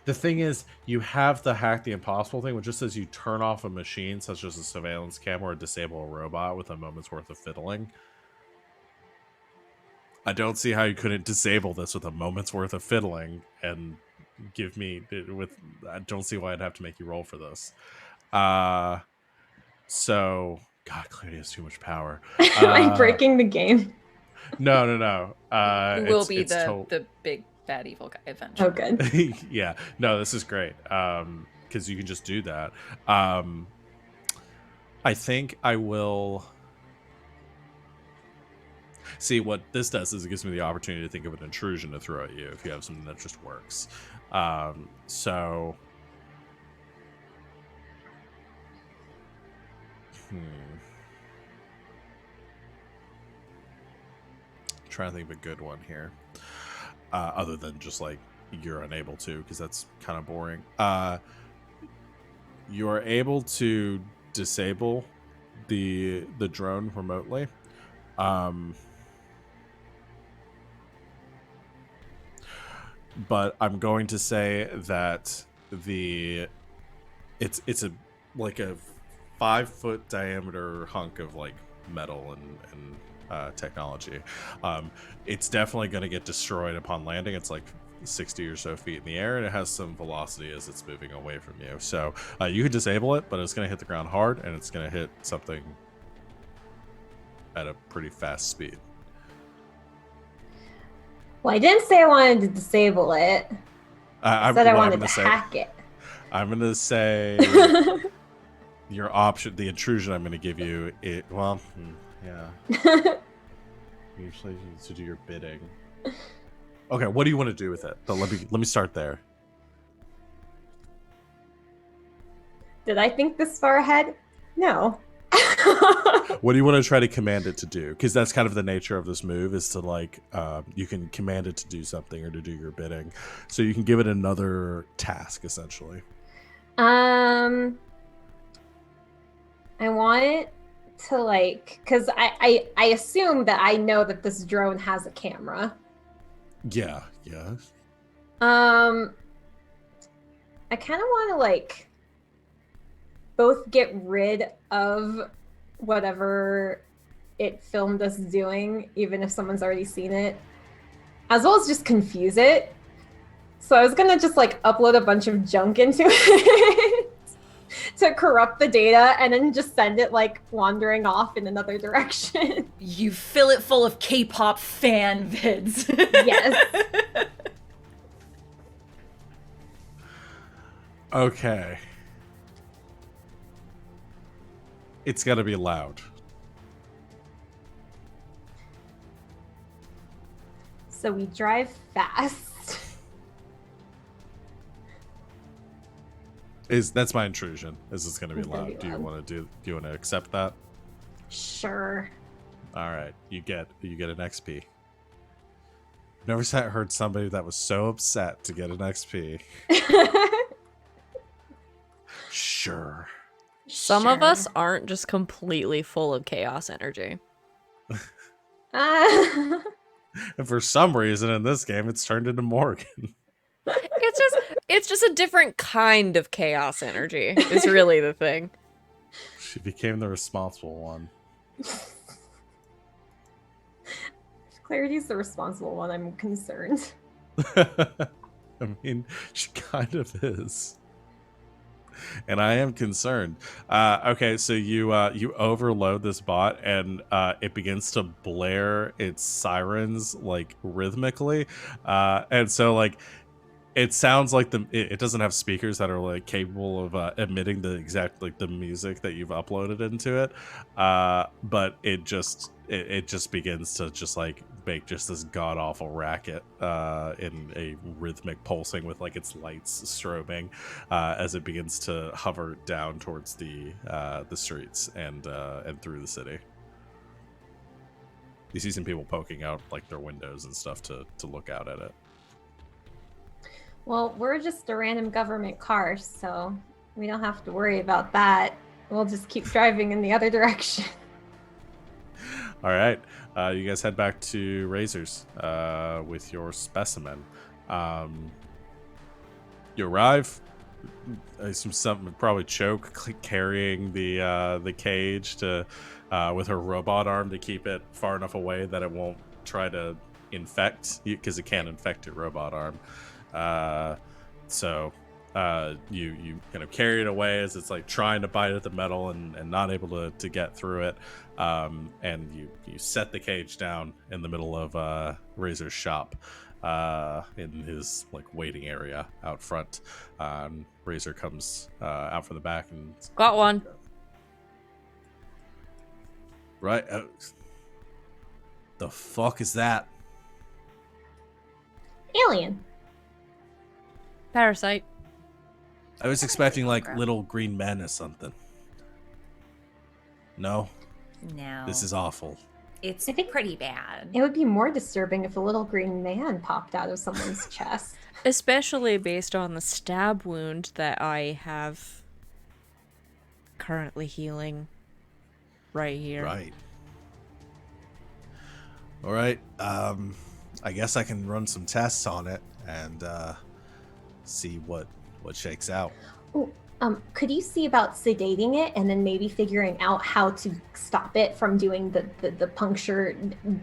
The thing is, you have the hack the impossible thing, which just says you turn off a machine, such as a surveillance camera, or disable a robot with a moment's worth of fiddling. I don't see how you couldn't disable this with a moment's worth of fiddling and give me with. I don't see why I'd have to make you roll for this. So God, Claudia has too much power. Am I breaking the game? No. Who will it's- be it's the big bad evil guy eventually. Oh, good. Yeah, no, this is great because you can just do that. I think I will see what this does is it gives me the opportunity to think of an intrusion to throw at you if you have something that just works. So trying to think of a good one here. Other than just like you're unable to, because that's kind of boring. You are able to disable the drone remotely. But I'm going to say that the it's a like a 5-foot diameter hunk of like metal and technology. It's definitely going to get destroyed upon landing. It's like 60 or so feet in the air, and it has some velocity as it's moving away from you. So you could disable it, but it's going to hit the ground hard, and it's going to hit something at a pretty fast speed. Well, I didn't say I wanted to disable it. I said I wanted to hack it. I'm going to say your option, the intrusion I'm going to give you, yeah. Usually to do your bidding. Okay, what do you want to do with it? But let me start there. Did I think this far ahead? No. What do you want to try to command it to do? Because that's kind of the nature of this move, is to like you can command it to do something or to do your bidding. So you can give it another task essentially. I want it to like, because I assume that I know that this drone has a camera. Yeah. I kind of want to like both get rid of whatever it filmed us doing, even if someone's already seen it, as well as just confuse it. So I was gonna just like upload a bunch of junk into it to corrupt the data and then just send it like wandering off in another direction. You fill it full of K-pop fan vids. Yes. Okay. It's got to be loud. So we drive fast. That's my intrusion. Is it's going to be It's gonna loud? be loud. Do you want to accept that? Sure. All right, you get an XP. Never heard somebody that was so upset to get an XP. Sure. Some of us aren't just completely full of chaos energy. And for some reason in this game, it's turned into Morgan. It's just a different kind of chaos energy. Is really the thing. She became the responsible one. Clarity's the responsible one. I'm concerned. I mean, she kind of is. And I am concerned. Okay, so you overload this bot, and it begins to blare its sirens like rhythmically, and so like it sounds like it doesn't have speakers that are like capable of emitting the exact like the music that you've uploaded into it, but it just begins to just like make just this god awful racket in a rhythmic pulsing with like its lights strobing as it begins to hover down towards the streets and through the city. You see some people poking out like their windows and stuff to look out at it. Well, we're just a random government car, so we don't have to worry about that. We'll just keep driving in the other direction. All right, you guys head back to Razor's with your specimen. You arrive. I assume something would probably choke carrying the cage to with her robot arm to keep it far enough away that it won't try to infect you, because it can't infect your robot arm. So you kind of carry it away as it's like trying to bite at the metal and not able to get through it. And you set the cage down in the middle of Razor's shop in his like waiting area out front. Razor comes out from the back and Got one. Right. The fuck is that? Alien. Parasite. I was expecting like little green men or something. No, No. this is awful. It's I think- pretty bad. It would be more disturbing if a little green man popped out of someone's chest. Especially based on the stab wound that I have currently healing right here. Right. All right. I guess I can run some tests on it and see what shakes out. Oh, Could you see about sedating it and then maybe figuring out how to stop it from doing the puncture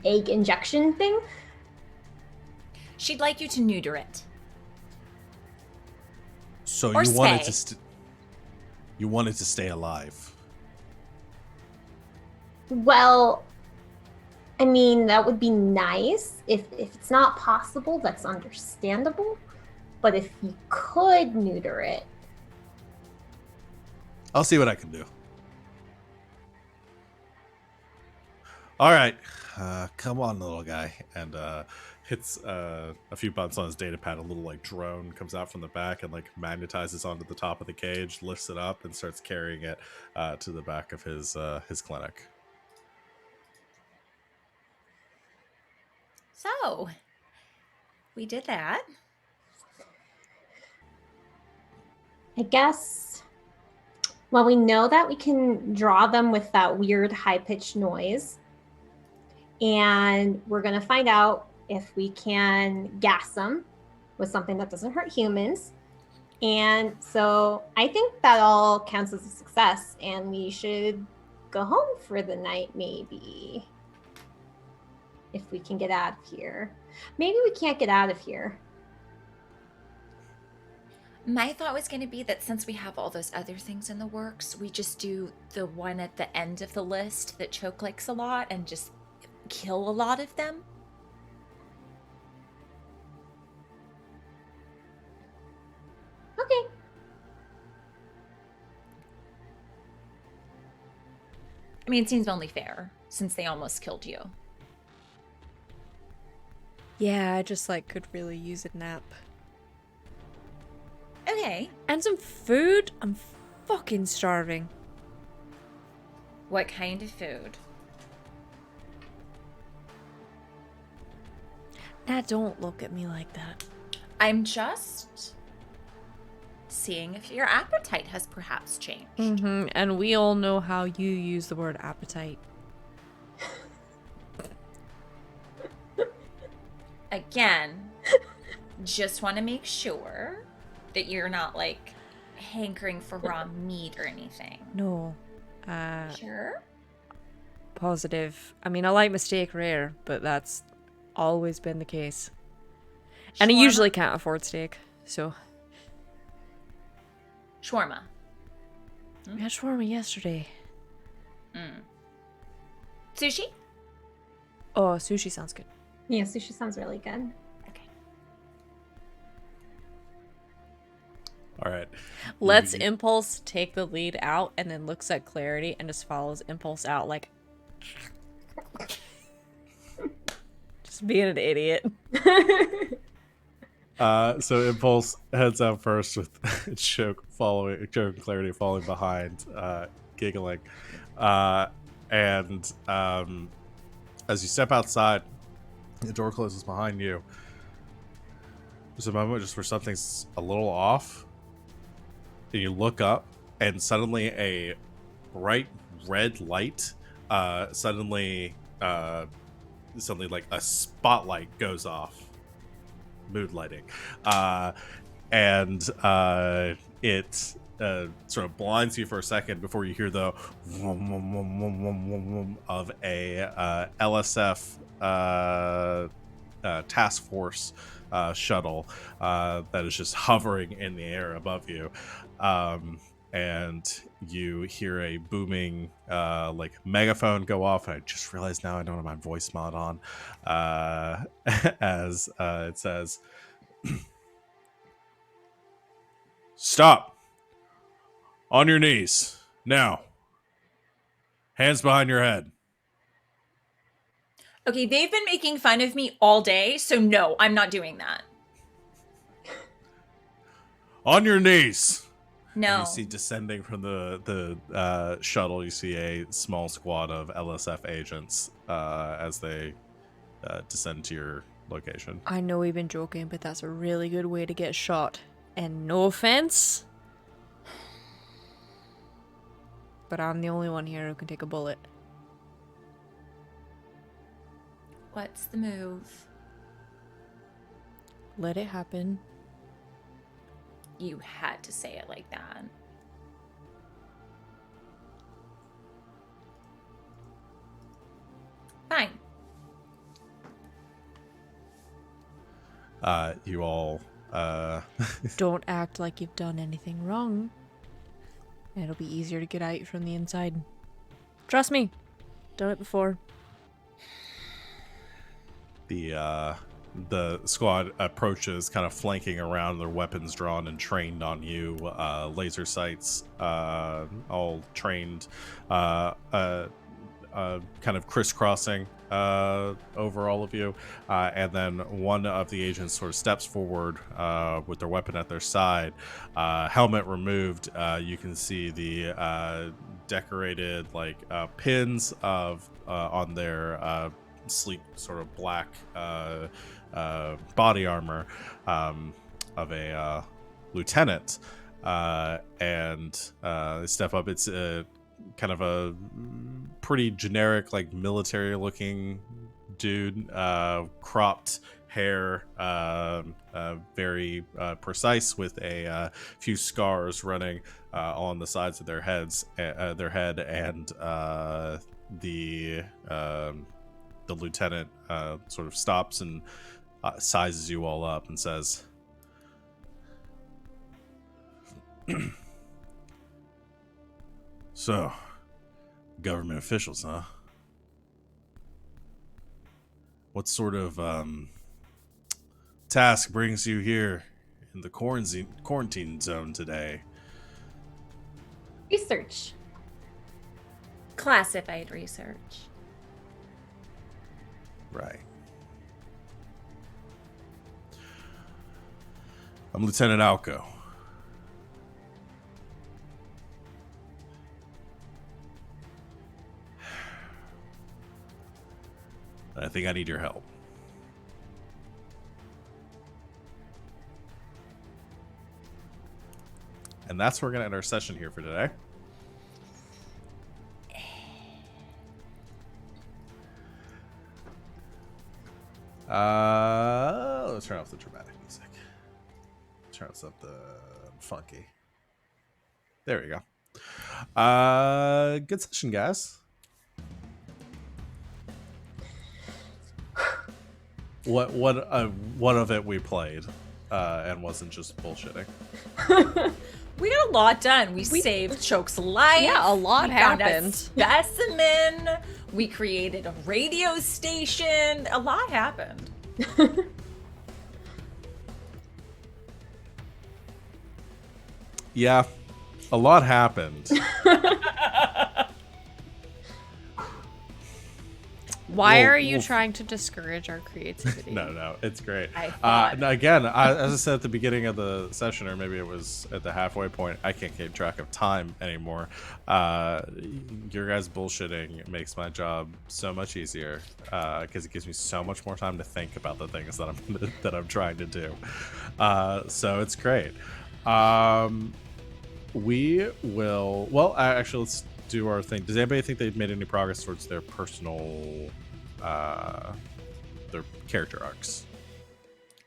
egg injection thing? She'd like you to neuter it. So Or you wanted spay. to you wanted to stay alive. Well, I mean, that would be nice. If it's not possible, that's understandable. But if you could neuter it, I'll see what I can do. All right, come on, little guy, and hits a few buttons on his data pad. A little like drone comes out from the back and like magnetizes onto the top of the cage, lifts it up, and starts carrying it to the back of his clinic. So, we did that. I guess. Well, we know that we can draw them with that weird high-pitched noise. And we're going to find out if we can gas them with something that doesn't hurt humans. And so I think that all counts as a success, and we should go home for the night, maybe. If we can get out of here. Maybe we can't get out of here. My thought was going to be that since we have all those other things in the works, we just do the one at the end of the list that Choke likes a lot and just kill a lot of them. Okay. I mean, it seems only fair since they almost killed you. Yeah, I just like could really use a nap. Okay. And some food? I'm fucking starving. What kind of food? Nah, don't look at me like that. I'm just seeing if your appetite has perhaps changed. Mm-hmm. And we all know how you use the word appetite. Again, just want to make sure that you're not like hankering for raw meat or anything. No. Sure. Positive. I mean, I like my steak rare, but that's always been the case. And I Shawarma? usually can't afford steak, so. Shawarma. We had shawarma yesterday. Sushi? Oh, sushi sounds good. Yeah, sushi sounds really good. Okay. All right. Lets Impulse take the lead out and then looks at Clarity and just follows Impulse out like. Just being an idiot. So Impulse heads out first with Choke and Clarity following behind, giggling. And as you step outside, the door closes behind you. There's a moment just where something's a little off. And you look up, and suddenly a bright red light suddenly like a spotlight goes off. Mood lighting. And it sort of blinds you for a second before you hear the vroom, vroom, vroom, vroom, vroom, vroom, vroom of a LSF task force shuttle that is just hovering in the air above you. And you hear a booming like megaphone go off, and I just realized now I don't have my voice mod on, as it says, "Stop! On your knees now. Hands behind your head." Okay, they've been making fun of me all day, so no, I'm not doing that. On your knees. No. And you see descending from the shuttle, you see a small squad of LSF agents as they descend to your location. I know we've been joking, but that's a really good way to get shot. And no offense, but I'm the only one here who can take a bullet. What's the move? Let it happen. You had to say it like that. Fine. You all Don't act like you've done anything wrong. It'll be easier to get out from the inside. Trust me. Done it before. the squad approaches, kind of flanking around, their weapons drawn and trained on you, laser sights, all trained, kind of crisscrossing over all of you, and then one of the agents sort of steps forward with their weapon at their side, helmet removed. You can see the decorated pins of on their sleek sort of black body armor of a lieutenant, and they step up. It's kind of a pretty generic, like, military looking dude, cropped hair, very precise, with a few scars running on the sides of their heads, their head, and the lieutenant sort of stops and sizes you all up and says, "So, government officials, huh? What sort of task brings you here in the quarantine zone today?" Research. Classified research. Right. I'm Lieutenant Alco. I think I need your help. And that's where we're going to end our session here for today. Let's turn off the dramatic music. Turn us up the funky. There we go. Good session, guys. What of it we played and wasn't just bullshitting? We got a lot done. We saved Choke's life. Yeah, a lot we found a happened. specimen. We created a radio station. A lot happened. Yeah, a lot happened. Why Well, are you well, trying to discourage our creativity? No, it's great. I thought- Now again, as I said at the beginning of the session, or maybe it was at the halfway point, I can't keep track of time anymore. Your guys' bullshitting makes my job so much easier, because it gives me so much more time to think about the things that I'm trying to do. So it's great. We will. Well, actually, let's do our thing. Does anybody think they've made any progress towards their personal, their character arcs?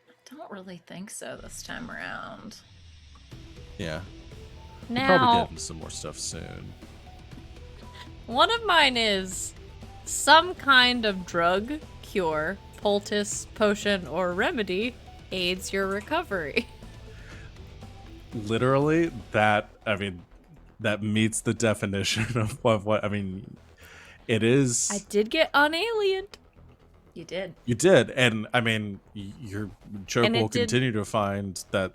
I don't really think so this time around. Yeah. We'll probably Now, get into some more stuff soon. one of mine is some kind of drug, cure, poultice, potion, or remedy aids your recovery. Literally, that meets the definition of what I mean. It is. I did get unaliened. You did. You did, and I mean, your Choke And it will did- continue to find that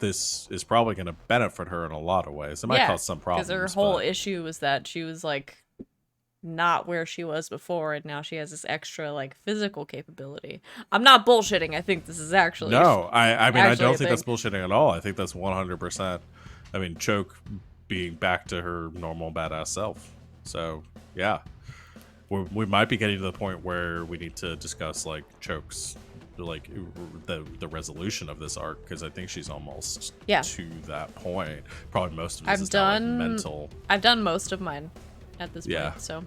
this is probably going to benefit her in a lot of ways. It might cause some problems. Because her whole but- issue was that she was like not where she was before, and now she has this extra like physical capability. I'm not bullshitting. I think this is actually No, I mean, I actually don't a think that's thing. bullshitting at all. I think that's 100%. I mean, Choke being back to her normal badass self. So, yeah. We might be getting to the point where we need to discuss, like, Choke's, like, the resolution of this arc, because I think she's almost to that point. Probably most of this is now, like, mental. I've done most of mine at this Yeah. point. So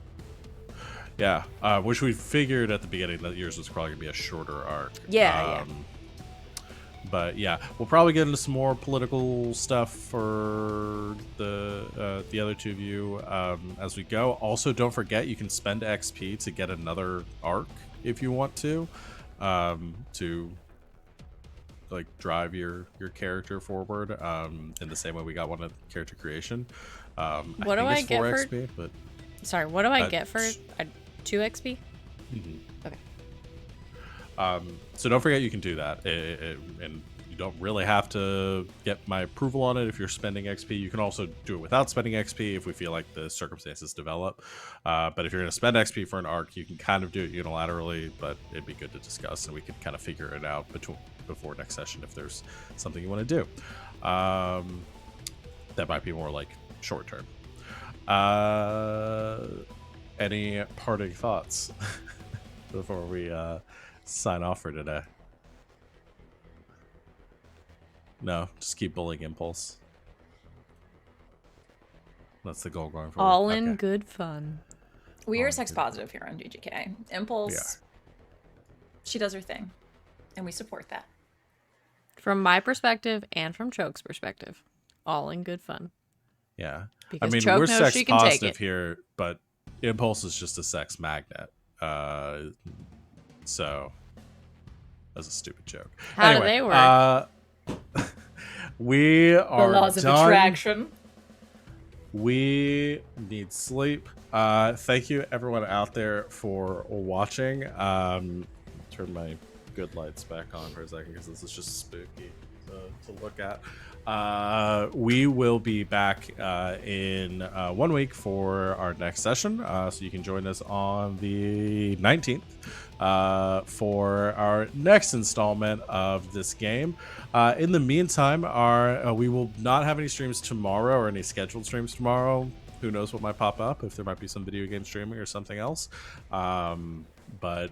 Yeah, which we figured at the beginning that yours was probably going to be a shorter arc. Yeah. But yeah, we'll probably get into some more political stuff for the other two of you as we go. Also, don't forget you can spend XP to get another arc if you want to like drive your character forward in the same way we got one at character creation. What do I get for XP, but sorry, what do I get for 2 XP? Okay. So don't forget you can do that, and you don't really have to get my approval on it if you're spending XP. You can also do it without spending XP if we feel like the circumstances develop. But if you're going to spend XP for an arc, you can kind of do it unilaterally, but it'd be good to discuss, and we could kind of figure it out before next session if there's something you want to do. That might be more like short term. Any parting thoughts before we sign off for today? No, just keep bullying Impulse. That's the goal going forward. All in good fun. We are sex positive here on GGK. Impulse, she does her thing, and we support that. From my perspective and from Choke's perspective, all in good fun. Yeah. Because I mean, Choke we're knows sex she can take positive it. here, but Impulse is just a sex magnet. So that's a stupid joke. How anyway, do they work? We are The laws of done. attraction. We need sleep. Thank you everyone out there for watching. Turn my good lights back on for a second because this is just spooky to look at. We will be back in 1 week for our next session, so you can join us on the 19th for our next installment of this game. In the meantime, we will not have any streams tomorrow or any scheduled streams tomorrow. Who knows what might pop up, if there might be some video game streaming or something else. But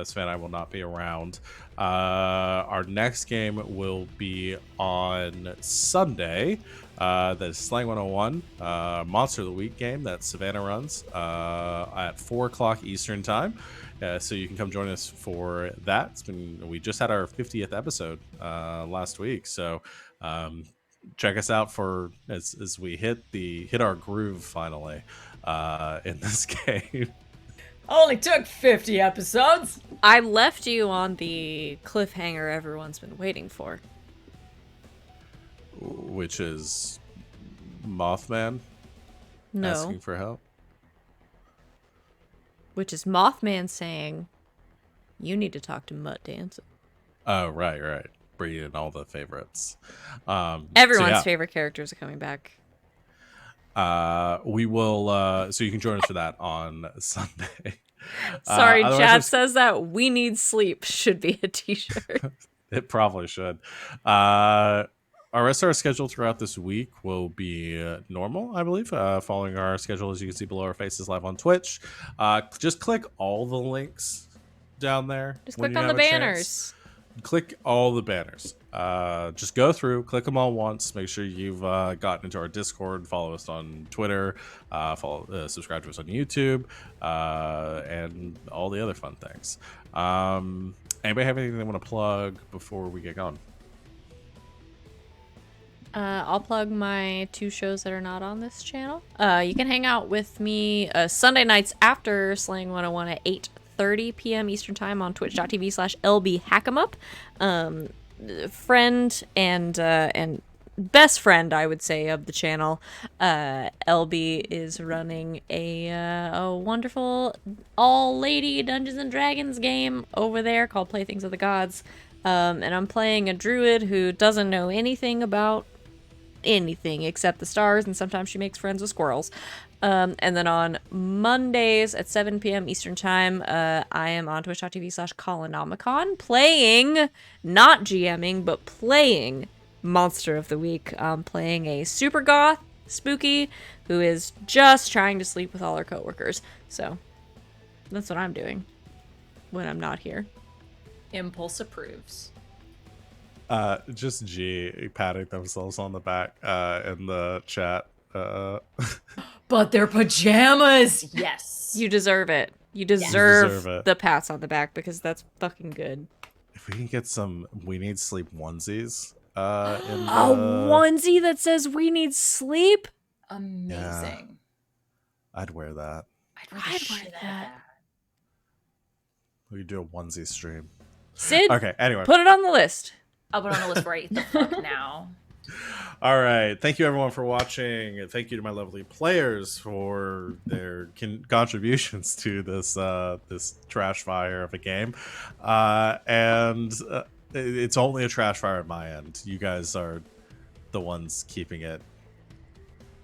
Sven and I will not be around. Our next game will be on Sunday. That is Slang 101, Monster of the Week game that Savannah runs at 4 o'clock Eastern time. So you can come join us for that. We just had our 50th episode last week, so check us out for as we hit our groove finally in this game. Only took 50 episodes. I left you on the cliffhanger everyone's been waiting for. Which is Mothman No. asking for help. Which is Mothman saying, you need to talk to Mutt Danson. Oh, right. Bringing in all the favorites. Everyone's favorite characters are coming back. We will, so you can join us for that on Sunday. Sorry, Otherwise chat there's- says that "We Need Sleep" should be a t-shirt. It probably should. Our rest of our schedule throughout this week will be normal, I believe, following our schedule as you can see below our faces live on Twitch. Just click all the links down there. Just when click you on the have a chance. banners. Click all the banners. Just go through, click them all once. Make sure you've gotten into our Discord, follow us on Twitter, subscribe to us on YouTube, and all the other fun things. Anybody have anything they want to plug before we get going? I'll plug my 2 shows that are not on this channel. You can hang out with me Sunday nights after Slang 101 at 8:30 p.m. Eastern Time on twitch.tv/lbhackemup. Friend and best friend, I would say, of the channel, LB is running a wonderful all-lady Dungeons and Dragons game over there called Playthings of the Gods. And I'm playing a druid who doesn't know anything about anything except the stars, and sometimes she makes friends with squirrels. And then on Mondays at 7 p.m. Eastern Time, I am on twitch.tv/Colonomicon playing, not GMing, but playing Monster of the Week. I'm playing a super goth spooky who is just trying to sleep with all her coworkers. So that's what I'm doing when I'm not here. Impulse approves. Just G patting themselves on the back in the chat. But they're pajamas. Yes. You deserve it. You deserve deserve it. the pats on the back because that's fucking good. if we can get some We Need Sleep onesies in A onesie that says "We need sleep." Amazing. I'd wear that. I'd wear I'd the wear shit out of that. that. We could do a onesie stream. Sid, Okay, anyway. put it on the list. I'll put it on the list right the fuck now. All right. Thank you, everyone, for watching. And thank you to my lovely players for their contributions to this this trash fire of a game. It's only a trash fire at my end. You guys are the ones keeping it.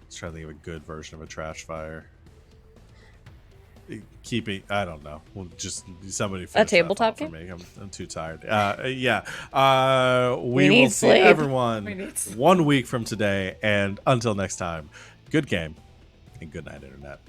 Let's try to think of a good version of a trash fire. Keeping, I don't know. Well, just somebody finish that tabletop thought for game? me. I'm too tired. Yeah. We We need will see sleep. everyone We need sleep. 1 week from today. And until next time, good game and good night, Internet.